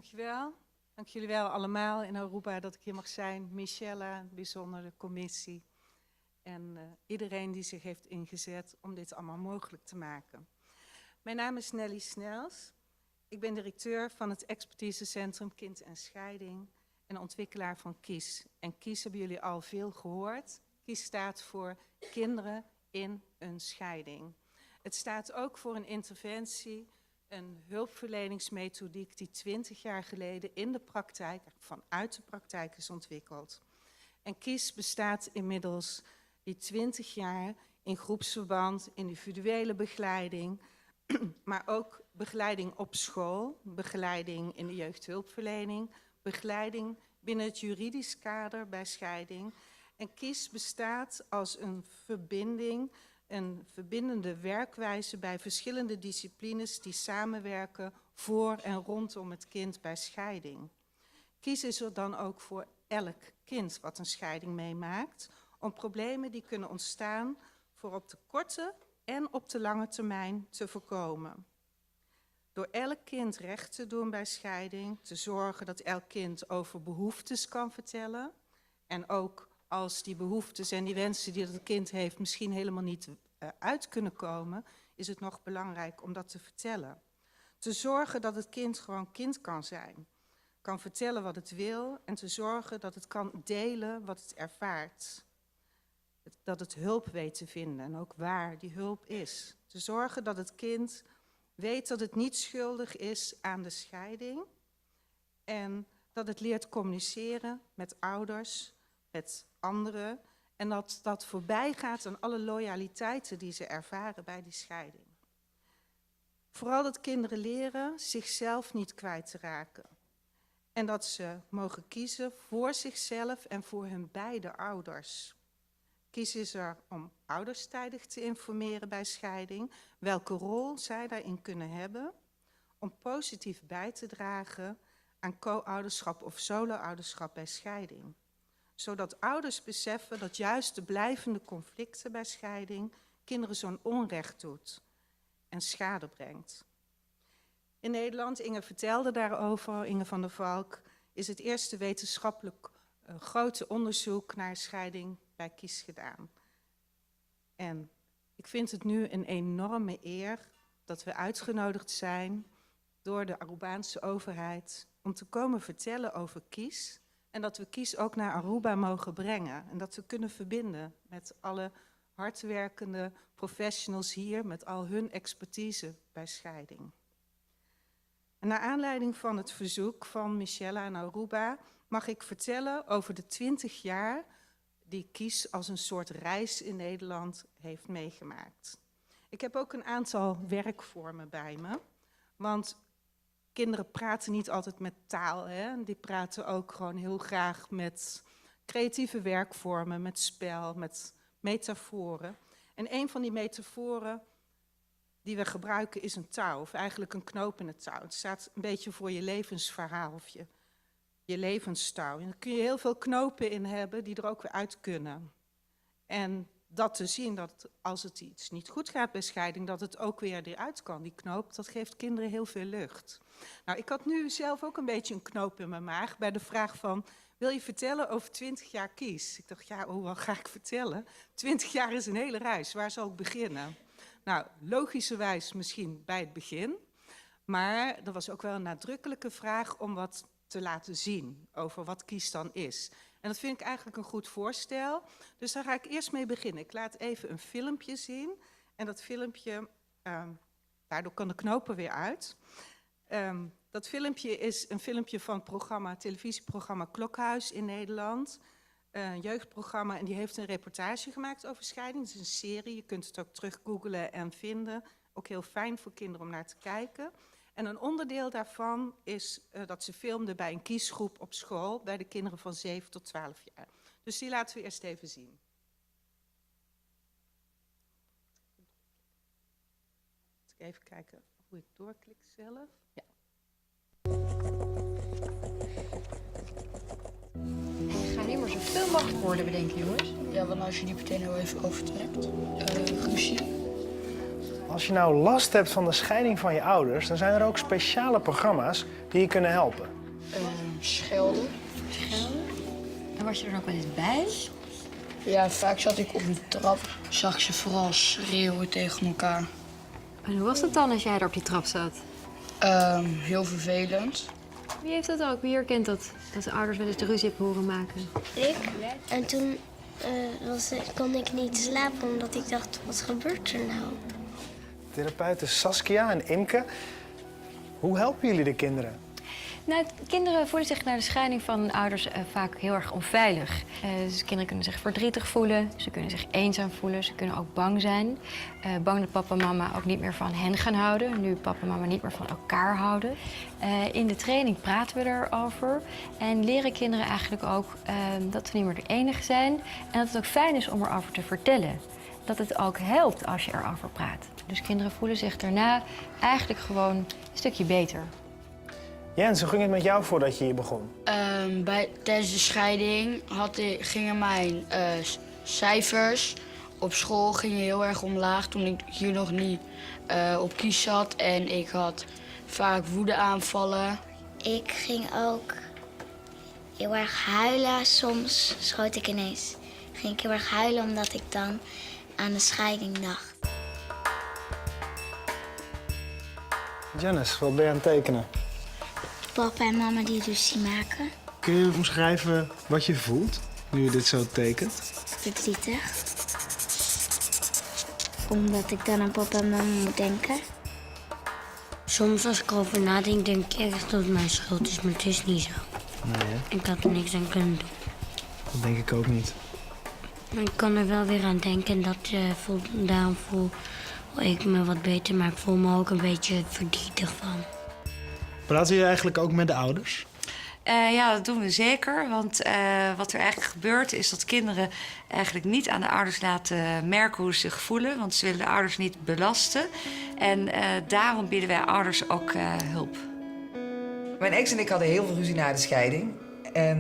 Dankjewel. Dank jullie wel allemaal in Aruba dat ik hier mag zijn. Michelle, de bijzondere commissie. En iedereen die zich heeft ingezet om dit allemaal mogelijk te maken. Mijn naam is Nelly Snels. Ik ben directeur van het expertisecentrum Kind en Scheiding en ontwikkelaar van KIES. En KIES hebben jullie al veel gehoord. KIES staat voor Kinderen in een Scheiding. Het staat ook voor een interventie, een hulpverleningsmethodiek die 20 jaar geleden in de praktijk, vanuit de praktijk is ontwikkeld. En KIES bestaat inmiddels die 20 jaar in groepsverband, individuele begeleiding, maar ook begeleiding op school, begeleiding in de jeugdhulpverlening, begeleiding binnen het juridisch kader bij scheiding. En KIES bestaat als een verbinding, een verbindende werkwijze bij verschillende disciplines die samenwerken voor en rondom het kind bij scheiding. KIES is er dan ook voor elk kind wat een scheiding meemaakt, om problemen die kunnen ontstaan voor op de korte en op de lange termijn te voorkomen. Door elk kind recht te doen bij scheiding, te zorgen dat elk kind over behoeftes kan vertellen en ook als die behoeftes en die wensen die het kind heeft misschien helemaal niet uit kunnen komen, is het nog belangrijk om dat te vertellen. Te zorgen dat het kind gewoon kind kan zijn, kan vertellen wat het wil en te zorgen dat het kan delen wat het ervaart. Dat het hulp weet te vinden en ook waar die hulp is. Te zorgen dat het kind weet dat het niet schuldig is aan de scheiding en dat het leert communiceren met ouders, met anderen en dat dat voorbij gaat aan alle loyaliteiten die ze ervaren bij die scheiding. Vooral dat kinderen leren zichzelf niet kwijt te raken en dat ze mogen kiezen voor zichzelf en voor hun beide ouders. KIES is er om ouders tijdig te informeren bij scheiding, welke rol zij daarin kunnen hebben, om positief bij te dragen aan co-ouderschap of solo-ouderschap bij scheiding. Zodat ouders beseffen dat juist de blijvende conflicten bij scheiding kinderen zo'n onrecht doet en schade brengt. In Nederland, Inge vertelde daarover, Inge van der Valk, is het eerste wetenschappelijk grote onderzoek naar scheiding bij KIES gedaan. En ik vind het nu een enorme eer dat we uitgenodigd zijn door de Arubaanse overheid om te komen vertellen over KIES en dat we KIES ook naar Aruba mogen brengen en dat we kunnen verbinden met alle hardwerkende professionals hier met al hun expertise bij scheiding. En naar aanleiding van het verzoek van Michelle aan Aruba mag ik vertellen over de 20 jaar die KIES als een soort reis in Nederland heeft meegemaakt. Ik heb ook een aantal werkvormen bij me, want kinderen praten niet altijd met taal, hè? Die praten ook gewoon heel graag met creatieve werkvormen, met spel, met metaforen. En een van die metaforen die we gebruiken is een touw, of eigenlijk een knoop in het touw. Het staat een beetje voor je levensverhaal of je levenstouw. En daar kun je heel veel knopen in hebben die er ook weer uit kunnen. En dat te zien, dat als het iets niet goed gaat bij scheiding, dat het ook weer eruit kan, die knoop, dat geeft kinderen heel veel lucht. Nou, ik had nu zelf ook een beetje een knoop in mijn maag bij de vraag van, wil je vertellen over 20 jaar KIES? Ik dacht, ja, wat ga ik vertellen? 20 jaar is een hele reis, waar zal ik beginnen? Nou, logischerwijs misschien bij het begin, maar er was ook wel een nadrukkelijke vraag om wat te laten zien over wat KIES dan is. En dat vind ik eigenlijk een goed voorstel, dus daar ga ik eerst mee beginnen. Ik laat even een filmpje zien en dat filmpje, daardoor kan de knopen weer uit. Dat filmpje is een filmpje van het televisieprogramma Klokhuis in Nederland. Een jeugdprogramma en die heeft een reportage gemaakt over scheiding. Het is een serie, je kunt het ook terug googlen en vinden. Ook heel fijn voor kinderen om naar te kijken. En een onderdeel daarvan is dat ze filmden bij een kiesgroep op school bij de kinderen van 7 tot 12 jaar. Dus die laten we eerst even zien. Even kijken hoe ik doorklik zelf. Ja. Ga nu maar zoveel mogelijk woorden bedenken, jongens. Ja, want als je die meteen nou even overtrekt. Guusje. Als je nou last hebt van de scheiding van je ouders, dan zijn er ook speciale programma's die je kunnen helpen. Schelden. En was je er ook wel eens bij? Ja, vaak zat ik op de trap. Zag ik ze vooral schreeuwen tegen elkaar. En hoe was het dan als jij er op die trap zat? Heel vervelend. Wie heeft dat ook? Wie herkent dat? Dat de ouders wel eens de ruzie hebben horen maken. Ik. En toen kon ik niet slapen omdat ik dacht, wat gebeurt er nou? Therapeuten Saskia en Imke, hoe helpen jullie de kinderen? Nou, kinderen voelen zich na de scheiding van hun ouders vaak heel erg onveilig. Dus kinderen kunnen zich verdrietig voelen, ze kunnen zich eenzaam voelen, ze kunnen ook bang zijn. Bang dat papa en mama ook niet meer van hen gaan houden, nu papa en mama niet meer van elkaar houden. In de training praten we erover en leren kinderen eigenlijk ook dat we niet meer de enige zijn. En dat het ook fijn is om erover te vertellen. Dat het ook helpt als je erover praat. Dus kinderen voelen zich daarna eigenlijk gewoon een stukje beter. Jens, hoe ging het met jou voordat je hier begon? Tijdens de scheiding gingen mijn cijfers op school gingen heel erg omlaag toen ik hier nog niet op kies zat. En ik had vaak woedeaanvallen. Ik ging ook heel erg huilen. Soms schoot ik ineens. Ging ik heel erg huilen omdat ik dan aan de scheiding dacht. Janice, wat ben je aan het tekenen? Papa en mama die ruzie maken. Kun je omschrijven wat je voelt nu je dit zo tekent? Verdrietig. Omdat ik dan aan papa en mama moet denken. Soms als ik erover nadenk, denk ik echt dat het mijn schuld is, maar het is niet zo. Nee, hè? Ik had er niks aan kunnen doen. Dat denk ik ook niet. Maar ik kan er wel weer aan denken dat daarom voel ik me wat beter, maar ik voel me ook een beetje verdrietig van. Praten jullie eigenlijk ook met de ouders? Ja, dat doen we zeker. Want wat er eigenlijk gebeurt is dat kinderen eigenlijk niet aan de ouders laten merken hoe ze zich voelen. Want ze willen de ouders niet belasten. En daarom bieden wij ouders ook hulp. Mijn ex en ik hadden heel veel ruzie na de scheiding. En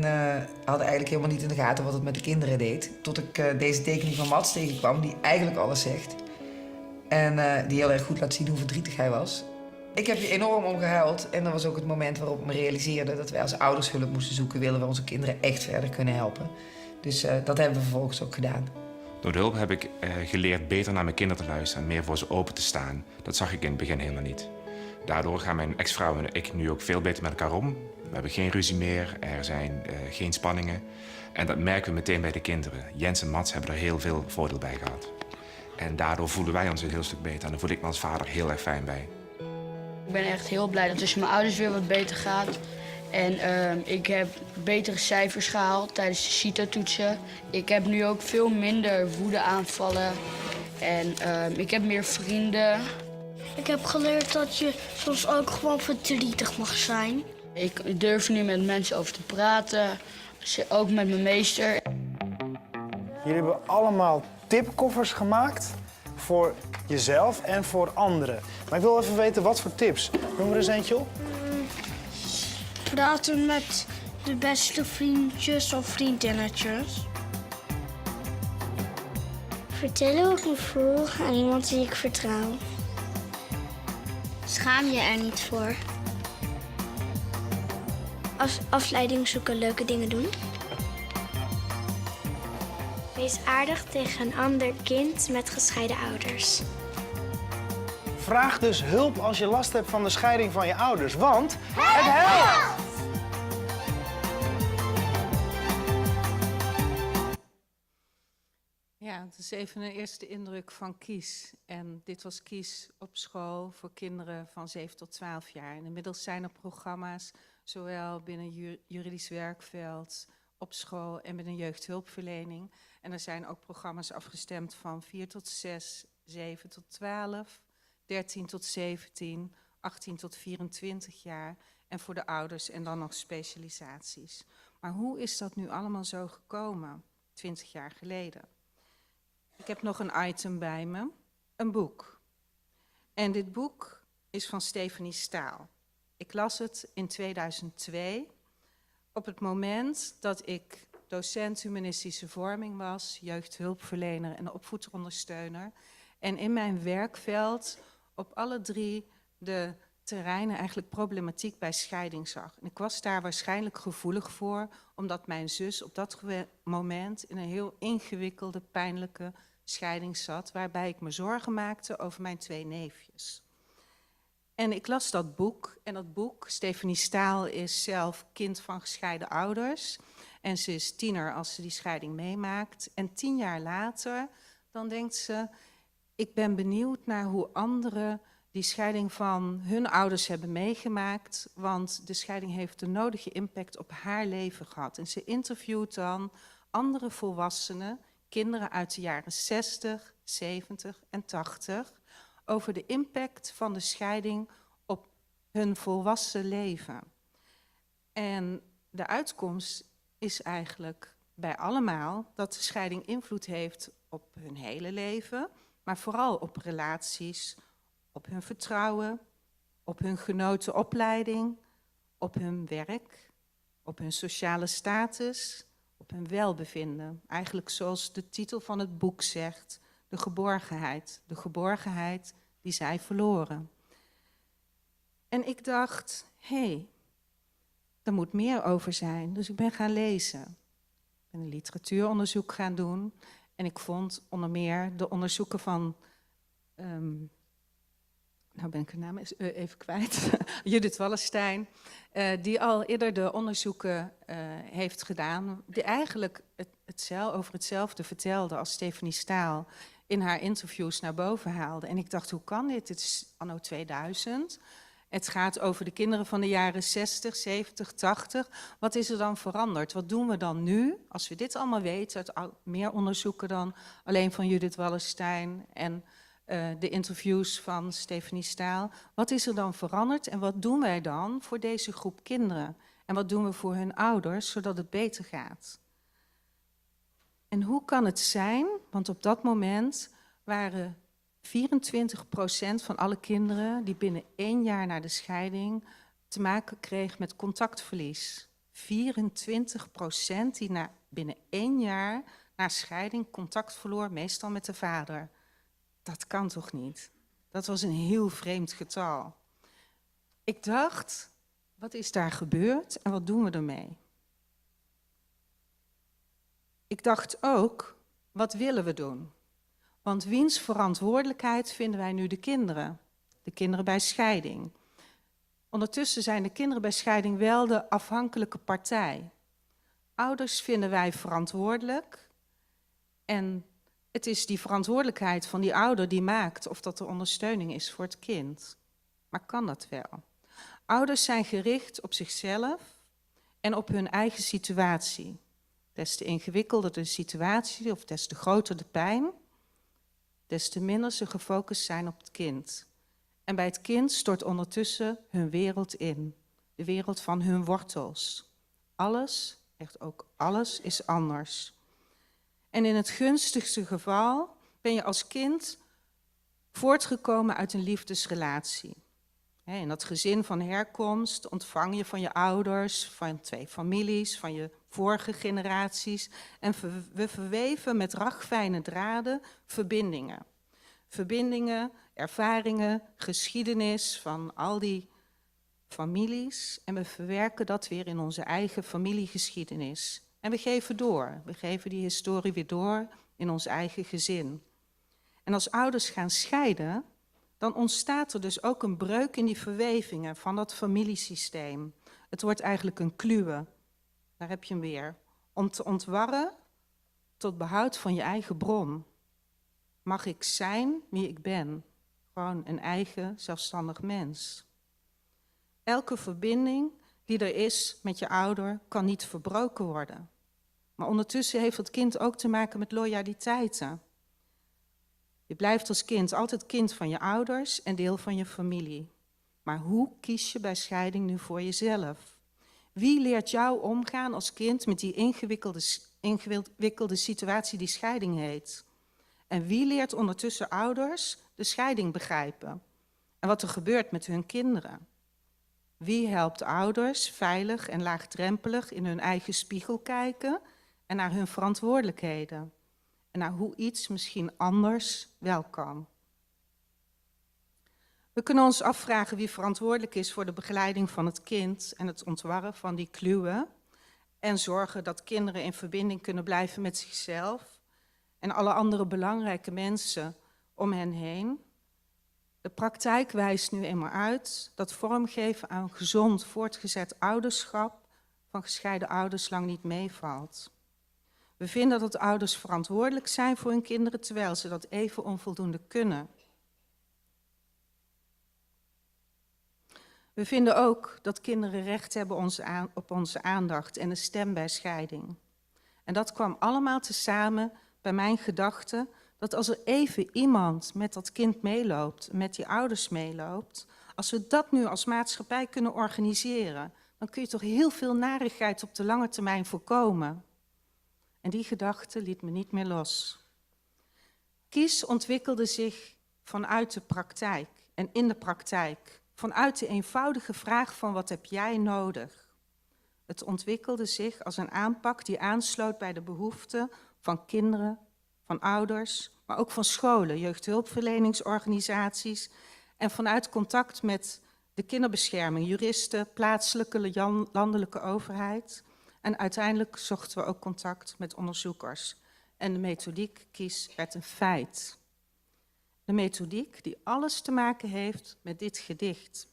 hadden eigenlijk helemaal niet in de gaten wat het met de kinderen deed. Tot ik deze tekening van Mats tegenkwam, die eigenlijk alles zegt. En die heel erg goed laat zien hoe verdrietig hij was. Ik heb hier enorm om gehuild. En dat was ook het moment waarop ik me realiseerde dat wij als ouders hulp moesten zoeken, willen we onze kinderen echt verder kunnen helpen. Dus dat hebben we vervolgens ook gedaan. Door de hulp heb ik geleerd beter naar mijn kinderen te luisteren en meer voor ze open te staan. Dat zag ik in het begin helemaal niet. Daardoor gaan mijn ex-vrouw en ik nu ook veel beter met elkaar om. We hebben geen ruzie meer, er zijn geen spanningen. En dat merken we meteen bij de kinderen. Jens en Mats hebben er heel veel voordeel bij gehad. En daardoor voelen wij ons een heel stuk beter. En daar voel ik me als vader heel erg fijn bij. Ik ben echt heel blij dat het tussen mijn ouders weer wat beter gaat. En ik heb betere cijfers gehaald tijdens de CITO-toetsen. Ik heb nu ook veel minder woedeaanvallen. En ik heb meer vrienden. Ik heb geleerd dat je soms ook gewoon verdrietig mag zijn. Ik durf nu met mensen over te praten. Ook met mijn meester. Jullie hebben allemaal tipkoffers gemaakt voor jezelf en voor anderen. Maar ik wil even weten, wat voor tips? Noem er eens eentje op. Praten met de beste vriendjes of vriendinnetjes. Vertellen hoe ik me voel aan iemand die ik vertrouw. Schaam je er niet voor. Als afleiding zoeken, leuke dingen doen. Wees aardig tegen een ander kind met gescheiden ouders. Vraag dus hulp als je last hebt van de scheiding van je ouders, want het helpt! Ja, het is even een eerste indruk van Kies. En dit was Kies op school voor kinderen van 7 tot 12 jaar. En inmiddels zijn er programma's, zowel binnen juridisch werkveld, op school en binnen jeugdhulpverlening. En er zijn ook programma's afgestemd van 4 tot 6, 7 tot 12, 13 tot 17, 18 tot 24 jaar. En voor de ouders en dan nog specialisaties. Maar hoe is dat nu allemaal zo gekomen, 20 jaar geleden? Ik heb nog een item bij me, een boek. En dit boek is van Stephanie Staal. Ik las het in 2002, op het moment dat ik docent humanistische vorming was, jeugdhulpverlener en opvoederondersteuner. En in mijn werkveld op alle 3 de terreinen eigenlijk problematiek bij scheiding zag. En ik was daar waarschijnlijk gevoelig voor, omdat mijn zus op dat moment in een heel ingewikkelde, pijnlijke scheiding zat, waarbij ik me zorgen maakte over mijn 2 neefjes. En ik las dat boek, en dat boek, Stephanie Staal is zelf kind van gescheiden ouders. En ze is tiener als ze die scheiding meemaakt. En 10 jaar later, dan denkt ze, ik ben benieuwd naar hoe anderen die scheiding van hun ouders hebben meegemaakt, want de scheiding heeft de nodige impact op haar leven gehad. En ze interviewt dan andere volwassenen, kinderen uit de jaren 60, 70 en 80, over de impact van de scheiding op hun volwassen leven. En de uitkomst is eigenlijk bij allemaal dat de scheiding invloed heeft op hun hele leven, maar vooral op relaties, op hun vertrouwen, op hun genoten opleiding, op hun werk, op hun sociale status, op hun welbevinden. Eigenlijk zoals de titel van het boek zegt, de geborgenheid die zij verloren. En ik dacht, hé, er moet meer over zijn. Dus ik ben gaan lezen. Ik ben een literatuuronderzoek gaan doen. En ik vond onder meer de onderzoeken van, nou ben ik haar naam even kwijt, Judith Wallerstein, die al eerder de onderzoeken heeft gedaan, die eigenlijk over hetzelfde vertelde als Stephanie Staal in haar interviews naar boven haalde. En ik dacht, hoe kan dit? Dit is anno 2000. Het gaat over de kinderen van de jaren 60, 70, 80. Wat is er dan veranderd? Wat doen we dan nu? Als we dit allemaal weten, uit meer onderzoeken dan alleen van Judith Wallerstein en de interviews van Stephanie Staal. Wat is er dan veranderd en wat doen wij dan voor deze groep kinderen? En wat doen we voor hun ouders, zodat het beter gaat? En hoe kan het zijn, want op dat moment waren 24% van alle kinderen die binnen 1 jaar na de scheiding te maken kreeg met contactverlies. 24% die binnen 1 jaar na scheiding contact verloor, meestal met de vader. Dat kan toch niet? Dat was een heel vreemd getal. Ik dacht, wat is daar gebeurd en wat doen we ermee? Ik dacht ook, wat willen we doen? Want wiens verantwoordelijkheid vinden wij nu de kinderen? De kinderen bij scheiding. Ondertussen zijn de kinderen bij scheiding wel de afhankelijke partij. Ouders vinden wij verantwoordelijk. En het is die verantwoordelijkheid van die ouder die maakt of dat er ondersteuning is voor het kind. Maar kan dat wel? Ouders zijn gericht op zichzelf en op hun eigen situatie. Des te ingewikkelder de situatie of des te groter de pijn, des te minder ze gefocust zijn op het kind. En bij het kind stort ondertussen hun wereld in. De wereld van hun wortels. Alles, echt ook alles, is anders. En in het gunstigste geval ben je als kind voortgekomen uit een liefdesrelatie. In dat gezin van herkomst ontvang je van je ouders, van 2 families, van je vorige generaties. En we verweven met ragfijne draden verbindingen. Verbindingen, ervaringen, geschiedenis van al die families. En we verwerken dat weer in onze eigen familiegeschiedenis. En we geven door. We geven die historie weer door in ons eigen gezin. En als ouders gaan scheiden, dan ontstaat er dus ook een breuk in die verwevingen van dat familiesysteem. Het wordt eigenlijk een kluwe. Daar heb je hem weer. Om te ontwarren tot behoud van je eigen bron. Mag ik zijn wie ik ben? Gewoon een eigen, zelfstandig mens. Elke verbinding die er is met je ouder kan niet verbroken worden. Maar ondertussen heeft het kind ook te maken met loyaliteiten. Je blijft als kind altijd kind van je ouders en deel van je familie. Maar hoe kies je bij scheiding nu voor jezelf? Wie leert jou omgaan als kind met die ingewikkelde situatie die scheiding heet? En wie leert ondertussen ouders de scheiding begrijpen? En wat er gebeurt met hun kinderen? Wie helpt ouders veilig en laagdrempelig in hun eigen spiegel kijken en naar hun verantwoordelijkheden? En naar hoe iets misschien anders wel kan. We kunnen ons afvragen wie verantwoordelijk is voor de begeleiding van het kind en het ontwarren van die kluwen en zorgen dat kinderen in verbinding kunnen blijven met zichzelf en alle andere belangrijke mensen om hen heen. De praktijk wijst nu eenmaal uit dat vormgeven aan gezond voortgezet ouderschap van gescheiden ouders lang niet meevalt. We vinden dat ouders verantwoordelijk zijn voor hun kinderen terwijl ze dat even onvoldoende kunnen. We vinden ook dat kinderen recht hebben op onze aandacht en een stem bij scheiding. En dat kwam allemaal tezamen bij mijn gedachte dat als er even iemand met dat kind meeloopt, met die ouders meeloopt, als we dat nu als maatschappij kunnen organiseren, dan kun je toch heel veel narigheid op de lange termijn voorkomen. En die gedachte liet me niet meer los. Kies ontwikkelde zich vanuit de praktijk en in de praktijk. Vanuit de eenvoudige vraag van wat heb jij nodig? Het ontwikkelde zich als een aanpak die aansloot bij de behoeften van kinderen, van ouders, maar ook van scholen, jeugdhulpverleningsorganisaties en vanuit contact met de kinderbescherming, juristen, plaatselijke landelijke overheid. En uiteindelijk zochten we ook contact met onderzoekers. En de methodiek KIES werd een feit. De methodiek die alles te maken heeft met dit gedicht,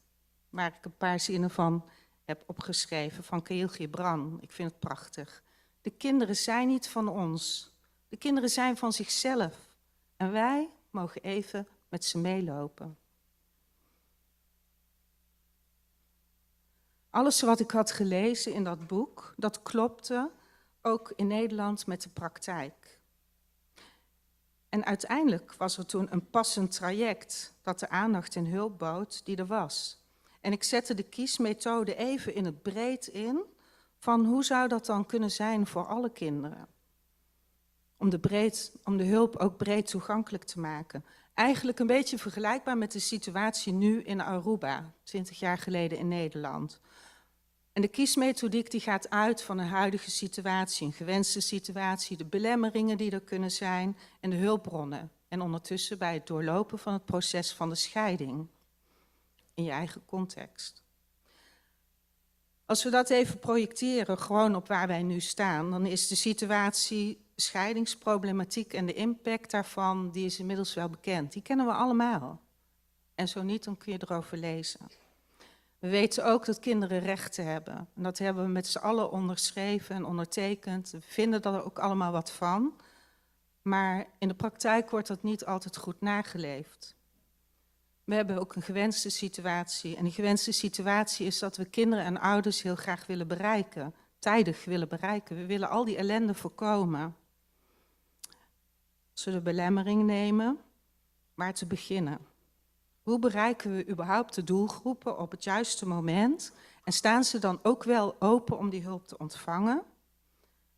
waar ik een paar zinnen van heb opgeschreven, van Khalil Gibran. Ik vind het prachtig. De kinderen zijn niet van ons. De kinderen zijn van zichzelf. En wij mogen even met ze meelopen. Alles wat ik had gelezen in dat boek, dat klopte ook in Nederland met de praktijk. En uiteindelijk was er toen een passend traject dat de aandacht en hulp bood die er was. En ik zette de kiesmethode even in het breed in van hoe zou dat dan kunnen zijn voor alle kinderen. Om de hulp ook breed toegankelijk te maken. Eigenlijk een beetje vergelijkbaar met de situatie nu in Aruba, 20 jaar geleden in Nederland. En de kiesmethodiek die gaat uit van een huidige situatie, een gewenste situatie, de belemmeringen die er kunnen zijn en de hulpbronnen. En ondertussen bij het doorlopen van het proces van de scheiding in je eigen context. Als we dat even projecteren, gewoon op waar wij nu staan, dan is de situatie, scheidingsproblematiek en de impact daarvan, die is inmiddels wel bekend. Die kennen we allemaal. En zo niet, dan kun je erover lezen. We weten ook dat kinderen rechten hebben. En dat hebben we met z'n allen onderschreven en ondertekend. We vinden er ook allemaal wat van. Maar in de praktijk wordt dat niet altijd goed nageleefd. We hebben ook een gewenste situatie. En die gewenste situatie is dat we kinderen en ouders heel graag willen bereiken. Tijdig willen bereiken. We willen al die ellende voorkomen. Als we de belemmering nemen, waar te beginnen. Hoe bereiken we überhaupt de doelgroepen op het juiste moment? En staan ze dan ook wel open om die hulp te ontvangen?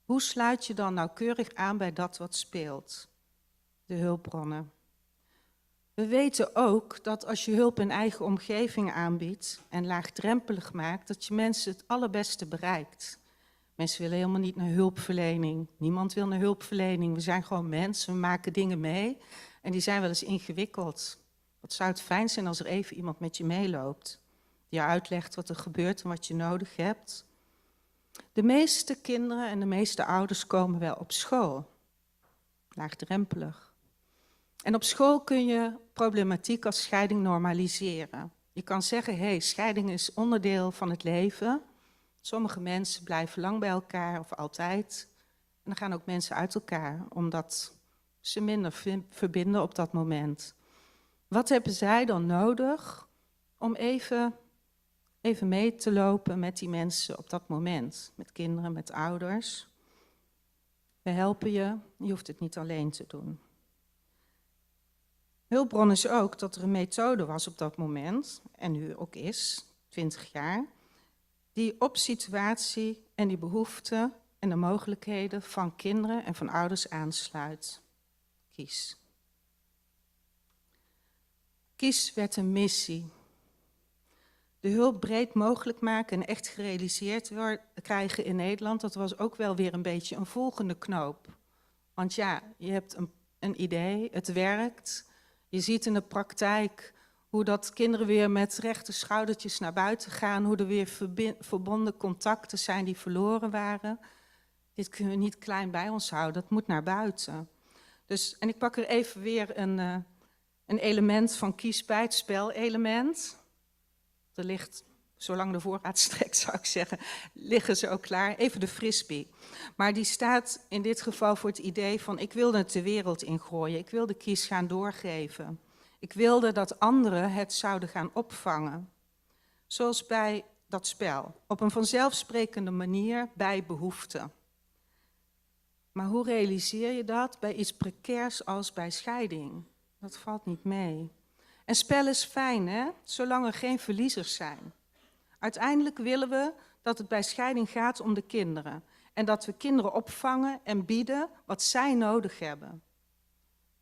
Hoe sluit je dan nauwkeurig aan bij dat wat speelt? De hulpbronnen. We weten ook dat als je hulp in eigen omgeving aanbiedt en laagdrempelig maakt, dat je mensen het allerbeste bereikt. Mensen willen helemaal niet naar hulpverlening. Niemand wil naar hulpverlening. We zijn gewoon mensen, we maken dingen mee en die zijn wel eens ingewikkeld. Wat zou het fijn zijn als er even iemand met je meeloopt, die je uitlegt wat er gebeurt en wat je nodig hebt. De meeste kinderen en de meeste ouders komen wel op school, laagdrempelig. En op school kun je problematiek als scheiding normaliseren. Je kan zeggen, hey, scheiding is onderdeel van het leven. Sommige mensen blijven lang bij elkaar of altijd. En dan gaan ook mensen uit elkaar, omdat ze minder verbinden op dat moment. Wat hebben zij dan nodig om even mee te lopen met die mensen op dat moment? Met kinderen, met ouders. We helpen je, je hoeft het niet alleen te doen. Hulpbron is ook dat er een methode was op dat moment, en nu ook is, 20 jaar, die op situatie en die behoeften en de mogelijkheden van kinderen en van ouders aansluit. KIES. KIES werd een missie. De hulp breed mogelijk maken en echt gerealiseerd krijgen in Nederland, dat was ook wel weer een beetje een volgende knoop. Want ja, je hebt een idee, het werkt. Je ziet in de praktijk Hoe dat kinderen weer met rechte schoudertjes naar buiten gaan. Hoe er weer verbonden contacten zijn die verloren waren. Dit kunnen we niet klein bij ons houden, dat moet naar buiten. Dus, en ik pak er even weer een element van Kies bij, het spelelement. Er ligt, zolang de voorraad strekt zou ik zeggen, liggen ze ook klaar. Even de frisbee. Maar die staat in dit geval voor het idee van ik wilde het de wereld ingooien. Ik wilde Kies gaan doorgeven. Ik wilde dat anderen het zouden gaan opvangen. Zoals bij dat spel. Op een vanzelfsprekende manier bij behoefte. Maar hoe realiseer je dat bij iets precairs als bij scheiding? Dat valt niet mee. En spel is fijn, hè? Zolang er geen verliezers zijn. Uiteindelijk willen we dat het bij scheiding gaat om de kinderen. En dat we kinderen opvangen en bieden wat zij nodig hebben.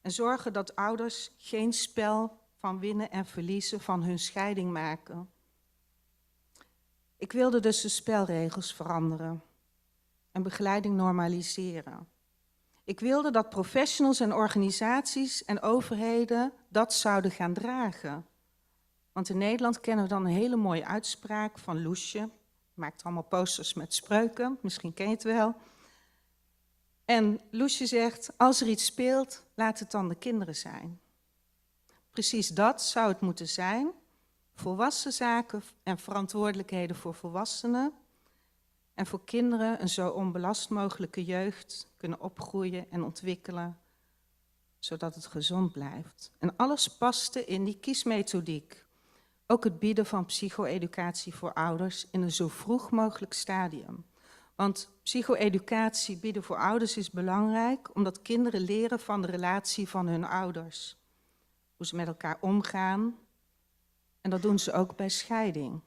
En zorgen dat ouders geen spel van winnen en verliezen van hun scheiding maken. Ik wilde dus de spelregels veranderen en begeleiding normaliseren. Ik wilde dat professionals en organisaties en overheden dat zouden gaan dragen. Want in Nederland kennen we dan een hele mooie uitspraak van Loesje. Maakt allemaal posters met spreuken, misschien ken je het wel. En Loesje zegt, als er iets speelt, laat het dan de kinderen zijn. Precies dat zou het moeten zijn. Volwassen zaken en verantwoordelijkheden voor volwassenen. En voor kinderen een zo onbelast mogelijke jeugd kunnen opgroeien en ontwikkelen, zodat het gezond blijft. En alles paste in die kiesmethodiek. Ook het bieden van psycho-educatie voor ouders in een zo vroeg mogelijk stadium. Want psycho-educatie bieden voor ouders is belangrijk, omdat kinderen leren van de relatie van hun ouders. Hoe ze met elkaar omgaan. En dat doen ze ook bij scheiding.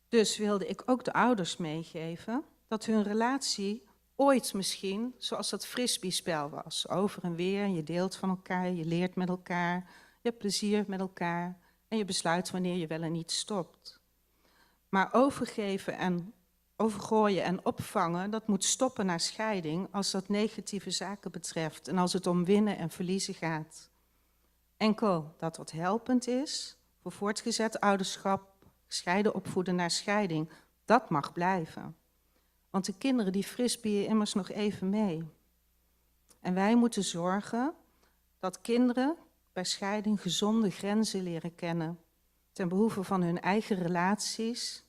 Dus wilde ik ook de ouders meegeven dat hun relatie ooit misschien, zoals dat frisbee-spel was, over en weer, je deelt van elkaar, je leert met elkaar, je hebt plezier met elkaar en je besluit wanneer je wel en niet stopt. Maar overgeven en overgooien en opvangen, dat moet stoppen na scheiding als dat negatieve zaken betreft en als het om winnen en verliezen gaat. Enkel dat wat helpend is voor voortgezet ouderschap, gescheiden opvoeden naar scheiding, dat mag blijven. Want de kinderen die frisbeeën immers nog even mee. En wij moeten zorgen dat kinderen bij scheiding gezonde grenzen leren kennen, ten behoeve van hun eigen relaties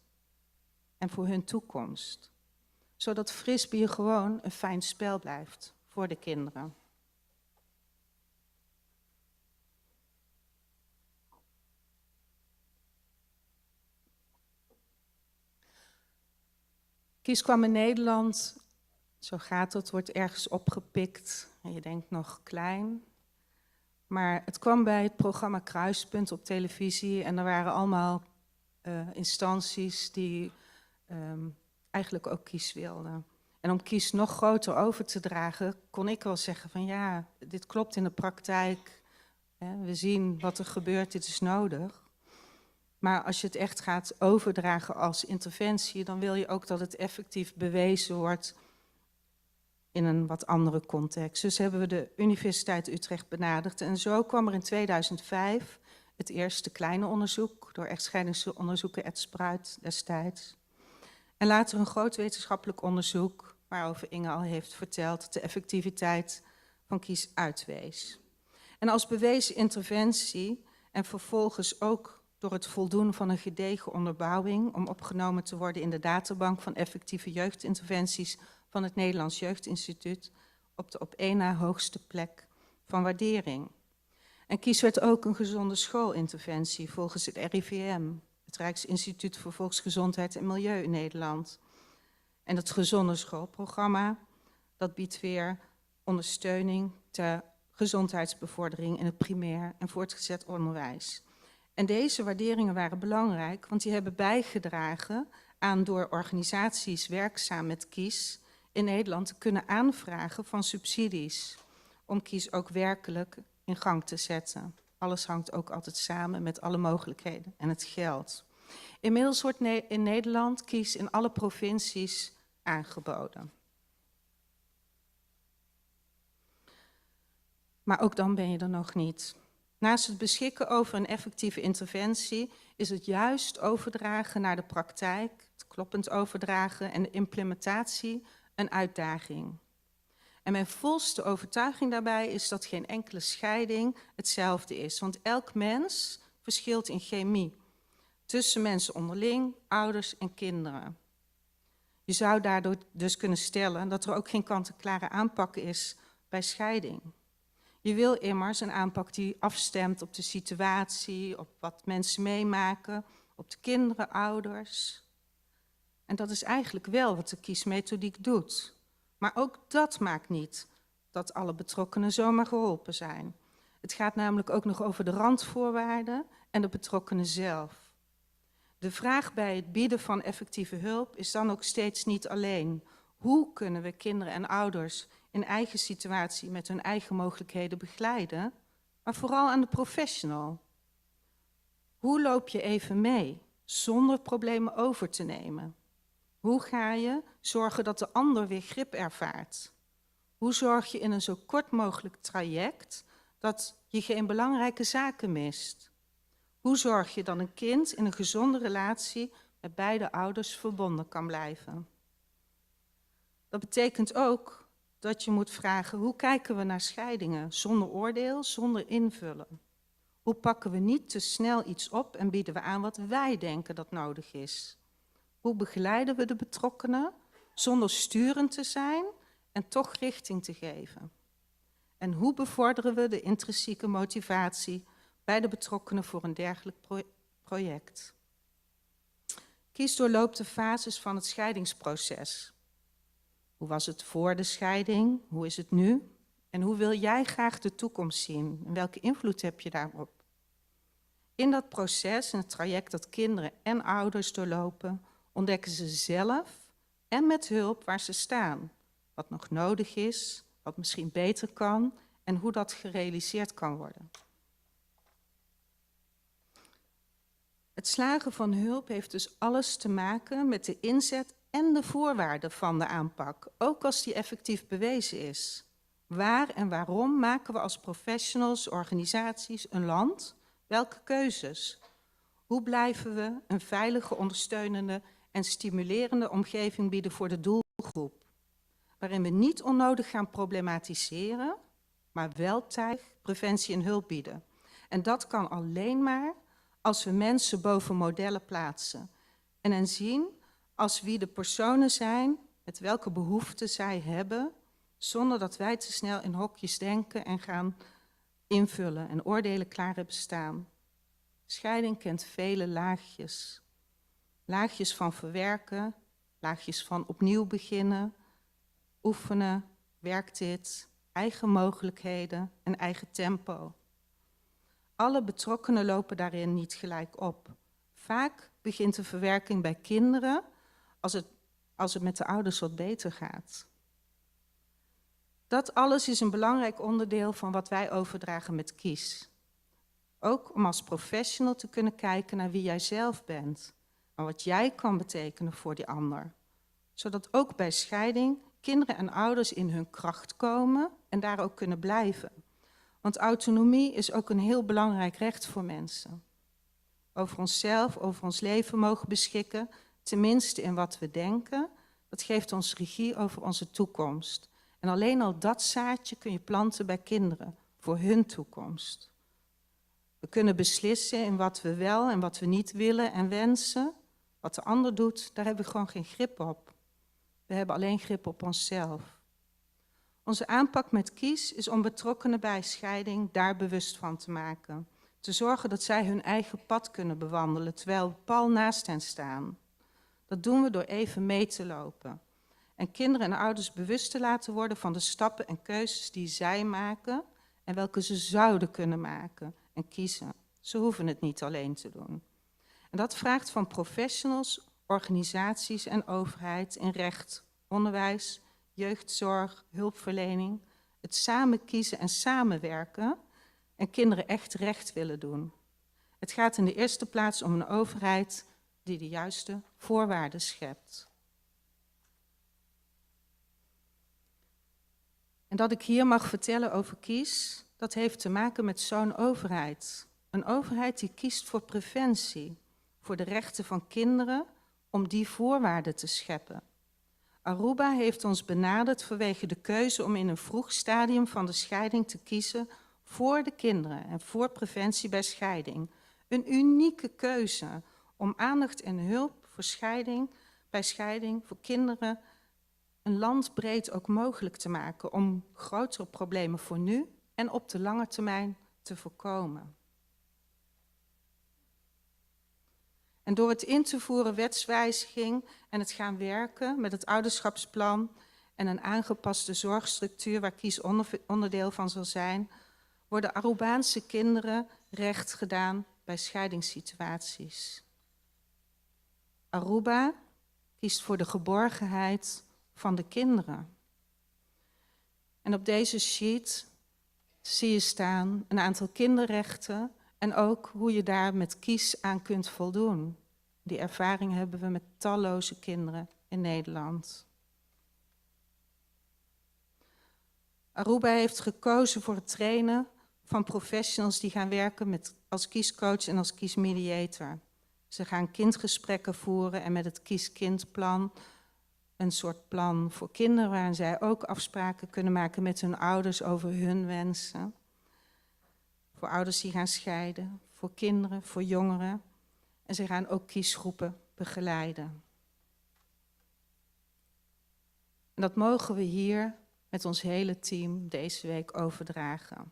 en voor hun toekomst. Zodat frisbee gewoon een fijn spel blijft voor de kinderen. Kies kwam in Nederland, zo gaat het, wordt ergens opgepikt. En je denkt nog klein. Maar het kwam bij het programma Kruispunt op televisie. En er waren allemaal instanties die eigenlijk ook Kies wilden. En om Kies nog groter over te dragen, kon ik wel zeggen van ja, dit klopt in de praktijk. We zien wat er gebeurt, dit is nodig. Maar als je het echt gaat overdragen als interventie, dan wil je ook dat het effectief bewezen wordt in een wat andere context. Dus hebben we de Universiteit Utrecht benaderd. En zo kwam er in 2005 het eerste kleine onderzoek door echtscheidingsonderzoeker Ed Spruit destijds. En later een groot wetenschappelijk onderzoek, waarover Inge al heeft verteld, dat de effectiviteit van Kies uitwees. En als bewezen interventie en vervolgens ook door het voldoen van een gedegen onderbouwing om opgenomen te worden in de databank van effectieve jeugdinterventies van het Nederlands Jeugdinstituut op de op één na hoogste plek van waardering. En Kies werd ook een gezonde schoolinterventie volgens het RIVM, het Rijksinstituut voor Volksgezondheid en Milieu in Nederland. En het gezonde schoolprogramma, dat biedt weer ondersteuning ter gezondheidsbevordering in het primair en voortgezet onderwijs. En deze waarderingen waren belangrijk, want die hebben bijgedragen aan door organisaties werkzaam met Kies in Nederland te kunnen aanvragen van subsidies. Om Kies ook werkelijk in gang te zetten. Alles hangt ook altijd samen met alle mogelijkheden en het geld. Inmiddels wordt in Nederland Kies in alle provincies aangeboden. Maar ook dan ben je er nog niet. Naast het beschikken over een effectieve interventie is het juist overdragen naar de praktijk, het kloppend overdragen en de implementatie een uitdaging. En mijn volste overtuiging daarbij is dat geen enkele scheiding hetzelfde is. Want elk mens verschilt in chemie tussen mensen onderling, ouders en kinderen. Je zou daardoor dus kunnen stellen dat er ook geen kant-en-klare aanpak is bij scheiding. Je wil immers een aanpak die afstemt op de situatie, op wat mensen meemaken, op de kinderen, ouders. En dat is eigenlijk wel wat de kiesmethodiek doet. Maar ook dat maakt niet dat alle betrokkenen zomaar geholpen zijn. Het gaat namelijk ook nog over de randvoorwaarden en de betrokkenen zelf. De vraag bij het bieden van effectieve hulp is dan ook steeds niet alleen: hoe kunnen we kinderen en ouders in eigen situatie met hun eigen mogelijkheden begeleiden, maar vooral aan de professional. Hoe loop je even mee zonder problemen over te nemen? Hoe ga je zorgen dat de ander weer grip ervaart? Hoe zorg je in een zo kort mogelijk traject dat je geen belangrijke zaken mist? Hoe zorg je dat een kind in een gezonde relatie met beide ouders verbonden kan blijven? Dat betekent ook dat je moet vragen: hoe kijken we naar scheidingen zonder oordeel, zonder invullen? Hoe pakken we niet te snel iets op en bieden we aan wat wij denken dat nodig is? Hoe begeleiden we de betrokkenen zonder sturend te zijn en toch richting te geven? En hoe bevorderen we de intrinsieke motivatie bij de betrokkenen voor een dergelijk project? Kies doorloopt de fases van het scheidingsproces. Hoe was het voor de scheiding? Hoe is het nu? En hoe wil jij graag de toekomst zien? En welke invloed heb je daarop? In dat proces, in het traject dat kinderen en ouders doorlopen, ontdekken ze zelf en met hulp waar ze staan. Wat nog nodig is, wat misschien beter kan en hoe dat gerealiseerd kan worden. Het slagen van hulp heeft dus alles te maken met de inzet en de voorwaarden van de aanpak, ook als die effectief bewezen is. Waar en waarom maken we als professionals, organisaties, een land? Welke keuzes? Hoe blijven we een veilige, ondersteunende en stimulerende omgeving bieden voor de doelgroep? Waarin we niet onnodig gaan problematiseren, maar wel tijdig preventie en hulp bieden. En dat kan alleen maar als we mensen boven modellen plaatsen en hen zien als wie de personen zijn, met welke behoeften zij hebben, zonder dat wij te snel in hokjes denken en gaan invullen en oordelen klaar hebben staan. Scheiding kent vele laagjes. Laagjes van verwerken, laagjes van opnieuw beginnen, oefenen, werkt dit, eigen mogelijkheden en eigen tempo. Alle betrokkenen lopen daarin niet gelijk op. Vaak begint de verwerking bij kinderen als het met de ouders wat beter gaat. Dat alles is een belangrijk onderdeel van wat wij overdragen met KIES. Ook om als professional te kunnen kijken naar wie jij zelf bent en wat jij kan betekenen voor die ander. Zodat ook bij scheiding kinderen en ouders in hun kracht komen en daar ook kunnen blijven. Want autonomie is ook een heel belangrijk recht voor mensen. Over onszelf, over ons leven mogen beschikken, tenminste in wat we denken. Dat geeft ons regie over onze toekomst. En alleen al dat zaadje kun je planten bij kinderen, voor hun toekomst. We kunnen beslissen in wat we wel en wat we niet willen en wensen. Wat de ander doet, daar hebben we gewoon geen grip op. We hebben alleen grip op onszelf. Onze aanpak met KIES is om betrokkenen bij scheiding daar bewust van te maken. Te zorgen dat zij hun eigen pad kunnen bewandelen, terwijl we pal naast hen staan. Dat doen we door even mee te lopen. En kinderen en ouders bewust te laten worden van de stappen en keuzes die zij maken en welke ze zouden kunnen maken en kiezen. Ze hoeven het niet alleen te doen. En dat vraagt van professionals, organisaties en overheid in recht, onderwijs, jeugdzorg, hulpverlening, het samen kiezen en samenwerken en kinderen echt recht willen doen. Het gaat in de eerste plaats om een overheid die de juiste voorwaarden schept. En dat ik hier mag vertellen over KIES, Dat heeft te maken met zo'n overheid. Een overheid die kiest voor preventie, voor de rechten van kinderen, om die voorwaarden te scheppen. Aruba heeft ons benaderd vanwege de keuze om in een vroeg stadium van de scheiding te kiezen voor de kinderen en voor preventie bij scheiding. Een unieke keuze om aandacht en hulp voor bij scheiding voor kinderen een land breed ook mogelijk te maken om grotere problemen voor nu en op de lange termijn te voorkomen. En door het in te voeren wetswijziging en het gaan werken met het ouderschapsplan en een aangepaste zorgstructuur waar KIES onderdeel van zal zijn, worden Arubaanse kinderen recht gedaan bij scheidingssituaties. Aruba kiest voor de geborgenheid van de kinderen. En op deze sheet zie je staan een aantal kinderrechten en ook hoe je daar met KIES aan kunt voldoen. Die ervaring hebben we met talloze kinderen in Nederland. Aruba heeft gekozen voor het trainen van professionals die gaan werken als KIES-coach en als KIES-mediator. Ze gaan kindgesprekken voeren en met het KIES-kindplan, een soort plan voor kinderen waarin zij ook afspraken kunnen maken met hun ouders over hun wensen. Voor ouders die gaan scheiden, voor kinderen, voor jongeren. En ze gaan ook kiesgroepen begeleiden. En dat mogen we hier met ons hele team deze week overdragen.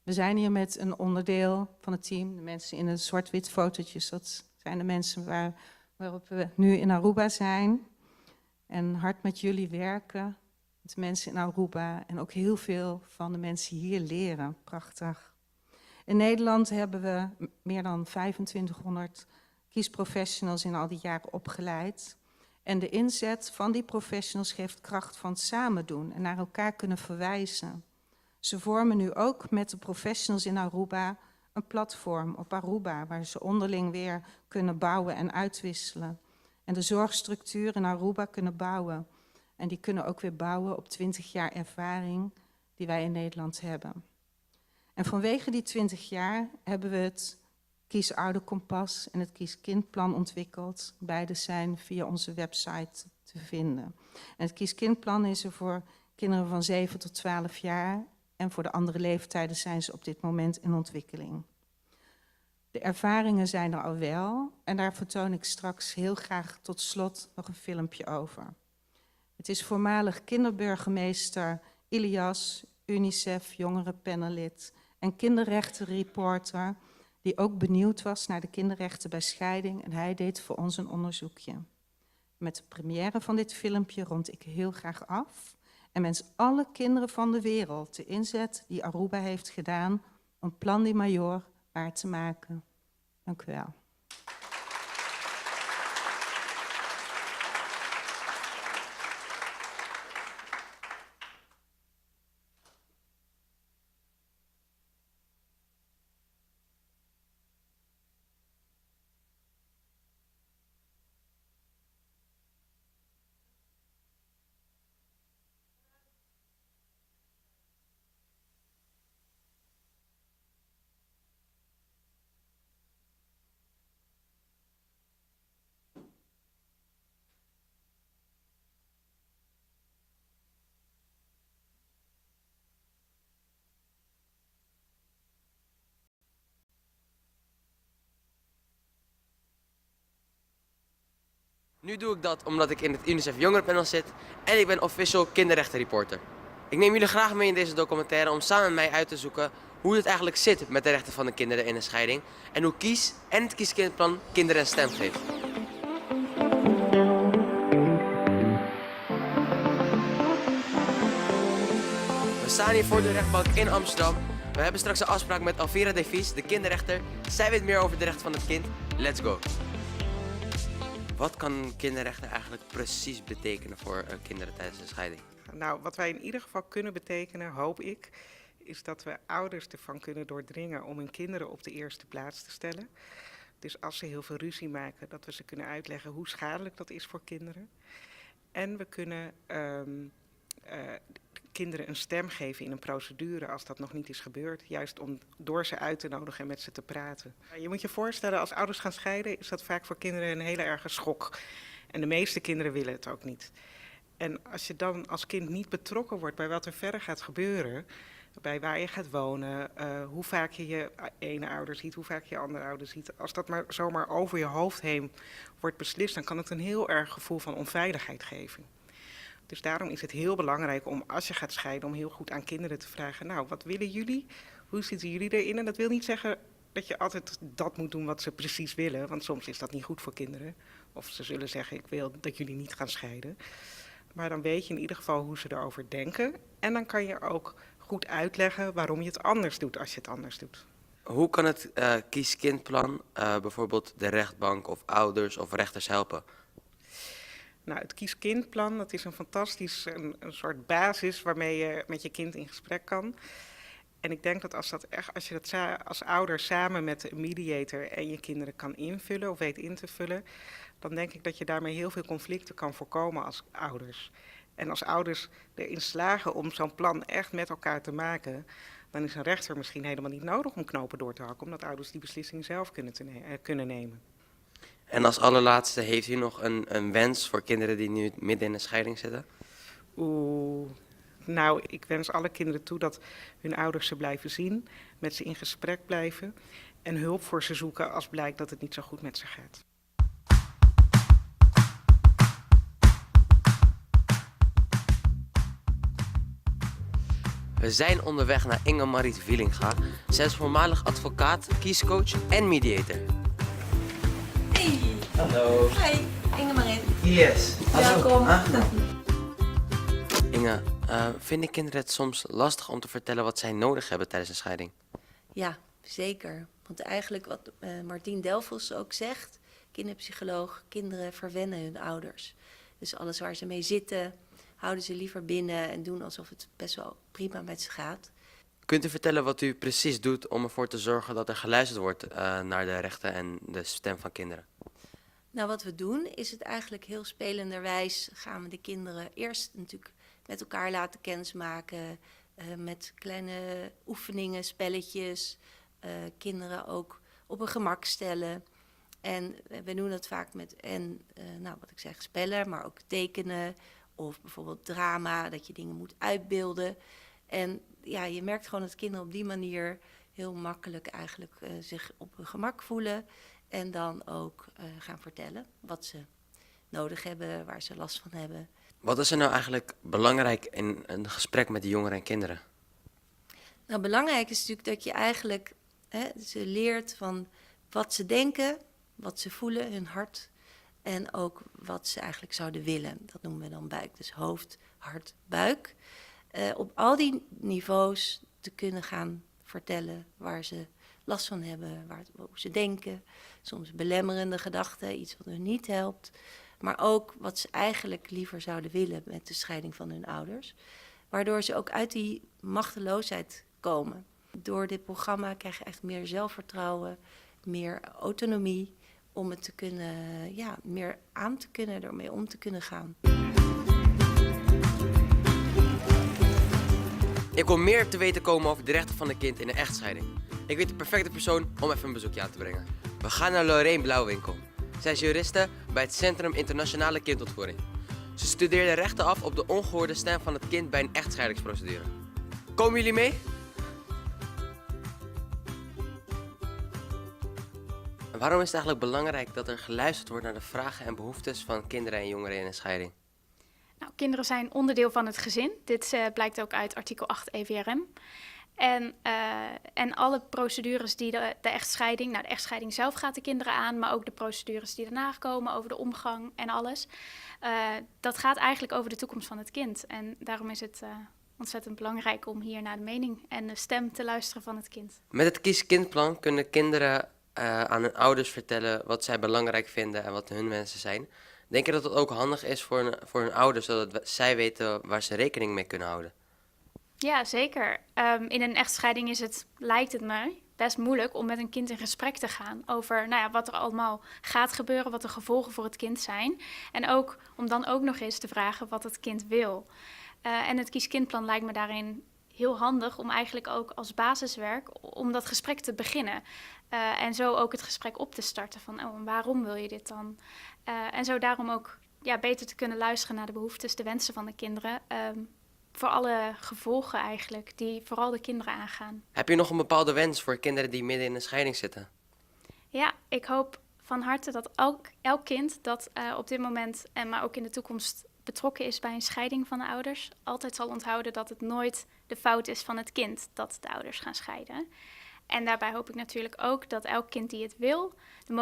We zijn hier met een onderdeel van het team, de mensen in de zwart-wit fotootjes. Dat zijn de mensen waarop we nu in Aruba zijn. En hard met jullie werken, met de mensen in Aruba. En ook heel veel van de mensen hier leren. Prachtig. In Nederland hebben we meer dan 2500 kiesprofessionals in al die jaren opgeleid. En de inzet van die professionals geeft kracht van het samen doen en naar elkaar kunnen verwijzen. Ze vormen nu ook met de professionals in Aruba een platform op Aruba, waar ze onderling weer kunnen bouwen en uitwisselen. En de zorgstructuur in Aruba kunnen bouwen. En die kunnen ook weer bouwen op 20 jaar ervaring die wij in Nederland hebben. En vanwege die 20 jaar hebben we het KIES Ouderkompas en het KIES Kindplan ontwikkeld. Beide zijn via onze website te vinden. En het KIES Kindplan is er voor kinderen van 7 tot 12 jaar. En voor de andere leeftijden zijn ze op dit moment in ontwikkeling. De ervaringen zijn er al wel en daar vertoon ik straks heel graag tot slot nog een filmpje over. Het is voormalig kinderburgemeester Ilias, UNICEF jongerenpanellid en kinderrechtenreporter die ook benieuwd was naar de kinderrechten bij scheiding en hij deed voor ons een onderzoekje. Met de première van dit filmpje rond ik heel graag af en wens alle kinderen van de wereld de inzet die Aruba heeft gedaan om Plan di Major waar te maken. Dank u wel. Nu doe ik dat omdat ik in het UNICEF Jongerenpanel zit en ik ben official kinderrechtenreporter. Ik neem jullie graag mee in deze documentaire om samen met mij uit te zoeken hoe het eigenlijk zit met de rechten van de kinderen in een scheiding en hoe KIES en het KIES-kindplan kinderen een stem geeft. We staan hier voor de rechtbank in Amsterdam. We hebben straks een afspraak met Alvira de Vries, de kinderrechter. Zij weet meer over de rechten van het kind. Let's go! Wat kan kinderrechten eigenlijk precies betekenen voor kinderen tijdens een scheiding? Nou, wat wij in ieder geval kunnen betekenen, hoop ik, is dat we ouders ervan kunnen doordringen om hun kinderen op de eerste plaats te stellen. Dus als ze heel veel ruzie maken, dat we ze kunnen uitleggen hoe schadelijk dat is voor kinderen. En we kunnen kinderen een stem geven in een procedure als dat nog niet is gebeurd. Juist om door ze uit te nodigen en met ze te praten. Je moet je voorstellen, als ouders gaan scheiden, is dat vaak voor kinderen een hele erge schok. En de meeste kinderen willen het ook niet. En als je dan als kind niet betrokken wordt bij wat er verder gaat gebeuren, bij waar je gaat wonen, hoe vaak je je ene ouder ziet, hoe vaak je je andere ouder ziet. Als dat maar zomaar over je hoofd heen wordt beslist, dan kan het een heel erg gevoel van onveiligheid geven. Dus daarom is het heel belangrijk om, als je gaat scheiden, om heel goed aan kinderen te vragen, nou, wat willen jullie? Hoe zitten jullie erin? En dat wil niet zeggen dat je altijd dat moet doen wat ze precies willen, want soms is dat niet goed voor kinderen. Of ze zullen zeggen, ik wil dat jullie niet gaan scheiden. Maar dan weet je in ieder geval hoe ze erover denken. En dan kan je ook goed uitleggen waarom je het anders doet als je het anders doet. Hoe kan het kies-kindplan bijvoorbeeld de rechtbank of ouders of rechters helpen? Nou, het kies-kindplan, dat is een fantastisch een soort basis waarmee je met je kind in gesprek kan. En ik denk dat als je dat als ouder samen met een mediator en je kinderen kan invullen of weet in te vullen, dan denk ik dat je daarmee heel veel conflicten kan voorkomen als ouders. En als ouders erin slagen om zo'n plan echt met elkaar te maken, dan is een rechter misschien helemaal niet nodig om knopen door te hakken, omdat ouders die beslissing zelf kunnen nemen. En als allerlaatste, heeft u nog een wens voor kinderen die nu midden in een scheiding zitten? Nou, ik wens alle kinderen toe dat hun ouders ze blijven zien, met ze in gesprek blijven en hulp voor ze zoeken als blijkt dat het niet zo goed met ze gaat. We zijn onderweg naar Inge-Mariet Wielinga. Zij is voormalig advocaat, kiescoach en mediator. Hey. Hallo. Hi, Inge-Mariet. Yes. Welkom. Inge, vinden kinderen het soms lastig om te vertellen wat zij nodig hebben tijdens een scheiding? Ja, zeker. Want eigenlijk wat Martien Delfos ook zegt, kinderpsycholoog, kinderen verwennen hun ouders. Dus alles waar ze mee zitten, houden ze liever binnen en doen alsof het best wel prima met ze gaat. Kunt u vertellen wat u precies doet om ervoor te zorgen dat er geluisterd wordt naar de rechten en de stem van kinderen? Nou, wat we doen is het eigenlijk heel spelenderwijs gaan we de kinderen eerst natuurlijk met elkaar laten kennismaken, met kleine oefeningen, spelletjes, kinderen ook op een gemak stellen. En we doen dat vaak met, wat ik zeg, spellen, maar ook tekenen of bijvoorbeeld drama, dat je dingen moet uitbeelden. En ja, je merkt gewoon dat kinderen op die manier heel makkelijk eigenlijk zich op hun gemak voelen. En dan ook gaan vertellen wat ze nodig hebben, waar ze last van hebben. Wat is er nou eigenlijk belangrijk in een gesprek met de jongeren en kinderen? Nou, belangrijk is natuurlijk dat je eigenlijk ze leert van wat ze denken, wat ze voelen, hun hart. En ook wat ze eigenlijk zouden willen. Dat noemen we dan buik. Dus hoofd, hart, buik. Op al die niveaus te kunnen gaan vertellen waar ze last van hebben, hoe ze denken. Soms belemmerende gedachten, iets wat hun niet helpt. Maar ook wat ze eigenlijk liever zouden willen met de scheiding van hun ouders. Waardoor ze ook uit die machteloosheid komen. Door dit programma krijg je echt meer zelfvertrouwen, meer autonomie. Om het te kunnen, meer aan te kunnen, ermee om te kunnen gaan. Ik wil meer te weten komen over de rechten van een kind in een echtscheiding. Ik weet de perfecte persoon om even een bezoekje aan te brengen. We gaan naar Lorraine Blauwinkel. Zij is juriste bij het Centrum Internationale Kindontvoering. Ze studeerde rechten af op de ongehoorde stem van het kind bij een echtscheidingsprocedure. Komen jullie mee? En waarom is het eigenlijk belangrijk dat er geluisterd wordt naar de vragen en behoeftes van kinderen en jongeren in een scheiding? Nou, kinderen zijn onderdeel van het gezin. Dit blijkt ook uit artikel 8 EVRM. En alle procedures die de echtscheiding... de echtscheiding zelf gaat de kinderen aan, maar ook de procedures die daarna komen over de omgang en alles. Dat gaat eigenlijk over de toekomst van het kind. En daarom is het ontzettend belangrijk om hier naar de mening en de stem te luisteren van het kind. Met het kies-kindplan kunnen kinderen aan hun ouders vertellen wat zij belangrijk vinden en wat hun wensen zijn. Denk je dat het ook handig is voor hun ouders, zodat zij weten waar ze rekening mee kunnen houden? Ja, zeker. In een echtscheiding lijkt het me best moeilijk om met een kind in gesprek te gaan over wat er allemaal gaat gebeuren, wat de gevolgen voor het kind zijn. En ook om dan ook nog eens te vragen wat het kind wil. En het Kies-Kindplan lijkt me daarin heel handig om eigenlijk ook als basiswerk om dat gesprek te beginnen. En zo ook het gesprek op te starten van, oh, waarom wil je dit dan? En zo daarom ook beter te kunnen luisteren naar de behoeftes, de wensen van de kinderen. Voor alle gevolgen eigenlijk, die vooral de kinderen aangaan. Heb je nog een bepaalde wens voor kinderen die midden in een scheiding zitten? Ja, ik hoop van harte dat elk kind dat op dit moment, maar ook in de toekomst betrokken is bij een scheiding van de ouders, altijd zal onthouden dat het nooit de fout is van het kind dat de ouders gaan scheiden. En daarbij hoop ik natuurlijk ook dat elk kind die het wil, de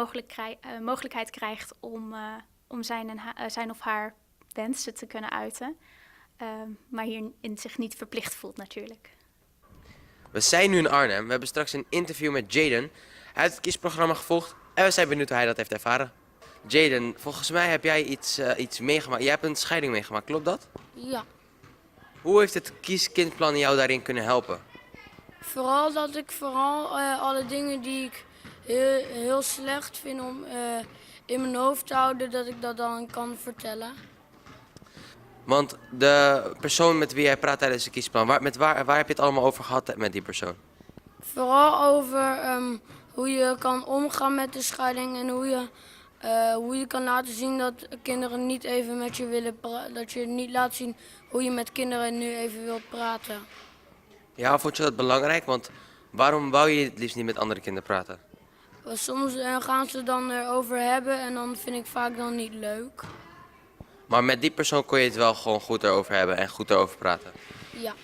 mogelijkheid krijgt om zijn of haar wensen te kunnen uiten. Maar hierin zich niet verplicht voelt natuurlijk. We zijn nu in Arnhem. We hebben straks een interview met Jaden. Hij heeft het kiesprogramma gevolgd en we zijn benieuwd hoe hij dat heeft ervaren. Jaden, volgens mij heb jij iets meegemaakt. Jij hebt een scheiding meegemaakt, klopt dat? Ja. Hoe heeft het Kies-Kindplan jou daarin kunnen helpen? Vooral dat ik alle dingen die ik heel slecht vind om in mijn hoofd te houden, dat ik dat dan kan vertellen. Want de persoon met wie jij praat tijdens het Kiesplan, waar heb je het allemaal over gehad met die persoon? Vooral over hoe je kan omgaan met de scheiding en hoe je kan laten zien dat kinderen niet even met je willen praten. Dat je niet laat zien hoe je met kinderen nu even wilt praten. Ja, vond je dat belangrijk? Want waarom wou je het liefst niet met andere kinderen praten? Soms gaan ze dan erover hebben en dan vind ik vaak dan niet leuk. Maar met die persoon kon je het wel gewoon goed erover hebben en goed erover praten? Ja.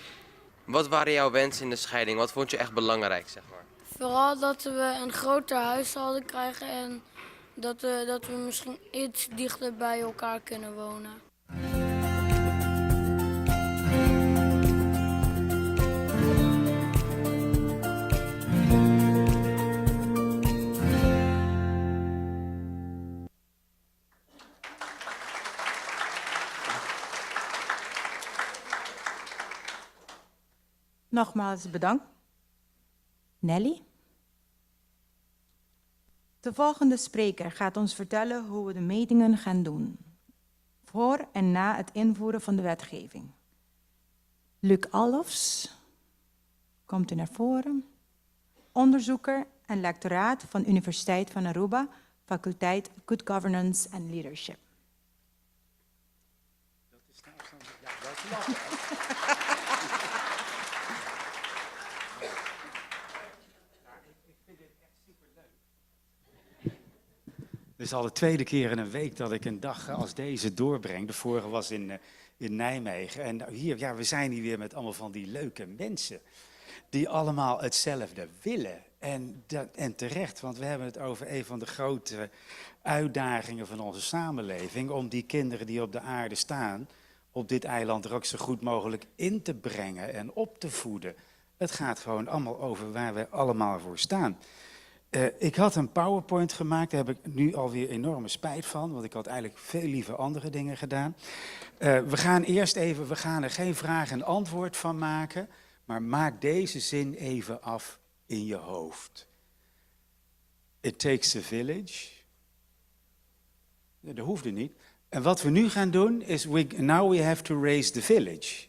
Wat waren jouw wensen in de scheiding? Wat vond je echt belangrijk, zeg maar? Vooral dat we een groter huis zouden krijgen en dat we misschien iets dichter bij elkaar kunnen wonen. Nogmaals bedankt. Nelly? De volgende spreker gaat ons vertellen hoe we de metingen gaan doen. Voor en na het invoeren van de wetgeving. Luc Alofs, komt u naar voren. Onderzoeker en lectoraat van Universiteit van Aruba, faculteit Good Governance and Leadership. Het is al de tweede keer in een week dat ik een dag als deze doorbreng. De vorige was in Nijmegen. En hier, we zijn hier weer met allemaal van die leuke mensen. Die allemaal hetzelfde willen. En terecht, want we hebben het over een van de grote uitdagingen van onze samenleving. Om die kinderen die op de aarde staan, op dit eiland er ook zo goed mogelijk in te brengen en op te voeden. Het gaat gewoon allemaal over waar we allemaal voor staan. Ik had een PowerPoint gemaakt, daar heb ik nu alweer enorme spijt van, want ik had eigenlijk veel liever andere dingen gedaan. We gaan er geen vraag en antwoord van maken, maar maak deze zin even af in je hoofd. It takes a village. Dat hoefde niet. En wat we nu gaan doen is, now we have to raise the village.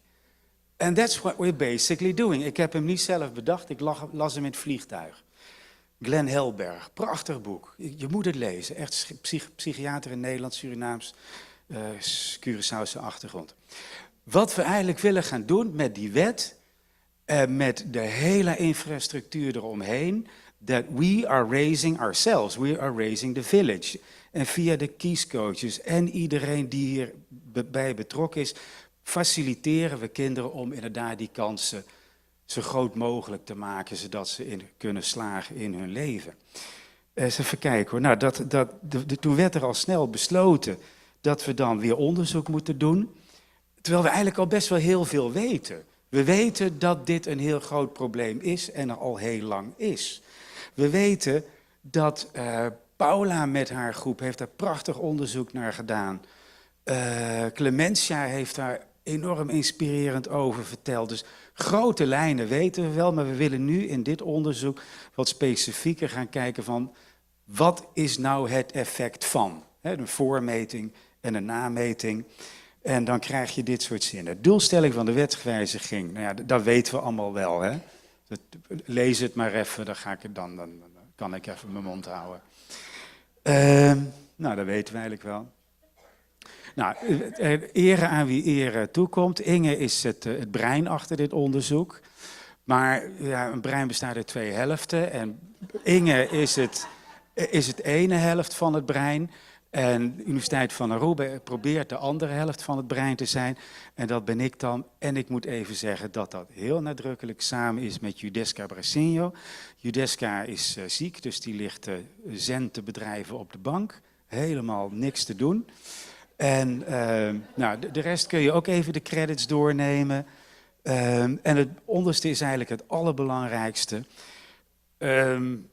And that's what we're basically doing. Ik heb hem niet zelf bedacht, ik las hem in het vliegtuig. Glenn Helberg, prachtig boek. Je moet het lezen. Echt psychiater in Nederland, Surinaams, Curaçaose achtergrond. Wat we eigenlijk willen gaan doen met die wet, met de hele infrastructuur eromheen, that we are raising ourselves, we are raising the village. En via de kiescoaches en iedereen die hierbij betrokken is, faciliteren we kinderen om inderdaad die kansen zo groot mogelijk te maken, zodat ze kunnen slagen in hun leven. Eens even kijken hoor. Nou, toen werd er al snel besloten dat we dan weer onderzoek moeten doen. Terwijl we eigenlijk al best wel heel veel weten. We weten dat dit een heel groot probleem is en er al heel lang is. We weten dat Paula met haar groep heeft daar prachtig onderzoek naar gedaan. Clementia heeft daar enorm inspirerend over verteld. Dus grote lijnen weten we wel, maar we willen nu in dit onderzoek wat specifieker gaan kijken van wat is nou het effect van? Een voormeting en een nameting. En dan krijg je dit soort zinnen. De doelstelling van de wetswijziging, nou ja, dat weten we allemaal wel. Hè? Lees het maar even, dan kan ik even mijn mond houden. Nou, dat weten we eigenlijk wel. Nou, ere aan wie ere toekomt. Inge is het brein achter dit onderzoek. Maar ja, een brein bestaat uit 2 helften. En Inge is het ene helft van het brein. En de Universiteit van Aruba probeert de andere helft van het brein te zijn. En dat ben ik dan. En ik moet even zeggen dat dat heel nadrukkelijk samen is met Judesca Brasinho. Judesca is ziek, dus die ligt zen te bedrijven op de bank. Helemaal niks te doen. En nou, de rest kun je ook even de credits doornemen. En het onderste is eigenlijk het allerbelangrijkste.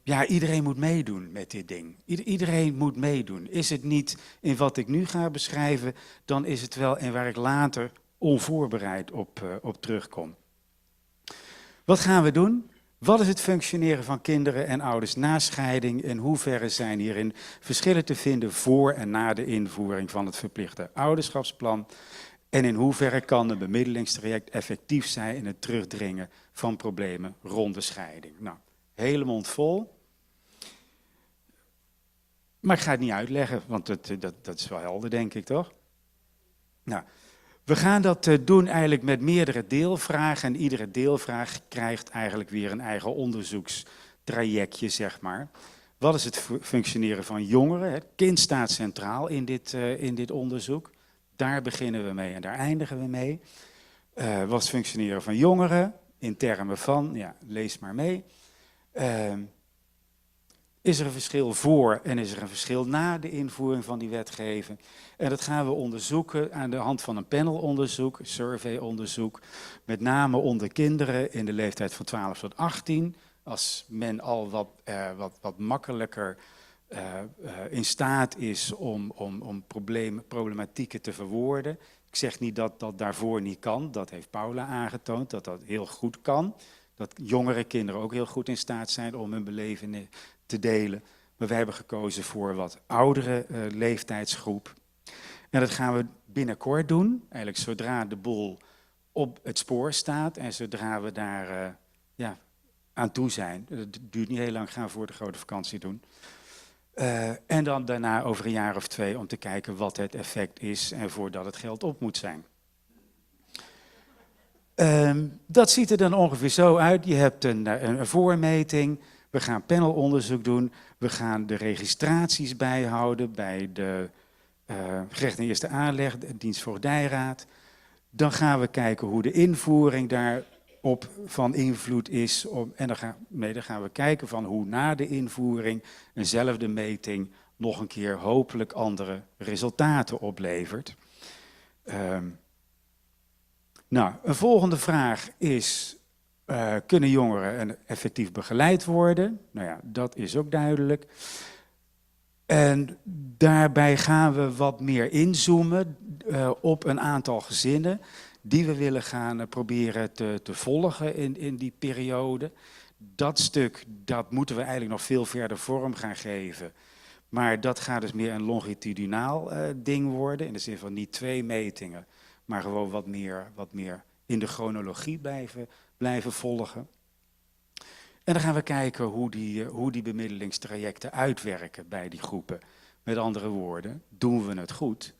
Ja, iedereen moet meedoen met dit ding. Iedereen moet meedoen. Is het niet in wat ik nu ga beschrijven, dan is het wel en waar ik later onvoorbereid op terugkom. Wat gaan we doen? Wat is het functioneren van kinderen en ouders na scheiding? In hoeverre zijn hierin verschillen te vinden voor en na de invoering van het verplichte ouderschapsplan? En in hoeverre kan een bemiddelingstraject effectief zijn in het terugdringen van problemen rond de scheiding? Nou, hele mond vol. Maar ik ga het niet uitleggen, want dat is wel helder, denk ik, toch? Nou, we gaan dat doen eigenlijk met meerdere deelvragen. En iedere deelvraag krijgt eigenlijk weer een eigen onderzoekstrajectje, zeg maar. Wat is het functioneren van jongeren? Het kind staat centraal in dit onderzoek. Daar beginnen we mee en daar eindigen we mee. Wat is het functioneren van jongeren? In termen van, ja, lees maar mee. Is er een verschil voor en is er een verschil na de invoering van die wetgeving? En dat gaan we onderzoeken aan de hand van een panelonderzoek, surveyonderzoek. Met name onder kinderen in de leeftijd van 12 tot 18. Als men al wat makkelijker in staat is om problematieken te verwoorden. Ik zeg niet dat dat daarvoor niet kan. Dat heeft Paula aangetoond, dat dat heel goed kan. Dat jongere kinderen ook heel goed in staat zijn om hun beleving te delen. Maar wij hebben gekozen voor een wat oudere leeftijdsgroep. En dat gaan we binnenkort doen. Eigenlijk zodra de boel op het spoor staat en zodra we daar aan toe zijn. Het duurt niet heel lang, gaan we voor de grote vakantie doen. En dan daarna over een jaar of 2 om te kijken wat het effect is en voordat het geld op moet zijn. Dat ziet er dan ongeveer zo uit. Je hebt een voormeting. We gaan panelonderzoek doen. We gaan de registraties bijhouden bij de gerecht en eerste aanleg, de dienstvoogdijraad. Dan gaan we kijken hoe de invoering daarop van invloed is. En dan gaan we kijken van hoe na de invoering eenzelfde meting nog een keer hopelijk andere resultaten oplevert. Nou, een volgende vraag is, kunnen jongeren effectief begeleid worden? Nou ja, dat is ook duidelijk. En daarbij gaan we wat meer inzoomen op een aantal gezinnen die we willen gaan proberen te volgen in die periode. Dat stuk, dat moeten we eigenlijk nog veel verder vorm gaan geven. Maar dat gaat dus meer een longitudinaal ding worden, in de zin van niet 2 metingen, maar gewoon wat meer in de chronologie blijven volgen. En dan gaan we kijken hoe die bemiddelingstrajecten uitwerken bij die groepen. Met andere woorden, doen we het goed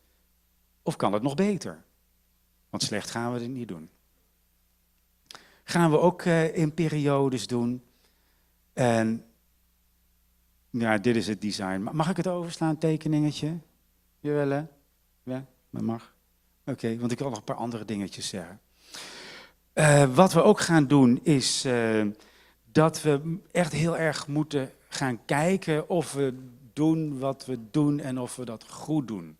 of kan het nog beter? Want slecht gaan we het niet doen. Gaan we ook in periodes doen. En ja, dit is het design. Mag ik het overslaan, tekeningetje? Jawel, hè? Ja, dat mag. Oké, want ik wil nog een paar andere dingetjes zeggen. Wat we ook gaan doen is dat we echt heel erg moeten gaan kijken of we doen wat we doen en of we dat goed doen.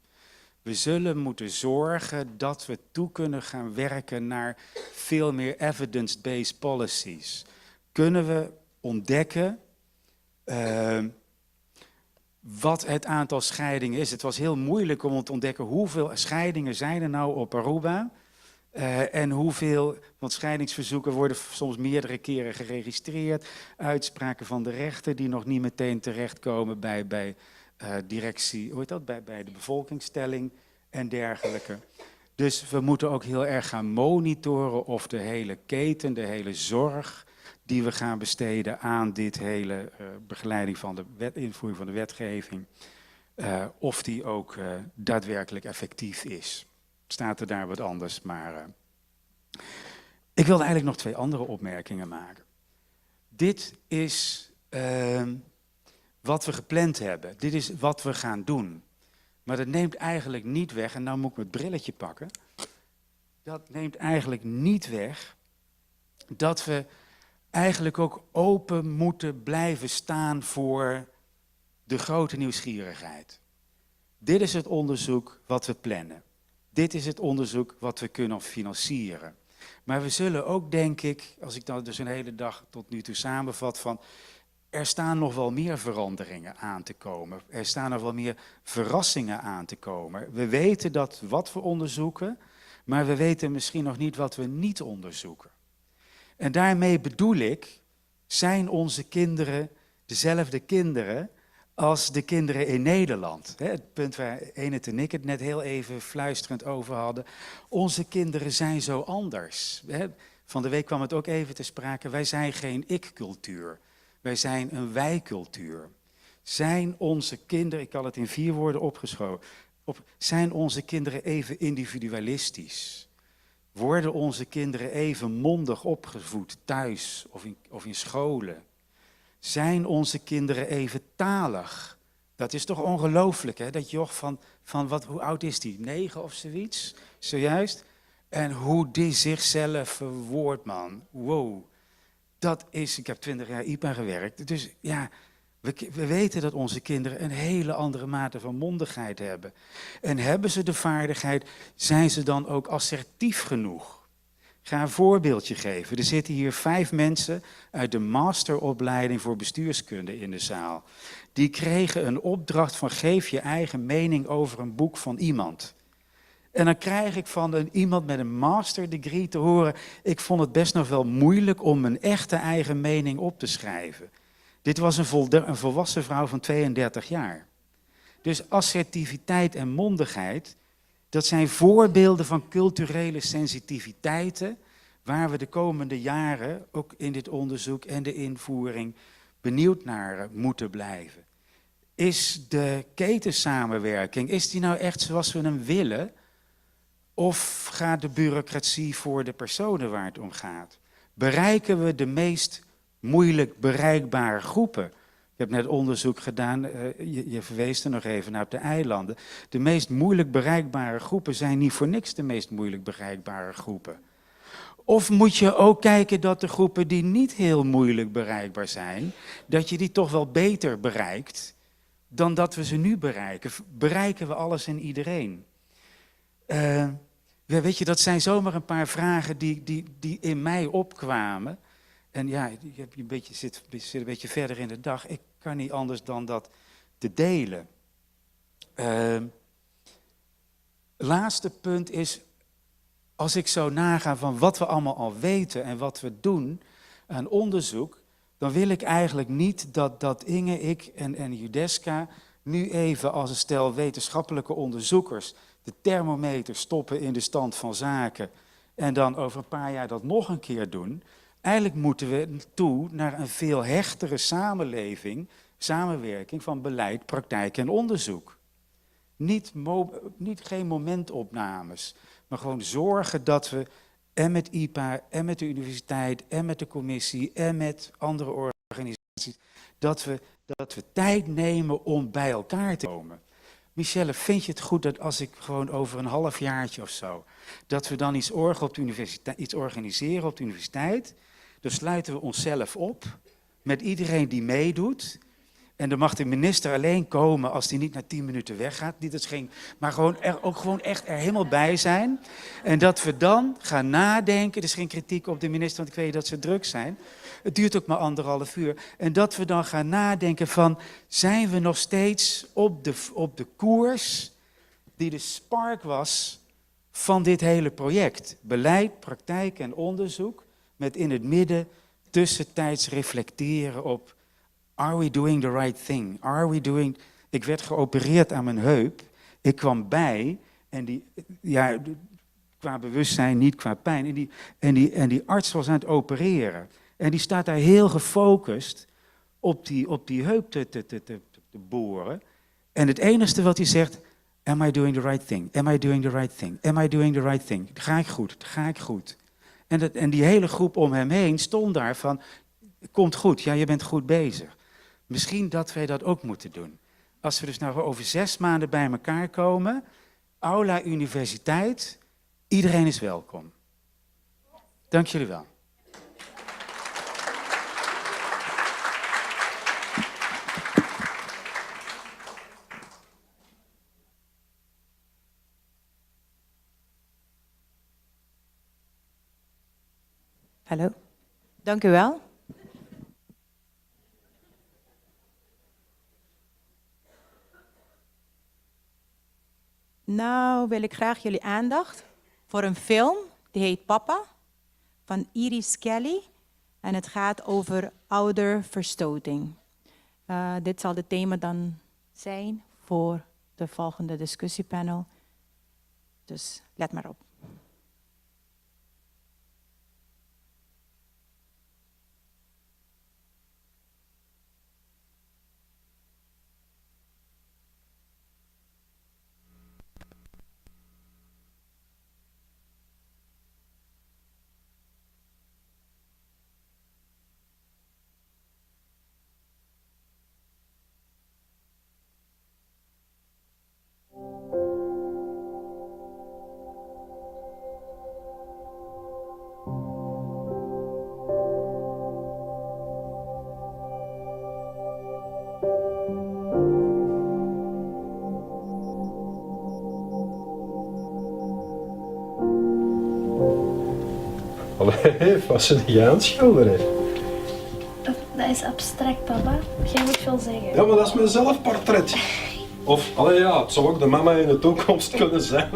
We zullen moeten zorgen dat we toe kunnen gaan werken naar veel meer evidence-based policies. Kunnen we ontdekken wat het aantal scheidingen is. Het was heel moeilijk om te ontdekken hoeveel scheidingen zijn er nou op Aruba. En hoeveel, want scheidingsverzoeken worden soms meerdere keren geregistreerd. Uitspraken van de rechter die nog niet meteen terechtkomen bij directie, hoe heet dat? Bij de bevolkingstelling en dergelijke. Dus we moeten ook heel erg gaan monitoren of de hele keten, de hele zorg die we gaan besteden aan dit hele begeleiding van de invoering van de wetgeving, of die ook daadwerkelijk effectief is. Staat er daar wat anders, maar ik wilde eigenlijk nog 2 andere opmerkingen maken. Dit is wat we gepland hebben. Dit is wat we gaan doen. Maar dat neemt eigenlijk niet weg, en nou moet ik mijn brilletje pakken. Dat neemt eigenlijk niet weg dat we eigenlijk ook open moeten blijven staan voor de grote nieuwsgierigheid. Dit is het onderzoek wat we plannen. Dit is het onderzoek wat we kunnen financieren. Maar we zullen ook, denk ik, als ik dat dus een hele dag tot nu toe samenvat, van er staan nog wel meer veranderingen aan te komen. Er staan nog wel meer verrassingen aan te komen. We weten dat wat we onderzoeken, maar we weten misschien nog niet wat we niet onderzoeken. En daarmee bedoel ik, zijn onze kinderen dezelfde kinderen als de kinderen in Nederland? Het punt waar Enid en ik het net heel even fluisterend over hadden. Onze kinderen zijn zo anders. Van de week kwam het ook even te sprake, wij zijn geen ik-cultuur. Wij zijn een wij-cultuur. Zijn onze kinderen, ik had het in 4 woorden opgeschoven, zijn onze kinderen even individualistisch? Worden onze kinderen even mondig opgevoed thuis of in scholen? Zijn onze kinderen even talig? Dat is toch ongelooflijk, hè? Dat joch van hoe oud is die? 9 of zoiets, zojuist. En hoe die zichzelf verwoordt, man. Wow. Dat is, ik heb 20 jaar IPA gewerkt. Dus ja, we weten dat onze kinderen een hele andere mate van mondigheid hebben. En hebben ze de vaardigheid, zijn ze dan ook assertief genoeg? Ik ga een voorbeeldje geven. Er zitten hier 5 mensen uit de masteropleiding voor bestuurskunde in de zaal. Die kregen een opdracht van geef je eigen mening over een boek van iemand. En dan krijg ik van iemand met een masterdegree te horen, ik vond het best nog wel moeilijk om mijn echte eigen mening op te schrijven. Dit was een volwassen vrouw van 32 jaar. Dus assertiviteit en mondigheid, dat zijn voorbeelden van culturele sensitiviteiten, waar we de komende jaren, ook in dit onderzoek en de invoering, benieuwd naar moeten blijven. Is de ketensamenwerking, is die nou echt zoals we hem willen? Of gaat de bureaucratie voor de personen waar het om gaat? Bereiken we de meest moeilijk bereikbare groepen? Ik heb net onderzoek gedaan, je verwees er nog even naar op de eilanden. De meest moeilijk bereikbare groepen zijn niet voor niks de meest moeilijk bereikbare groepen. Of moet je ook kijken dat de groepen die niet heel moeilijk bereikbaar zijn, dat je die toch wel beter bereikt dan dat we ze nu bereiken? Bereiken we alles en iedereen? Ja, weet je, dat zijn zomaar een paar vragen die in mij opkwamen. En ja, je zit een beetje verder in de dag. Ik kan niet anders dan dat te delen. Laatste punt is, als ik zo naga van wat we allemaal al weten en wat we doen aan onderzoek, dan wil ik eigenlijk niet dat Inge, ik en Judeska nu even als een stel wetenschappelijke onderzoekers de thermometer stoppen in de stand van zaken en dan over een paar jaar dat nog een keer doen. Eigenlijk moeten we toe naar een veel hechtere samenwerking van beleid, praktijk en onderzoek. Geen momentopnames, maar gewoon zorgen dat we en met IPA en met de universiteit en met de commissie en met andere organisaties, dat we tijd nemen om bij elkaar te komen. Michelle, vind je het goed dat als ik gewoon over een halfjaartje of zo, dat we dan iets organiseren op de universiteit, dan sluiten we onszelf op met iedereen die meedoet. En dan mag de minister alleen komen als hij niet na 10 minuten weggaat. Maar gewoon echt er helemaal bij zijn. En dat we dan gaan nadenken. Er is geen kritiek op de minister, want ik weet dat ze druk zijn. Het duurt ook maar 1,5 uur. En dat we dan gaan nadenken van, zijn we nog steeds op de koers die de spark was van dit hele project? Beleid, praktijk en onderzoek. Met in het midden tussentijds reflecteren op, are we doing the right thing? Ik werd geopereerd aan mijn heup. Ik kwam bij en qua bewustzijn, niet qua pijn. En die arts was aan het opereren. En die staat daar heel gefocust op die heup te boren. En het enige wat hij zegt, am I doing the right thing? Am I doing the right thing? Am I doing the right thing? Ga ik goed? Ga ik goed? En die hele groep om hem heen stond daar van, komt goed, ja, je bent goed bezig. Misschien dat wij dat ook moeten doen. Als we dus nou over 6 maanden bij elkaar komen, aula universiteit, iedereen is welkom. Dank jullie wel. Hallo, dank u wel. Nou wil ik graag jullie aandacht voor een film, die heet Papa, van Iris Kelly. En het gaat over ouderverstoting. Dit zal het thema dan zijn voor de volgende discussiepanel. Dus let maar op. Allee, wat zit jij aan het schilderen? Dat is abstract, papa. Jij moet veel zeggen. Ja, maar dat is mijn zelfportret. Of, allee ja, het zou ook de mama in de toekomst kunnen zijn.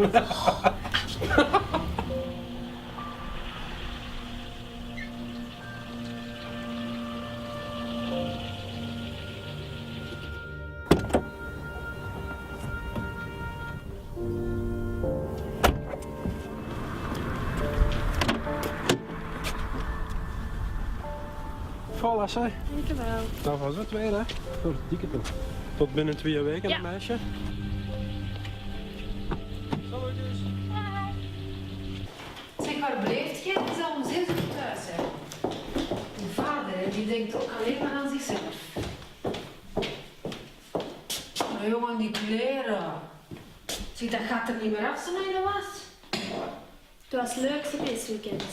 Voilà, zeg. Dankjewel. Dat was het weer, hè. Voor dikke toe. Tot binnen 2 weken, Ja. meisje. Zeg, waar blijft jij? Het is al om 6 uur thuis, hè. Die vader, hè, die denkt ook alleen maar aan zichzelf. Maar jongen, die kleren. Zie, dat gaat er niet meer af, zo naar de was. Het was het leukste feestweekend.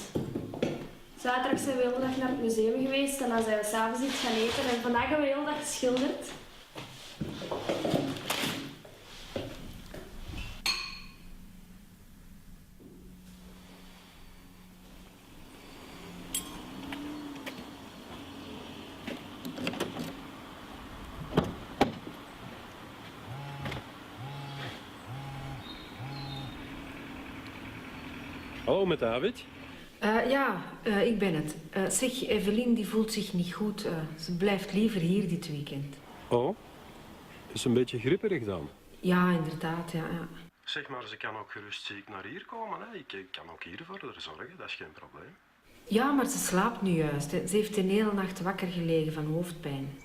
Zaterdag zijn we de hele dag naar het museum geweest en dan zijn we s'avonds iets gaan eten. En vandaag hebben we de hele dag geschilderd. Hallo, met David. Ik ben het. Zeg, Evelien die voelt zich niet goed. Ze blijft liever hier dit weekend. Oh, is een beetje gripperig dan? Ja, inderdaad, ja. Zeg maar, ze kan ook gerust ziek naar hier komen, hè. Ik kan ook hier voor haar zorgen, dat is geen probleem. Ja, maar ze slaapt nu juist. Hè. Ze heeft de hele nacht wakker gelegen van hoofdpijn.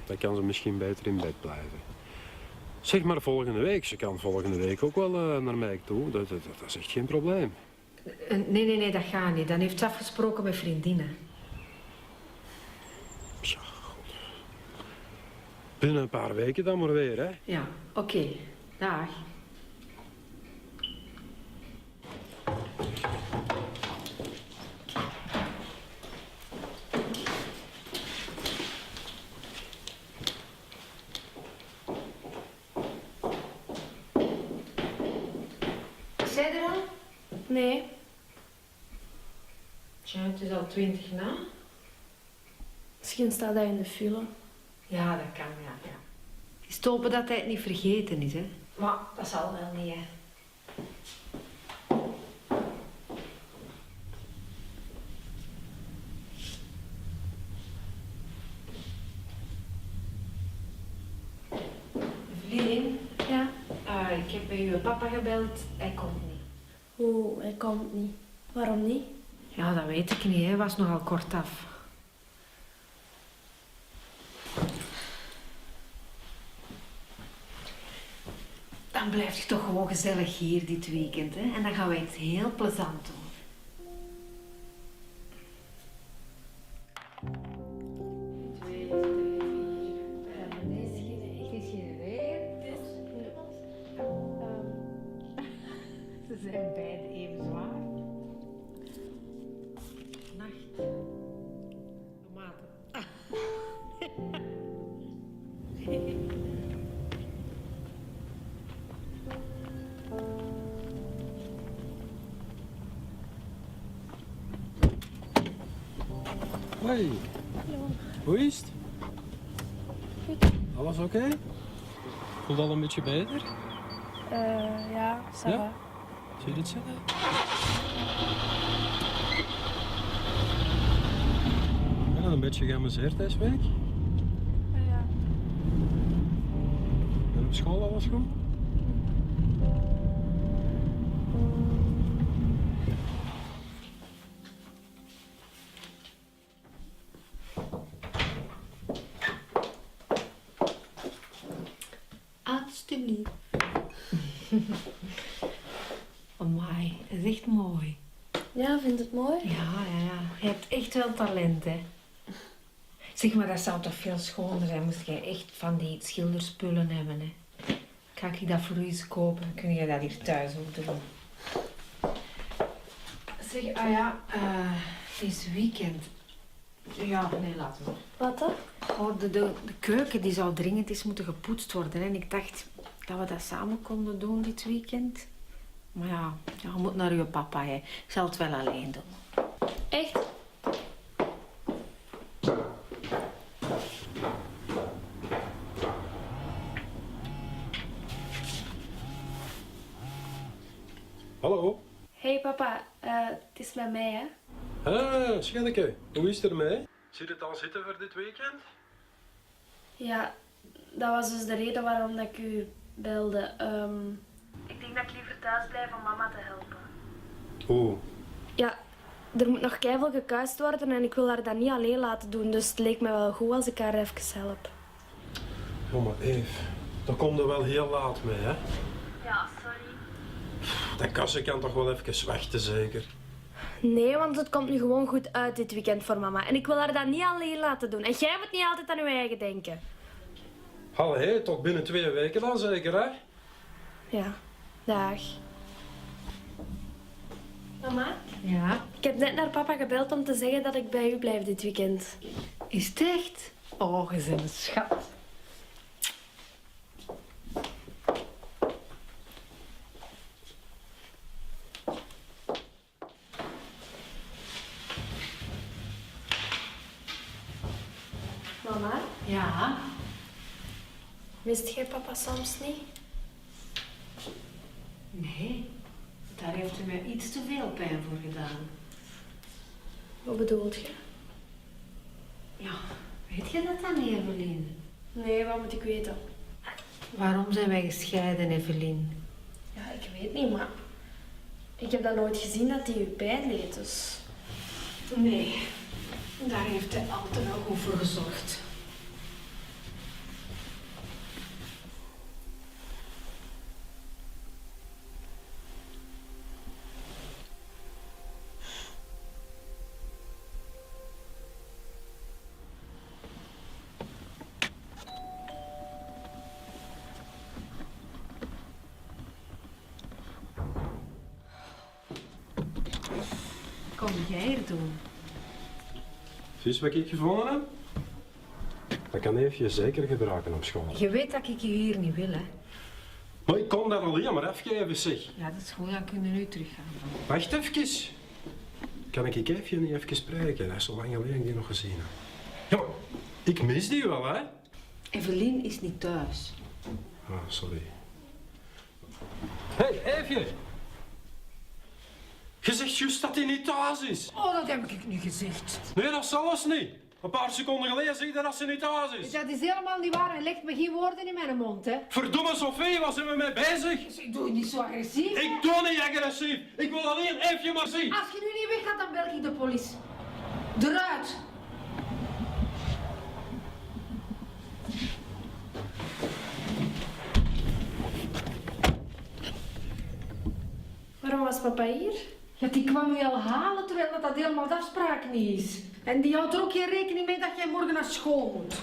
Dan kan ze misschien beter in bed blijven. Zeg maar volgende week. Ze kan volgende week ook wel naar mij toe. Dat is echt geen probleem. Nee, dat gaat niet. Dan heeft ze afgesproken met vriendinnen. Tja, god. Binnen een paar weken dan maar weer, hè. Ja, oké. Dag. Is jij er al? Nee. Tja, het is al 20 na. Misschien staat hij in de file. Ja, dat kan, ja. Het is te hopen dat hij het niet vergeten is, hè. Maar dat zal wel niet, hè. Evelien? Ja? Ik heb bij uw papa gebeld. Hij komt niet. Oeh, hij komt niet. Waarom niet? Ja, dat weet ik niet. Hij was nogal kortaf. Dan blijf je toch gewoon gezellig hier dit weekend, hè? En dan gaan we iets heel plezant doen. Ze zijn beide even zwaar. Nacht. Tomaten. Hoi. Hoe is het? Alles oké? Voelt al een beetje beter? Ja, ça va. Ja? Zie je het zitten? Ja, een beetje geamuseerd deze week. Ja. En op school alles goed? Alsjeblieft. Amai, dat is echt mooi. Ja, vind je het mooi? Ja. Je hebt echt wel talent, hè. Zeg maar, dat zou toch veel schoner zijn, moest jij echt van die schilderspullen hebben, hè. Ga ik dat voor u eens kopen? Kun je dat hier thuis ook doen? Zeg, het is weekend. Ja, nee, laten we. Wat dan? Oh, de keuken die zou dringend eens moeten gepoetst worden. En ik dacht dat we dat samen konden doen dit weekend. Maar ja, je moet naar uw papa, hè. Ik zal het wel alleen doen. Echt? Hallo? Hey papa, het is met mij, hè? Ah, schatje. Hoe is het ermee? Zit het al zitten voor dit weekend? Ja, dat was dus de reden waarom dat ik u belde. Ik denk dat ik liever thuis blijf om mama te helpen. Oeh. Ja, er moet nog keiveel gekuist worden en ik wil haar dat niet alleen laten doen. Dus het leek me wel goed als ik haar even help. Oh, maar Eve, daar komt er wel heel laat mee, hè? Ja, sorry. Dat kastje kan toch wel even wachten, zeker? Nee, want het komt nu gewoon goed uit dit weekend voor mama. En ik wil haar dat niet alleen laten doen. En jij moet niet altijd aan je eigen denken. Allee, tot binnen 2 weken dan zeker, hè? Ja, dag. Mama? Ja? Ik heb net naar papa gebeld om te zeggen dat ik bij u blijf dit weekend. Is het echt? Oh, je bent een schat. Mama? Ja? Mist jij papa soms niet? Nee, daar heeft u mij iets te veel pijn voor gedaan. Wat bedoelt je? Ja, weet je dat dan, Evelien? Nee, wat moet ik weten? Waarom zijn wij gescheiden, Evelien? Ja, ik weet niet, maar ik heb dat nooit gezien dat hij u pijn deed, dus... Nee, daar heeft hij altijd wel goed voor gezorgd. Kom jij hier doen? Zie je wat ik gevonden heb? Dat kan Eefje zeker gebruiken op school. Je weet dat ik je hier niet wil, hè? Maar ik kon dat al helemaal afgeven, zeg. Ja, dat is goed, dan kunnen we nu teruggaan. Wacht even. Kan ik Eefje niet even spreken? Dat is zo lang geleden die nog gezien heb. Ja, maar ik mis die wel, hè? Evelien is niet thuis. Ah, sorry. Hé, hey, Eefje! Je zegt juist dat hij niet thuis is. Oh, dat heb ik niet gezegd. Nee, dat zelfs niet. Een paar seconden geleden zie je dat ze niet thuis is. Dat is helemaal niet waar. Hij legt me geen woorden in mijn mond, hè. Verdomme Sophie, waar zijn we mee bezig? Ik doe niet zo agressief. Ik doe niet agressief. Ik wil alleen even maar zien. Als je nu niet weggaat, dan bel ik de politie. Eruit. Waarom was papa hier? Ja, die kwam je al halen terwijl dat helemaal de afspraak niet is. En die houdt er ook geen rekening mee dat jij morgen naar school moet.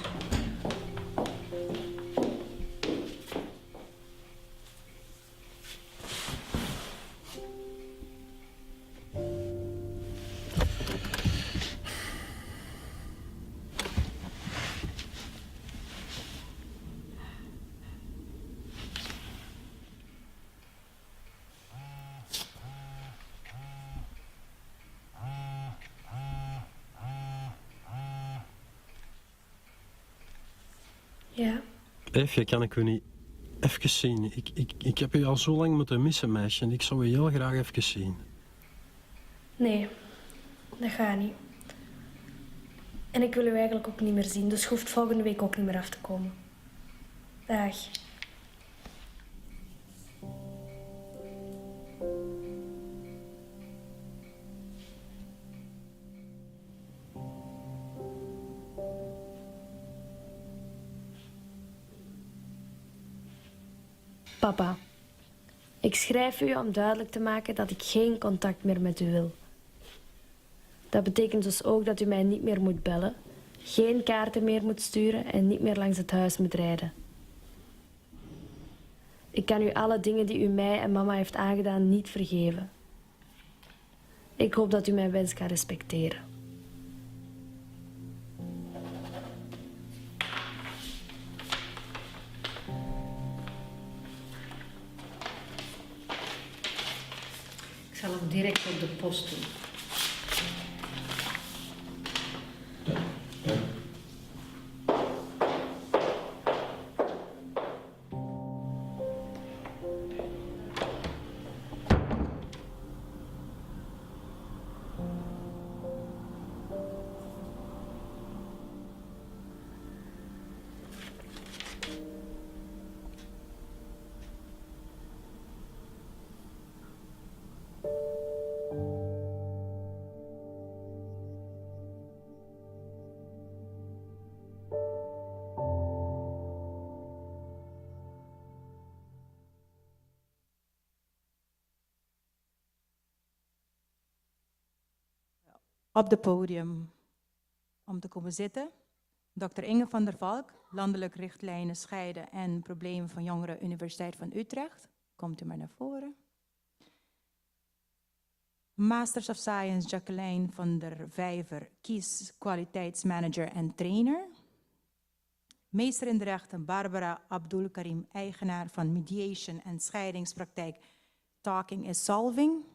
Ja. Efje, kan ik u niet even zien? Ik heb u al zo lang moeten missen, meisje. En ik zou u heel graag even zien. Nee, dat gaat niet. En ik wil u eigenlijk ook niet meer zien, dus je hoeft volgende week ook niet meer af te komen. Dag. Papa, ik schrijf u om duidelijk te maken dat ik geen contact meer met u wil. Dat betekent dus ook dat u mij niet meer moet bellen, geen kaarten meer moet sturen en niet meer langs het huis moet rijden. Ik kan u alle dingen die u mij en mama heeft aangedaan niet vergeven. Ik hoop dat u mijn wens kan respecteren. Ik zal hem direct op de post doen. Op het podium om te komen zitten, Dr. Inge van der Valk, Landelijk Richtlijnen Scheiden en Problemen van Jongeren, Universiteit van Utrecht. Komt u maar naar voren. Masters of Science Jacqueline van der Vijver, Kies Kwaliteitsmanager en Trainer. Meester in de rechten Barbara Abdul Karim, eigenaar van Mediation en Scheidingspraktijk Talking is Solving.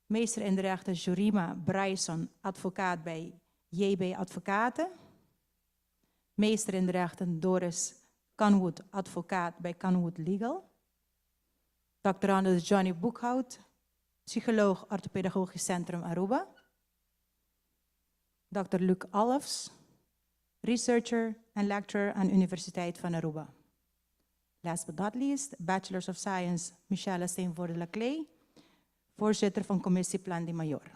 Meester in de rechten Jorima Bryson, advocaat bij JB Advocaten. Meester in de rechten Doris Kanwood, advocaat bij Kanwood Legal. Dr. Johnny Boekhout, psycholoog Orthopedagogisch Centrum Aruba. Dr. Luc Alfs, researcher en lecturer aan de Universiteit van Aruba. Last but not least, Bachelor of Science Michelle Steenvoorde-Laclay, voorzitter van Commissie Plan de Mayor.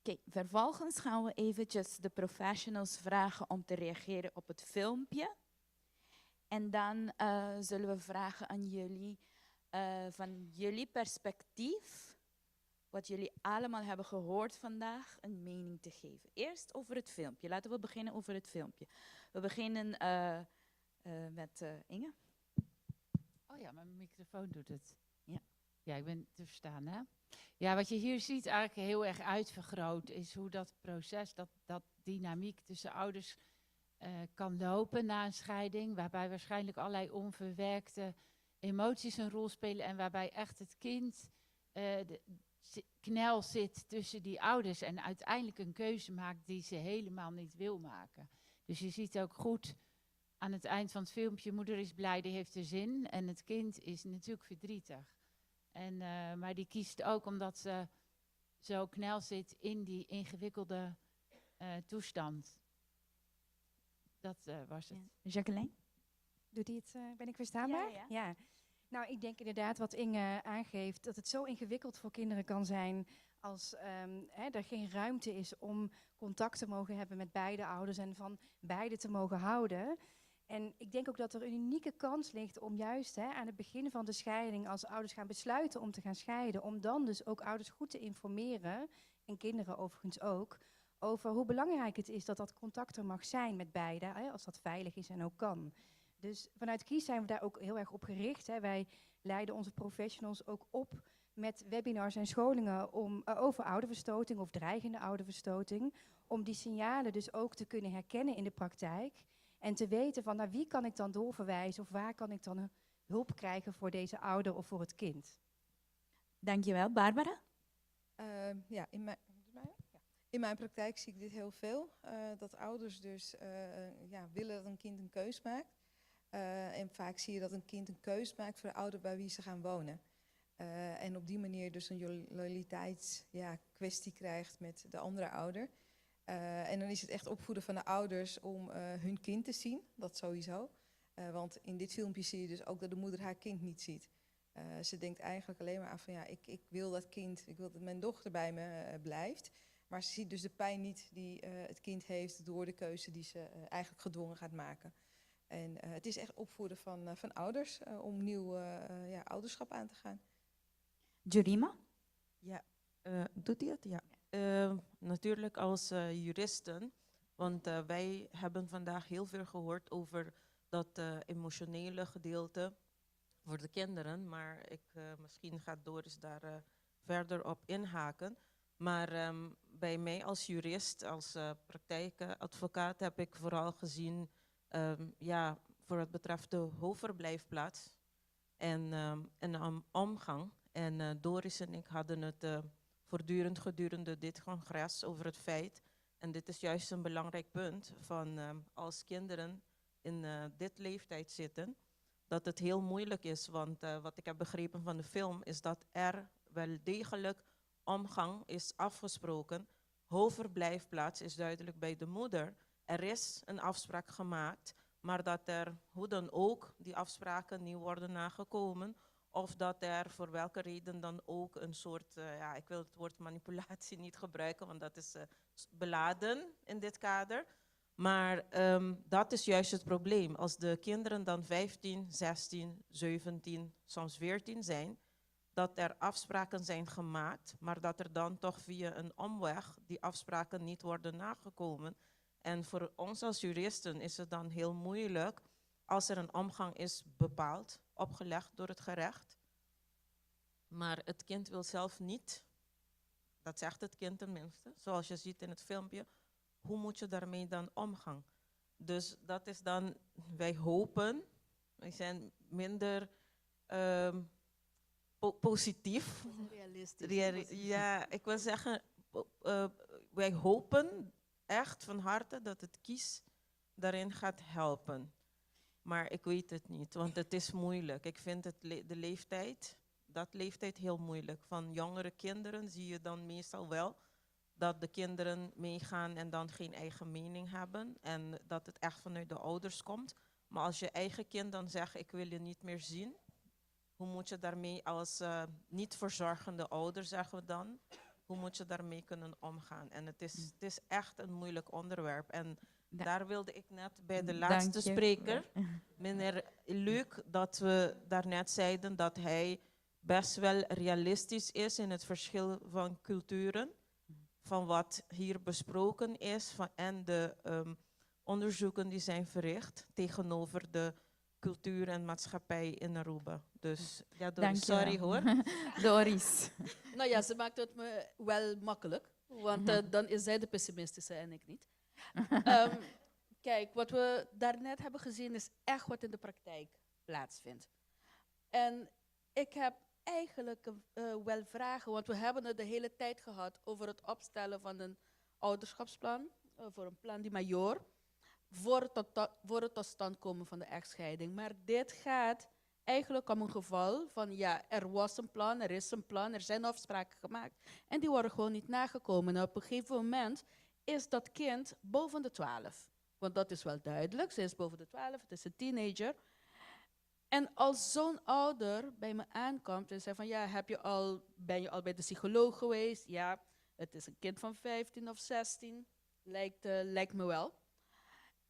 Oké, vervolgens gaan we eventjes de professionals vragen om te reageren op het filmpje. En dan zullen we vragen aan jullie, van jullie perspectief, wat jullie allemaal hebben gehoord vandaag, een mening te geven. Eerst over het filmpje. Laten we beginnen over het filmpje. We beginnen met Inge. Oh ja, mijn microfoon doet het. Ja, ja, ik ben te verstaan, hè? Ja, wat je hier ziet eigenlijk heel erg uitvergroot is hoe dat proces, dat dynamiek tussen ouders kan lopen na een scheiding, waarbij waarschijnlijk allerlei onverwerkte emoties een rol spelen en waarbij echt het kind knel zit tussen die ouders en uiteindelijk een keuze maakt die ze helemaal niet wil maken. Dus je ziet ook goed aan het eind van het filmpje, moeder is blij, die heeft er zin en het kind is natuurlijk verdrietig. Maar die kiest ook omdat ze zo knel zit in die ingewikkelde toestand. Dat was het. Jacqueline? Doet hij het? Ben ik verstaanbaar? Ja. Nou, ik denk inderdaad wat Inge aangeeft, dat het zo ingewikkeld voor kinderen kan zijn als er geen ruimte is om contact te mogen hebben met beide ouders en van beide te mogen houden. En ik denk ook dat er een unieke kans ligt om juist aan het begin van de scheiding, als ouders gaan besluiten om te gaan scheiden, om dan dus ook ouders goed te informeren, en kinderen overigens ook, over hoe belangrijk het is dat dat contact er mag zijn met beide, als dat veilig is en ook kan. Dus vanuit Kies zijn we daar ook heel erg op gericht. Wij leiden onze professionals ook op met webinars en scholingen over ouderverstoting of dreigende ouderverstoting, om die signalen dus ook te kunnen herkennen in de praktijk en te weten van naar wie kan ik dan doorverwijzen of waar kan ik dan hulp krijgen voor deze ouder of voor het kind. Dankjewel. Barbara? In mijn praktijk zie ik dit heel veel. Dat ouders dus willen dat een kind een keus maakt. En vaak zie je dat een kind een keus maakt voor de ouder bij wie ze gaan wonen. En op die manier dus een loyaliteitskwestie krijgt met de andere ouder. En dan is het echt opvoeden van de ouders om hun kind te zien, dat sowieso. Want in dit filmpje zie je dus ook dat de moeder haar kind niet ziet. Ze denkt eigenlijk alleen maar aan van ik wil dat kind, ik wil dat mijn dochter bij me blijft. Maar ze ziet dus de pijn niet die het kind heeft door de keuze die ze eigenlijk gedwongen gaat maken. En het is echt opvoeden van ouders om nieuw ouderschap aan te gaan. Jurima? Ja, doet hij het? Ja. Natuurlijk als juristen, want wij hebben vandaag heel veel gehoord over dat emotionele gedeelte voor de kinderen. Maar misschien gaat Doris daar verder op inhaken. Maar bij mij als jurist, als praktijkadvocaat heb ik vooral gezien, voor wat betreft de hoofdverblijfplaats en omgang. En Doris en ik hadden het voortdurend gedurende dit congres over het feit, en dit is juist een belangrijk punt, van als kinderen in dit leeftijd zitten, dat het heel moeilijk is. Want wat ik heb begrepen van de film is dat er wel degelijk omgang is afgesproken. Hoofdverblijfplaats is duidelijk bij de moeder. Er is een afspraak gemaakt, maar dat er hoe dan ook die afspraken niet worden nagekomen. Of dat er voor welke reden dan ook een soort, ik wil het woord manipulatie niet gebruiken, want dat is beladen in dit kader. Maar dat is juist het probleem. Als de kinderen dan 15, 16, 17, soms 14 zijn, dat er afspraken zijn gemaakt, maar dat er dan toch via een omweg die afspraken niet worden nagekomen. En voor ons als juristen is het dan heel moeilijk als er een omgang is bepaald, opgelegd door het gerecht. Maar het kind wil zelf niet, dat zegt het kind tenminste, zoals je ziet in het filmpje, hoe moet je daarmee dan omgaan? Dus dat is dan, wij hopen, wij zijn minder positief. Realistisch. Ja, ik wil zeggen, wij hopen echt van harte dat het Kies daarin gaat helpen. Maar ik weet het niet, want het is moeilijk. Ik vind de leeftijd, dat leeftijd heel moeilijk. Van jongere kinderen zie je dan meestal wel dat de kinderen meegaan en dan geen eigen mening hebben. En dat het echt vanuit de ouders komt. Maar als je eigen kind dan zegt, ik wil je niet meer zien. Hoe moet je daarmee als niet verzorgende ouder, zeggen we dan, hoe moet je daarmee kunnen omgaan? En het is echt een moeilijk onderwerp. En daar wilde ik net bij de laatste spreker, meneer Luc, dat we daarnet zeiden dat hij best wel realistisch is in het verschil van culturen, van wat hier besproken is en de onderzoeken die zijn verricht tegenover de cultuur en maatschappij in Aruba. Dus ja, Doris, sorry hoor. Doris. Nou ja, ze maakt het me wel makkelijk, want dan is zij de pessimistische en ik niet. kijk, wat we daarnet hebben gezien is echt wat in de praktijk plaatsvindt. En ik heb eigenlijk wel vragen, want we hebben het de hele tijd gehad over het opstellen van een ouderschapsplan, voor een plan die major, voor het tot stand komen van de echtscheiding. Maar dit gaat eigenlijk om een geval van, ja, er was een plan, er is een plan, er zijn afspraken gemaakt en die worden gewoon niet nagekomen. En op een gegeven moment is dat kind boven de 12. Want dat is wel duidelijk, ze is boven de 12, het is een teenager. En als zo'n ouder bij me aankomt en zegt van, ja, ben je al bij de psycholoog geweest? Ja, het is een kind van 15 of 16, lijkt me wel.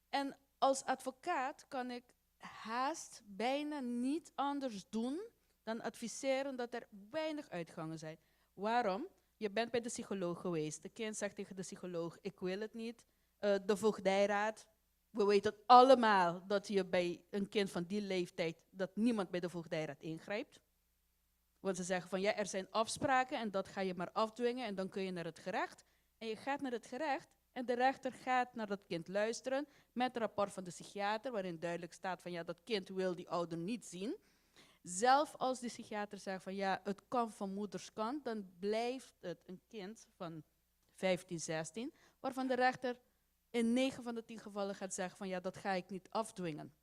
En als advocaat kan ik haast bijna niet anders doen dan adviseren dat er weinig uitgangen zijn. Waarom? Je bent bij de psycholoog geweest. De kind zegt tegen de psycholoog, ik wil het niet. De voogdijraad, we weten allemaal dat je bij een kind van die leeftijd, dat niemand bij de voogdijraad ingrijpt. Want ze zeggen van, ja, er zijn afspraken en dat ga je maar afdwingen en dan kun je naar het gerecht. En je gaat naar het gerecht en de rechter gaat naar dat kind luisteren met een rapport van de psychiater, waarin duidelijk staat van, ja, dat kind wil die ouder niet zien. Zelf als de psychiater zegt van, ja, het kan van moeders kant, dan blijft het een kind van 15, 16, waarvan de rechter in 9 van de 10 gevallen gaat zeggen van, ja, dat ga ik niet afdwingen.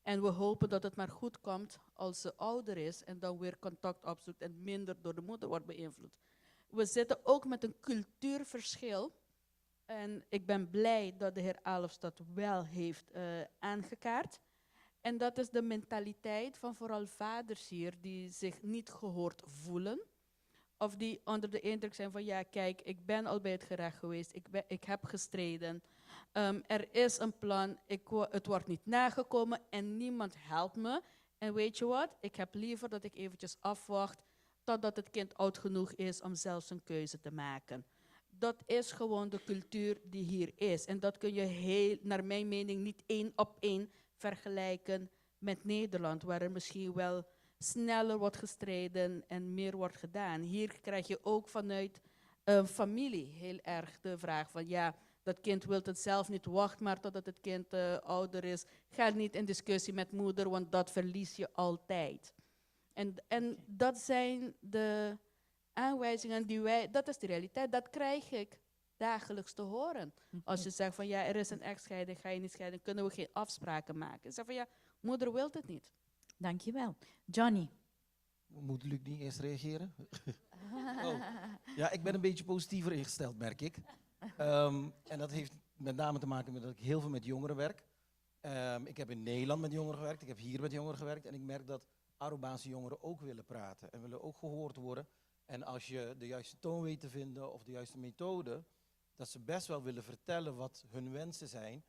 En we hopen dat het maar goed komt als ze ouder is en dan weer contact opzoekt en minder door de moeder wordt beïnvloed. We zitten ook met een cultuurverschil. En ik ben blij dat de heer Alofs dat wel heeft aangekaart. En dat is de mentaliteit van vooral vaders hier die zich niet gehoord voelen. Of die onder de indruk zijn van, ja, kijk, ik ben al bij het gerecht geweest, ik heb gestreden. Er is een plan, het wordt niet nagekomen en niemand helpt me. En weet je wat, ik heb liever dat ik eventjes afwacht totdat het kind oud genoeg is om zelfs een keuze te maken. Dat is gewoon de cultuur die hier is. En dat kun je naar mijn mening niet 1 op 1 vergelijken met Nederland, waar er misschien wel sneller wordt gestreden en meer wordt gedaan. Hier krijg je ook vanuit familie heel erg de vraag van, ja, dat kind wil het zelf niet, wacht maar totdat het kind ouder is. Ga niet in discussie met moeder, want dat verlies je altijd. En dat zijn de aanwijzingen die dat is de realiteit, dat krijg ik dagelijks te horen. Als je zegt van, ja, er is een echtscheiding, ga je niet scheiden, kunnen we geen afspraken maken. Zeg van, ja, moeder wil het niet. Dankjewel. Johnny. Moet Luc niet eerst reageren? Oh. Ja, ik ben een beetje positiever ingesteld, merk ik. En dat heeft met name te maken met dat ik heel veel met jongeren werk. Ik heb in Nederland met jongeren gewerkt, ik heb hier met jongeren gewerkt. En ik merk dat Arubaanse jongeren ook willen praten en willen ook gehoord worden. En als je de juiste toon weet te vinden of de juiste methode, dat ze best wel willen vertellen wat hun wensen zijn.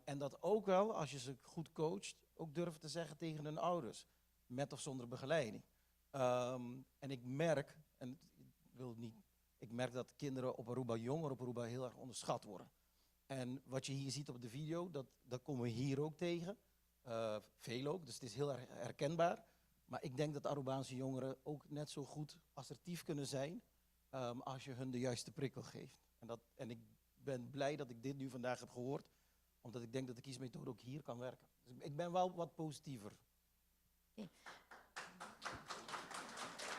En dat ook wel, als je ze goed coacht, ook durven te zeggen tegen hun ouders. Met of zonder begeleiding. En ik merk, ik merk dat kinderen op Aruba, jongeren op Aruba, heel erg onderschat worden. En wat je hier ziet op de video, dat komen we hier ook tegen. Veel ook, dus het is heel erg herkenbaar. Maar ik denk dat Arubaanse jongeren ook net zo goed assertief kunnen zijn als je hun de juiste prikkel geeft. En ik ben blij dat ik dit nu vandaag heb gehoord, omdat ik denk dat de kiesmethode ook hier kan werken. Dus ik ben wel wat positiever. Okay.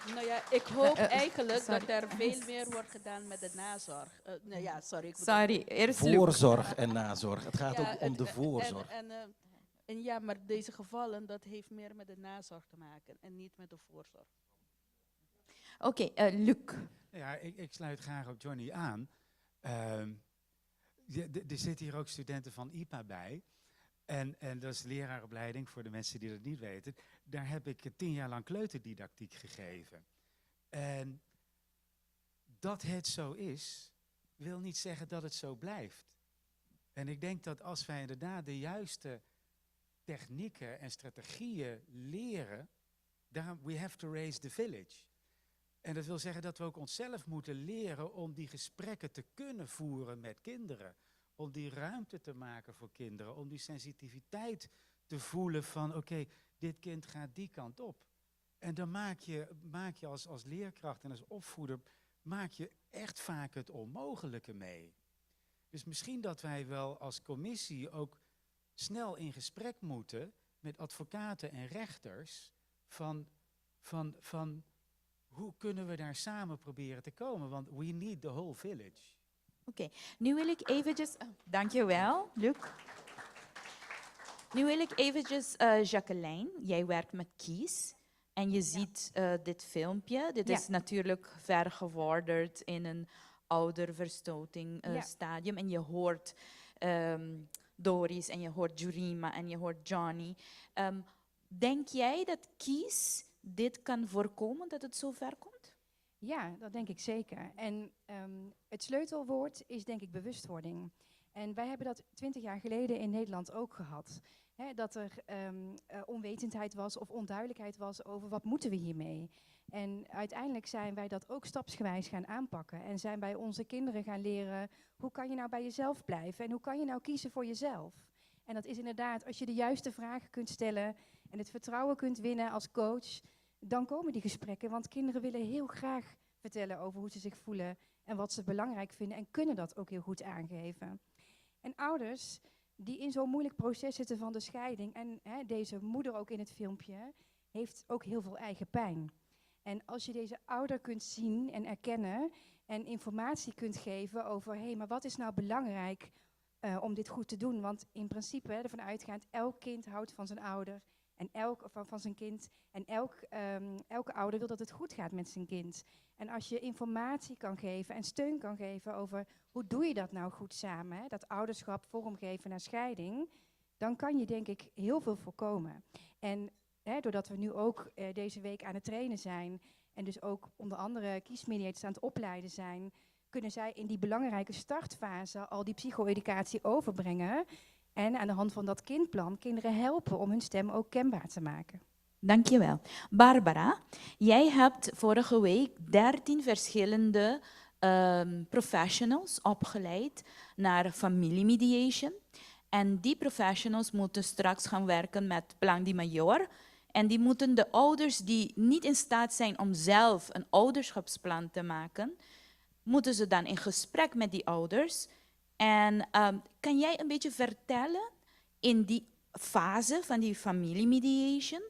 Nou ja, ik hoop eigenlijk dat er veel meer wordt gedaan met de nazorg. Nee, ja, sorry. Voorzorg en nazorg. Het gaat ook om de voorzorg. En ja, maar deze gevallen, dat heeft meer met de nazorg te maken en niet met de voorzorg. Oké, Luc. Ja, ik sluit graag op Johnny aan. Er zitten hier ook studenten van IPA bij. En dat is leraaropleiding voor de mensen die dat niet weten. Daar heb ik 10 jaar lang kleuterdidactiek gegeven. En dat het zo is, wil niet zeggen dat het zo blijft. En ik denk dat als wij inderdaad de juiste technieken en strategieën leren, we have to raise the village. En dat wil zeggen dat we ook onszelf moeten leren om die gesprekken te kunnen voeren met kinderen. Om die ruimte te maken voor kinderen, om die sensitiviteit te voelen van oké, dit kind gaat die kant op. En dan maak je als leerkracht en als opvoeder, maak je echt vaak het onmogelijke mee. Dus misschien dat wij wel als commissie ook snel in gesprek moeten met advocaten en rechters van hoe kunnen we daar samen proberen te komen? Want we need the whole village. Oké, nu wil ik eventjes... dankjewel, Luc. Nu wil ik eventjes, Jacqueline, jij werkt met Kies. En je ziet dit filmpje. Dit is natuurlijk vergevorderd in een ouderverstoting stadium. En je hoort Doris en je hoort Jurima en je hoort Johnny. Denk jij dat Kies dit kan voorkomen, dat het zo ver komt? Ja, dat denk ik zeker. En het sleutelwoord is denk ik bewustwording. En wij hebben dat 20 jaar geleden in Nederland ook gehad. Hè, dat er onwetendheid was of onduidelijkheid was over wat moeten we hiermee. En uiteindelijk zijn wij dat ook stapsgewijs gaan aanpakken. En zijn bij onze kinderen gaan leren, hoe kan je nou bij jezelf blijven? En hoe kan je nou kiezen voor jezelf? En dat is inderdaad, als je de juiste vragen kunt stellen en het vertrouwen kunt winnen als coach, dan komen die gesprekken. Want kinderen willen heel graag vertellen over hoe ze zich voelen en wat ze belangrijk vinden en kunnen dat ook heel goed aangeven. En ouders die in zo'n moeilijk proces zitten van de scheiding, en deze moeder ook in het filmpje, heeft ook heel veel eigen pijn. En als je deze ouder kunt zien en erkennen en informatie kunt geven over, hé, maar wat is nou belangrijk om dit goed te doen? Want in principe, ervan uitgaand, elk kind houdt van zijn ouder en van zijn kind. En elke ouder wil dat het goed gaat met zijn kind. En als je informatie kan geven en steun kan geven over hoe doe je dat nou goed samen, hè? Dat ouderschap vormgeven naar scheiding, dan kan je denk ik heel veel voorkomen. En doordat we nu ook deze week aan het trainen zijn en dus ook onder andere kiesmediators aan het opleiden zijn, kunnen zij in die belangrijke startfase al die psycho-educatie overbrengen en aan de hand van dat kindplan kinderen helpen om hun stem ook kenbaar te maken. Dankjewel. Barbara, jij hebt vorige week 13 verschillende professionals opgeleid naar familiemediation. En die professionals moeten straks gaan werken met Plan di Major. En die moeten de ouders die niet in staat zijn om zelf een ouderschapsplan te maken, moeten ze dan in gesprek met die ouders. En kan jij een beetje vertellen in die fase van die familiemediation,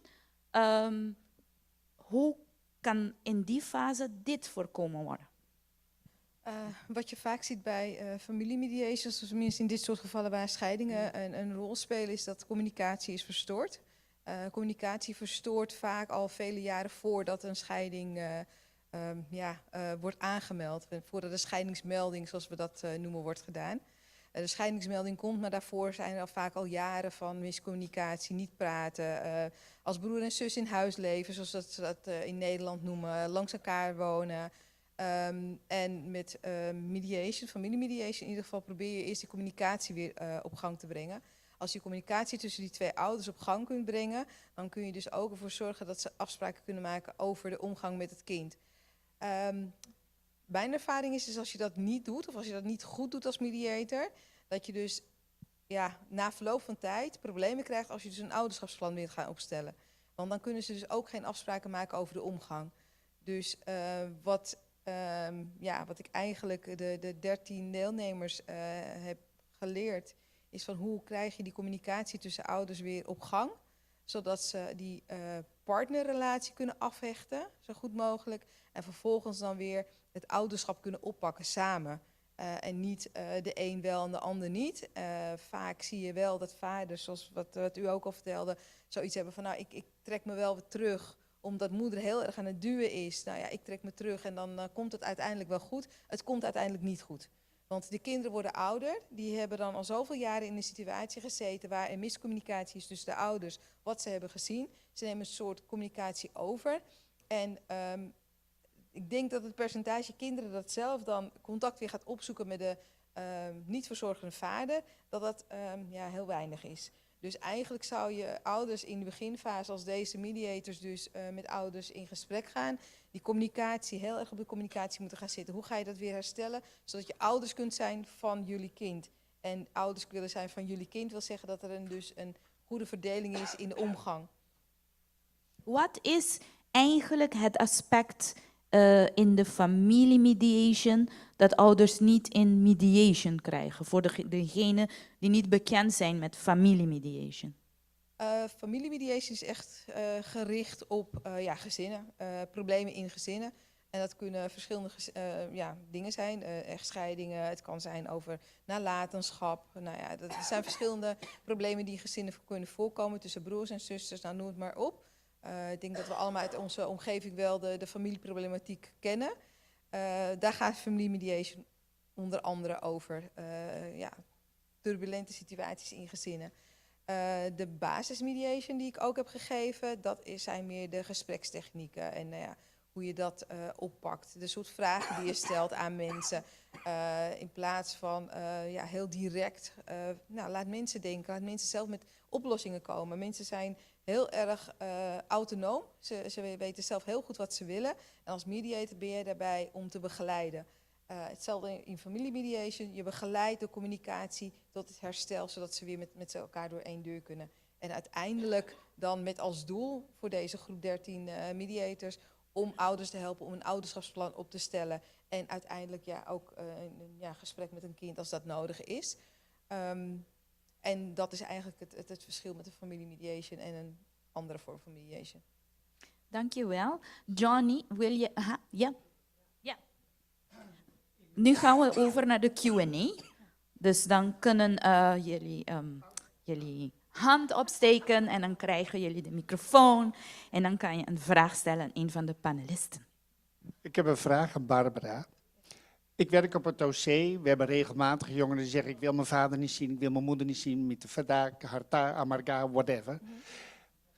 hoe kan in die fase dit voorkomen worden? Wat je vaak ziet bij familiemediations, tenminste in dit soort gevallen waar scheidingen een rol spelen, is dat communicatie is verstoord. Communicatie verstoort vaak al vele jaren voordat een scheiding wordt aangemeld. Voordat de scheidingsmelding, zoals we dat noemen, wordt gedaan. De scheidingsmelding komt, maar daarvoor zijn er vaak al jaren van miscommunicatie, niet praten. Als broer en zus in huis leven, zoals ze dat in Nederland noemen, langs elkaar wonen. En met mediation, familiemediation in ieder geval, probeer je eerst die communicatie weer op gang te brengen. Als je communicatie tussen die twee ouders op gang kunt brengen, dan kun je dus ook ervoor zorgen dat ze afspraken kunnen maken over de omgang met het kind. Mijn ervaring is dus als je dat niet doet, of als je dat niet goed doet als mediator, dat je dus na verloop van tijd problemen krijgt als je dus een ouderschapsplan wil gaan opstellen. Want dan kunnen ze dus ook geen afspraken maken over de omgang. Dus wat ik eigenlijk de 13 deelnemers heb geleerd, is van hoe krijg je die communicatie tussen ouders weer op gang, zodat ze die partnerrelatie kunnen afhechten, zo goed mogelijk, en vervolgens dan weer het ouderschap kunnen oppakken samen. En niet de een wel en de ander niet. Vaak zie je wel dat vaders, zoals wat u ook al vertelde, zoiets hebben van, nou, ik trek me wel weer terug, omdat moeder heel erg aan het duwen is. Nou ja, ik trek me terug en dan komt het uiteindelijk wel goed. Het komt uiteindelijk niet goed. Want de kinderen worden ouder, die hebben dan al zoveel jaren in een situatie gezeten waar er miscommunicatie is tussen de ouders, wat ze hebben gezien. Ze nemen een soort communicatie over. En ik denk dat het percentage kinderen dat zelf dan contact weer gaat opzoeken met de niet verzorgende vader, dat heel weinig is. Dus eigenlijk zou je ouders in de beginfase als deze mediators dus met ouders in gesprek gaan. Die communicatie, heel erg op de communicatie moeten gaan zitten. Hoe ga je dat weer herstellen, zodat je ouders kunt zijn van jullie kind. En ouders willen zijn van jullie kind wil zeggen dat er dus een goede verdeling is in de omgang. Wat is eigenlijk het aspect in de familiemediation dat ouders niet in mediation krijgen? Voor degenen die niet bekend zijn met familiemediation. Familiemediation is echt gericht op gezinnen, problemen in gezinnen. En dat kunnen verschillende dingen zijn, echtscheidingen, het kan zijn over nalatenschap. Nou ja, dat zijn verschillende problemen die gezinnen kunnen voorkomen tussen broers en zusters, nou noem het maar op. Ik denk dat we allemaal uit onze omgeving wel de familieproblematiek kennen. Daar gaat familiemediation onder andere over, turbulente situaties in gezinnen. De basismediation die ik ook heb gegeven, dat zijn meer de gesprekstechnieken en hoe je dat oppakt. De soort vragen die je stelt aan mensen. In plaats van heel direct, laat mensen denken, laat mensen zelf met oplossingen komen. Mensen zijn heel erg autonoom. Ze weten zelf heel goed wat ze willen. En als mediator ben je daarbij om te begeleiden. Hetzelfde in familiemediation. Je begeleidt de communicatie tot het herstel, zodat ze weer met elkaar door één deur kunnen. En uiteindelijk dan met als doel voor deze groep 13 mediators om ouders te helpen om een ouderschapsplan op te stellen. En uiteindelijk ook een gesprek met een kind als dat nodig is. En dat is eigenlijk het verschil met de familiemediation en een andere vorm van mediation. Dankjewel. Johnny, wil je... Ja. Nu gaan we over naar de Q&A. Dus dan kunnen jullie hand opsteken en dan krijgen jullie de microfoon. En dan kan je een vraag stellen aan een van de panelisten. Ik heb een vraag aan Barbara. Ik werk op het OC. We hebben regelmatig jongeren die zeggen: ik wil mijn vader niet zien, ik wil mijn moeder niet zien, met de verdaak, harta, amarga, whatever.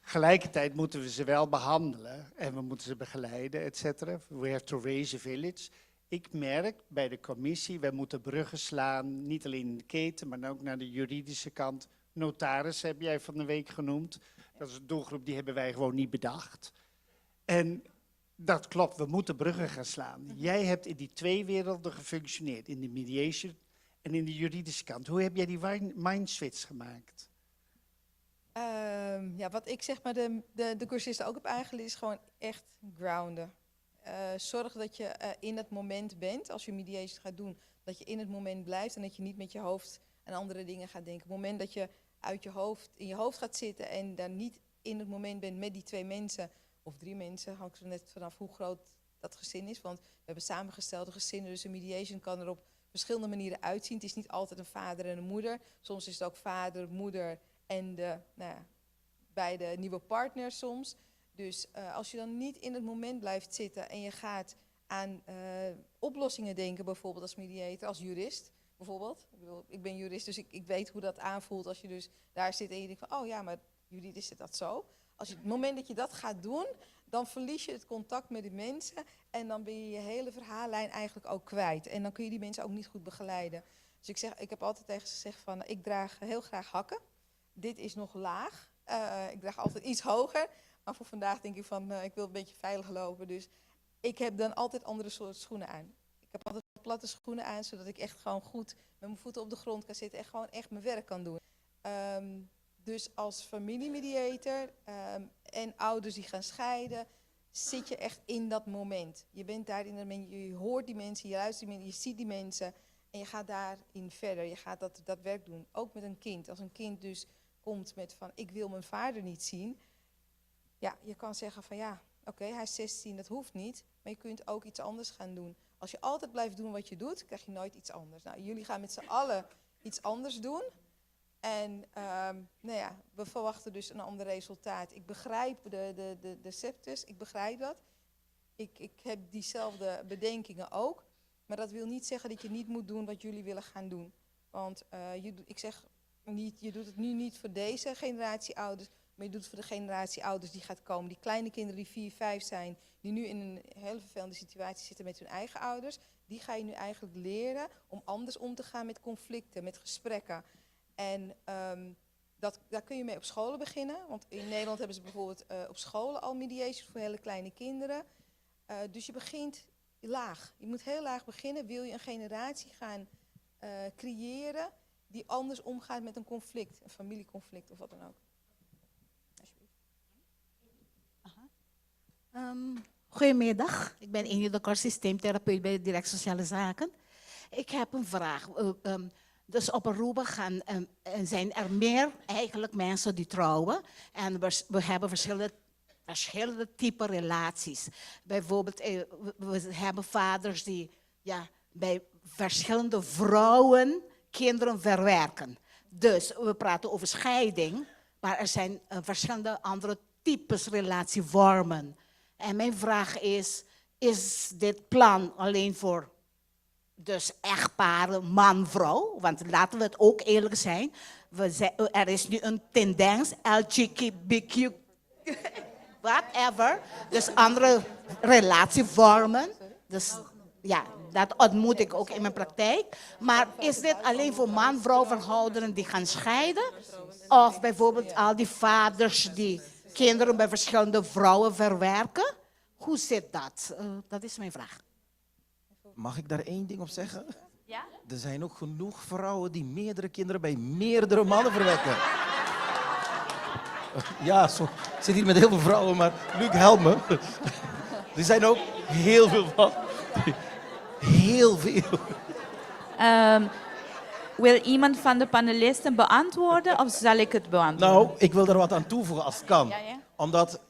Gelijkertijd moeten we ze wel behandelen en we moeten ze begeleiden, et cetera. We have to raise a village. Ik merk bij de commissie, wij moeten bruggen slaan, niet alleen in de keten, maar ook naar de juridische kant. Notaris heb jij van de week genoemd. Dat is een doelgroep die hebben wij gewoon niet bedacht. En dat klopt, we moeten bruggen gaan slaan. Jij hebt in die twee werelden gefunctioneerd, in de mediation en in de juridische kant. Hoe heb jij die mindswitch gemaakt? Wat ik zeg maar de cursisten ook heb aangeleerd is gewoon echt grounden. Zorg dat je in het moment bent, als je mediation gaat doen, dat je in het moment blijft en dat je niet met je hoofd aan andere dingen gaat denken. Op het moment dat je in je hoofd gaat zitten en daar niet in het moment bent met die 2 mensen of 3 mensen, hangt er net vanaf hoe groot dat gezin is. Want we hebben samengestelde gezinnen, dus een mediation kan er op verschillende manieren uitzien. Het is niet altijd een vader en een moeder. Soms is het ook vader, moeder en beide nieuwe partners soms. Dus als je dan niet in het moment blijft zitten en je gaat aan oplossingen denken, bijvoorbeeld als mediator, als jurist bijvoorbeeld. Ik ben jurist, dus ik weet hoe dat aanvoelt als je dus daar zit en je denkt van, oh ja, maar juridisch is dat zo. Als je het moment dat je dat gaat doen, dan verlies je het contact met de mensen en dan ben je je hele verhaallijn eigenlijk ook kwijt. En dan kun je die mensen ook niet goed begeleiden. Dus ik heb altijd tegen ze gezegd van, ik draag heel graag hakken. Dit is nog laag. Ik draag altijd iets hoger. Maar voor vandaag denk ik van, ik wil een beetje veilig lopen. Dus ik heb dan altijd andere soorten schoenen aan. Ik heb altijd platte schoenen aan, zodat ik echt gewoon goed met mijn voeten op de grond kan zitten en gewoon echt mijn werk kan doen. Dus als familiemediator en ouders die gaan scheiden, zit je echt in dat moment. Je bent daar in dat moment, je hoort die mensen, je luistert die mensen, je ziet die mensen en je gaat daarin verder. Je gaat dat werk doen. Ook met een kind. Als een kind dus komt met van, ik wil mijn vader niet zien. Ja, je kan zeggen van ja, oké, hij is 16, dat hoeft niet. Maar je kunt ook iets anders gaan doen. Als je altijd blijft doen wat je doet, krijg je nooit iets anders. Nou, jullie gaan met z'n allen iets anders doen. En we verwachten dus een ander resultaat. Ik begrijp de septus, ik begrijp dat. Ik heb diezelfde bedenkingen ook. Maar dat wil niet zeggen dat je niet moet doen wat jullie willen gaan doen. Want ik zeg niet, je doet het nu niet voor deze generatie ouders, maar je doet het voor de generatie ouders die gaat komen. Die kleine kinderen die 4, 5 zijn, die nu in een hele vervelende situatie zitten met hun eigen ouders. Die ga je nu eigenlijk leren om anders om te gaan met conflicten, met gesprekken. En daar kun je mee op scholen beginnen. Want in Nederland hebben ze bijvoorbeeld op scholen al mediation voor hele kleine kinderen. Dus je begint laag. Je moet heel laag beginnen. Wil je een generatie gaan creëren die anders omgaat met een conflict, een familieconflict of wat dan ook. Goedemiddag, ik ben Inge de Kort, systeemtherapeut bij de Direct Sociale Zaken. Ik heb een vraag. Dus op Aruba zijn er meer eigenlijk mensen die trouwen. En we hebben verschillende type relaties. Bijvoorbeeld, we hebben vaders die bij verschillende vrouwen kinderen verwerken. Dus we praten over scheiding, maar er zijn verschillende andere types relatievormen. En mijn vraag is dit plan alleen voor dus echtparen, man-vrouw? Want laten we het ook eerlijk zijn. Er is nu een tendens, LGBTQ, whatever. Dus andere relatievormen. Dus ja, dat ontmoet ik ook in mijn praktijk. Maar is dit alleen voor man-vrouw verhoudingen die gaan scheiden? Of bijvoorbeeld al die vaders die kinderen bij verschillende vrouwen verwerken? Hoe zit dat? Dat is mijn vraag. Mag ik daar één ding op zeggen? Ja? Er zijn ook genoeg vrouwen die meerdere kinderen bij meerdere mannen verwekken. Ja, ik zit hier met heel veel vrouwen, maar Luc, help me. Er zijn ook heel veel van. Heel veel. Wil iemand van de panelisten beantwoorden of zal ik het beantwoorden? Nou, ik wil er wat aan toevoegen als het kan. Ja, ja. Omdat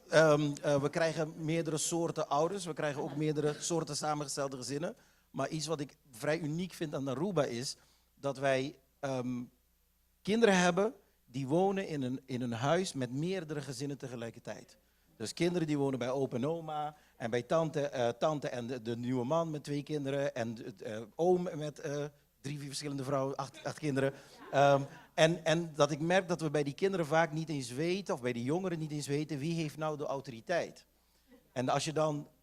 we krijgen meerdere soorten ouders, we krijgen ook meerdere soorten samengestelde gezinnen. Maar iets wat ik vrij uniek vind aan Aruba is dat wij kinderen hebben die wonen in een huis met meerdere gezinnen tegelijkertijd. Dus kinderen die wonen bij opa en oma en bij tante en de nieuwe man met 2 kinderen en oom met 3, 4 verschillende vrouwen, 8 kinderen. En dat ik merk dat we bij die kinderen vaak niet eens weten, of bij de jongeren niet eens weten, wie heeft nou de autoriteit. En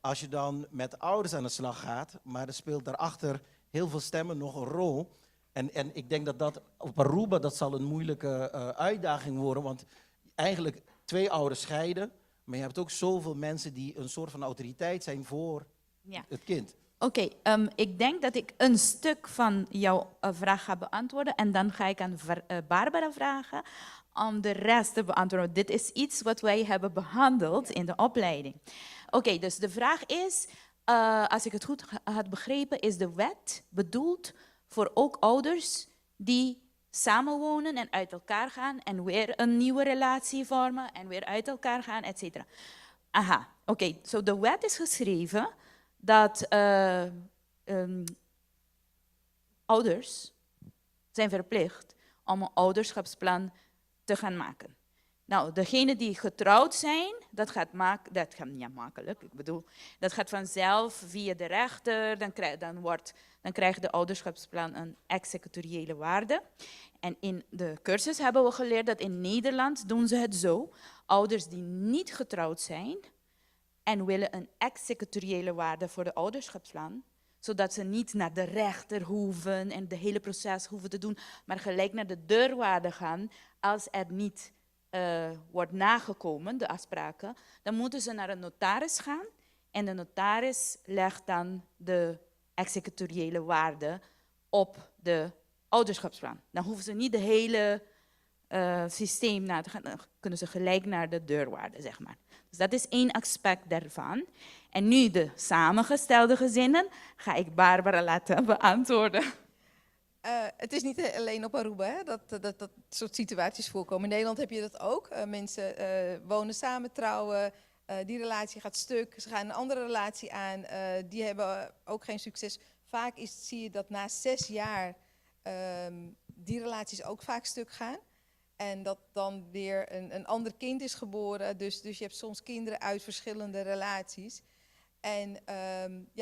als je dan met ouders aan de slag gaat, maar er speelt daarachter heel veel stemmen nog een rol. En ik denk dat op Aruba dat zal een moeilijke uitdaging worden, want eigenlijk 2 ouders scheiden, maar je hebt ook zoveel mensen die een soort van autoriteit zijn voor het kind. Oké, ik denk dat ik een stuk van jouw vraag ga beantwoorden en dan ga ik aan Barbara vragen om de rest te beantwoorden. Dit is iets wat wij hebben behandeld in de opleiding. Oké, dus de vraag is, als ik het goed had begrepen, is de wet bedoeld voor ook ouders die samenwonen en uit elkaar gaan en weer een nieuwe relatie vormen en weer uit elkaar gaan, et cetera. Aha, oké, zo de wet is geschreven dat ouders zijn verplicht om een ouderschapsplan te gaan maken. Nou, degenen die getrouwd zijn, dat gaat niet makkelijk. Ik bedoel, dat gaat vanzelf via de rechter. Dan krijgt de ouderschapsplan een executoriële waarde. En in de cursus hebben we geleerd dat in Nederland doen ze het zo. Ouders die niet getrouwd zijn en willen een executoriële waarde voor de ouderschapsplan, zodat ze niet naar de rechter hoeven en het hele proces hoeven te doen, maar gelijk naar de deurwaarde gaan als er niet wordt nagekomen, de afspraken, dan moeten ze naar een notaris gaan en de notaris legt dan de executoriële waarde op de ouderschapsplan. Dan hoeven ze niet de hele systeem na te gaan, dan kunnen ze gelijk naar de deurwaarde, zeg maar. Dus dat is één aspect daarvan. En nu de samengestelde gezinnen ga ik Barbara laten beantwoorden. Het is niet alleen op Aruba hè, dat soort situaties voorkomen. In Nederland heb je dat ook. Mensen wonen samen, trouwen, die relatie gaat stuk, ze gaan een andere relatie aan, die hebben ook geen succes. Vaak zie je dat na 6 jaar die relaties ook vaak stuk gaan. En dat dan weer een ander kind is geboren. Dus je hebt soms kinderen uit verschillende relaties. En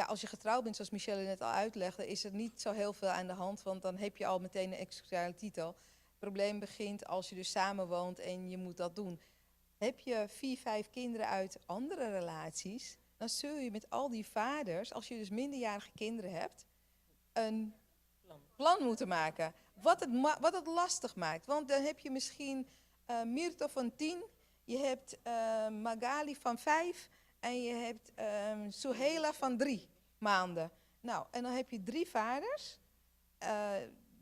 als je getrouwd bent, zoals Michelle net al uitlegde, is er niet zo heel veel aan de hand. Want dan heb je al meteen een executoriële titel. Het probleem begint als je dus samenwoont en je moet dat doen. Heb je 4, 5 kinderen uit andere relaties, dan zul je met al die vaders, als je dus minderjarige kinderen hebt, een plan moeten maken. Wat het lastig maakt. Want dan heb je misschien Mirto van 10, je hebt Magali van 5 en je hebt Suhela van 3 maanden. Nou, en dan heb je 3 vaders.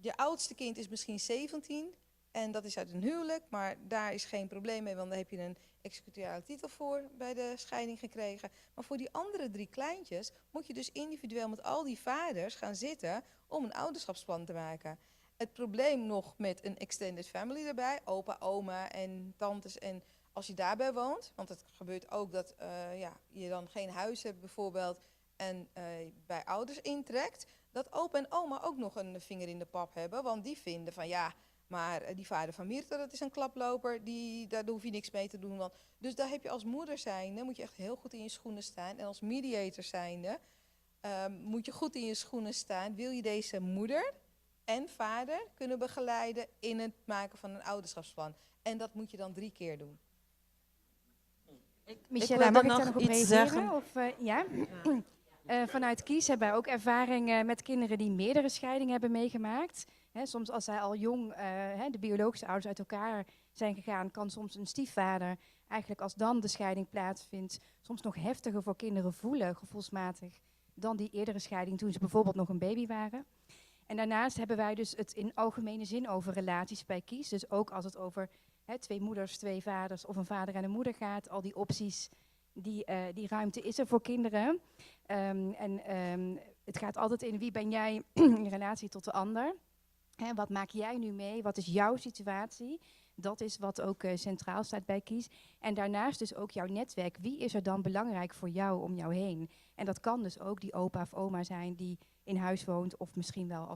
Je oudste kind is misschien 17 En dat is uit een huwelijk, maar daar is geen probleem mee, want daar heb je een executoriale titel voor bij de scheiding gekregen. Maar voor die andere 3 kleintjes moet je dus individueel met al die vaders gaan zitten om een ouderschapsplan te maken. Het probleem nog met een extended family erbij, opa, oma en tantes, en als je daarbij woont, want het gebeurt ook dat je dan geen huis hebt bijvoorbeeld en bij ouders intrekt, dat opa en oma ook nog een vinger in de pap hebben, want die vinden van ja, maar die vader van Mirta, dat is een klaploper, daar hoef je niks mee te doen. Want, dus daar heb je als moeder zijnde, moet je echt heel goed in je schoenen staan. En als mediator zijnde moet je goed in je schoenen staan. Wil je deze moeder en vader kunnen begeleiden in het maken van een ouderschapsplan. En dat moet je dan 3 keer doen. Michelle, mag ik daar nog op iets reageren? zeggen? Of, ja? Vanuit Kies hebben wij ook ervaring met kinderen die meerdere scheidingen hebben meegemaakt. Soms als zij al jong, de biologische ouders uit elkaar zijn gegaan, kan soms een stiefvader eigenlijk als dan de scheiding plaatsvindt, soms nog heftiger voor kinderen voelen, gevoelsmatig, dan die eerdere scheiding toen ze bijvoorbeeld nog een baby waren. En daarnaast hebben wij dus het in algemene zin over relaties bij Kies. Dus ook als het over 2 moeders, 2 vaders of een vader en een moeder gaat, al die opties, die ruimte is er voor kinderen. Het gaat altijd in wie ben jij in relatie tot de ander. Wat maak jij nu mee? Wat is jouw situatie? Dat is wat ook centraal staat bij Kies. En daarnaast dus ook jouw netwerk. Wie is er dan belangrijk voor jou om jou heen? En dat kan dus ook die opa of oma zijn die in huis woont of misschien wel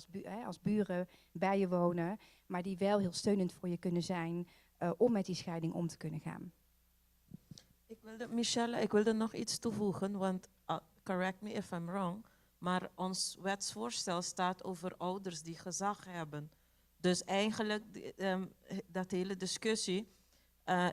als buren bij je wonen, maar die wel heel steunend voor je kunnen zijn om met die scheiding om te kunnen gaan. Michelle, ik wilde nog iets toevoegen, want correct me if I'm wrong, maar ons wetsvoorstel staat over ouders die gezag hebben. Dus eigenlijk, dat hele discussie,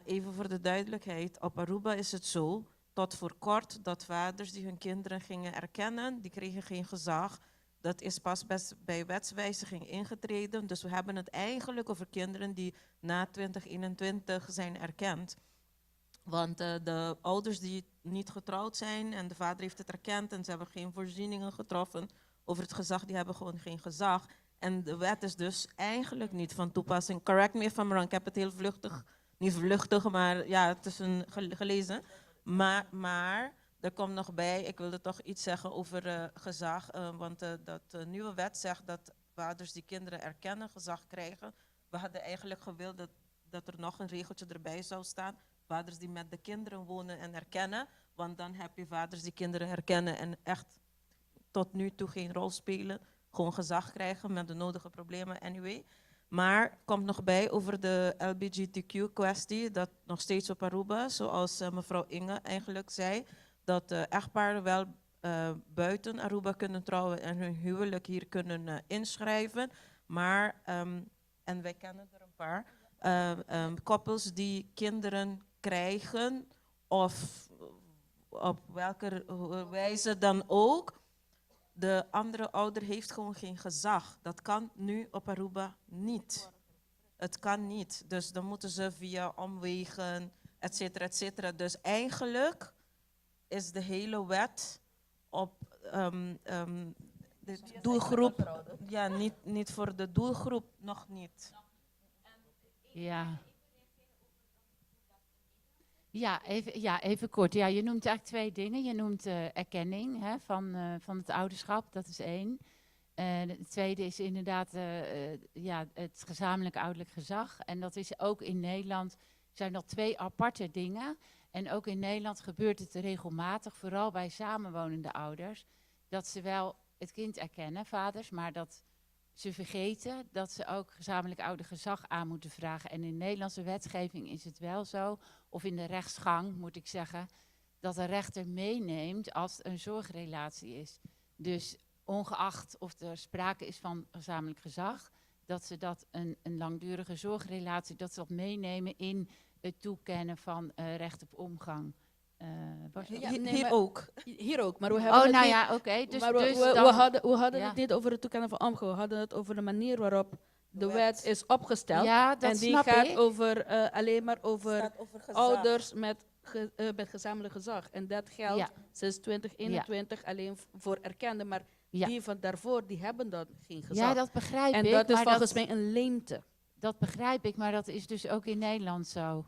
even voor de duidelijkheid, op Aruba is het zo, tot voor kort, dat vaders die hun kinderen gingen erkennen, die kregen geen gezag. Dat is pas bij wetswijziging ingetreden. Dus we hebben het eigenlijk over kinderen die na 2021 zijn erkend. Want de ouders die niet getrouwd zijn en de vader heeft het erkend en ze hebben geen voorzieningen getroffen over het gezag, die hebben gewoon geen gezag. En de wet is dus eigenlijk niet van toepassing. Correct me if I'm wrong, ik heb het heel vluchtig, niet vluchtig, maar ja, het is gelezen. Maar er komt nog bij, ik wilde toch iets zeggen over gezag, want dat nieuwe wet zegt dat vaders die kinderen erkennen gezag krijgen. We hadden eigenlijk gewild dat er nog een regeltje erbij zou staan. Vaders die met de kinderen wonen en erkennen, want dan heb je vaders die kinderen herkennen en echt tot nu toe geen rol spelen, gewoon gezag krijgen met de nodige problemen anyway. Maar komt nog bij over de LGBTQ-kwestie, dat nog steeds op Aruba, zoals mevrouw Inge eigenlijk zei, dat echtparen wel buiten Aruba kunnen trouwen en hun huwelijk hier kunnen inschrijven. Maar, en wij kennen er een paar, koppels die kinderen krijgen of op welke wijze dan ook, de andere ouder heeft gewoon geen gezag. Dat kan nu op Aruba niet. Het kan niet. Dus dan moeten ze via omwegen, et cetera, et cetera. Dus eigenlijk is de hele wet op de doelgroep, ja, niet voor de doelgroep, nog niet. Ja. Ja, even kort. Ja, je noemt eigenlijk 2 dingen. Je noemt erkenning van het ouderschap, dat is 1. Het tweede is inderdaad het gezamenlijk ouderlijk gezag. En dat is ook in Nederland, zijn dat 2 aparte dingen. En ook in Nederland gebeurt het regelmatig, vooral bij samenwonende ouders, dat ze wel het kind erkennen, vaders, maar dat ze vergeten dat ze ook gezamenlijk ouder gezag aan moeten vragen. En in Nederlandse wetgeving is het wel zo, of in de rechtsgang moet ik zeggen, dat de rechter meeneemt als het een zorgrelatie is. Dus ongeacht of er sprake is van gezamenlijk gezag, dat ze dat een langdurige zorgrelatie, dat ze dat meenemen in het toekennen van recht op omgang. Hier ook, maar we hebben we hadden het niet over het toekennen van omgang, we hadden het over de manier waarop de wet is opgesteld. Ja, dat en die snap gaat ik. alleen maar over ouders met gezamenlijk gezag. En dat geldt sinds 2021 alleen voor erkenden, maar die van daarvoor, die hebben dan geen gezag. Ja, dat begrijp ik. En dat is maar volgens mij een leemte. Dat begrijp ik, maar dat is dus ook in Nederland zo.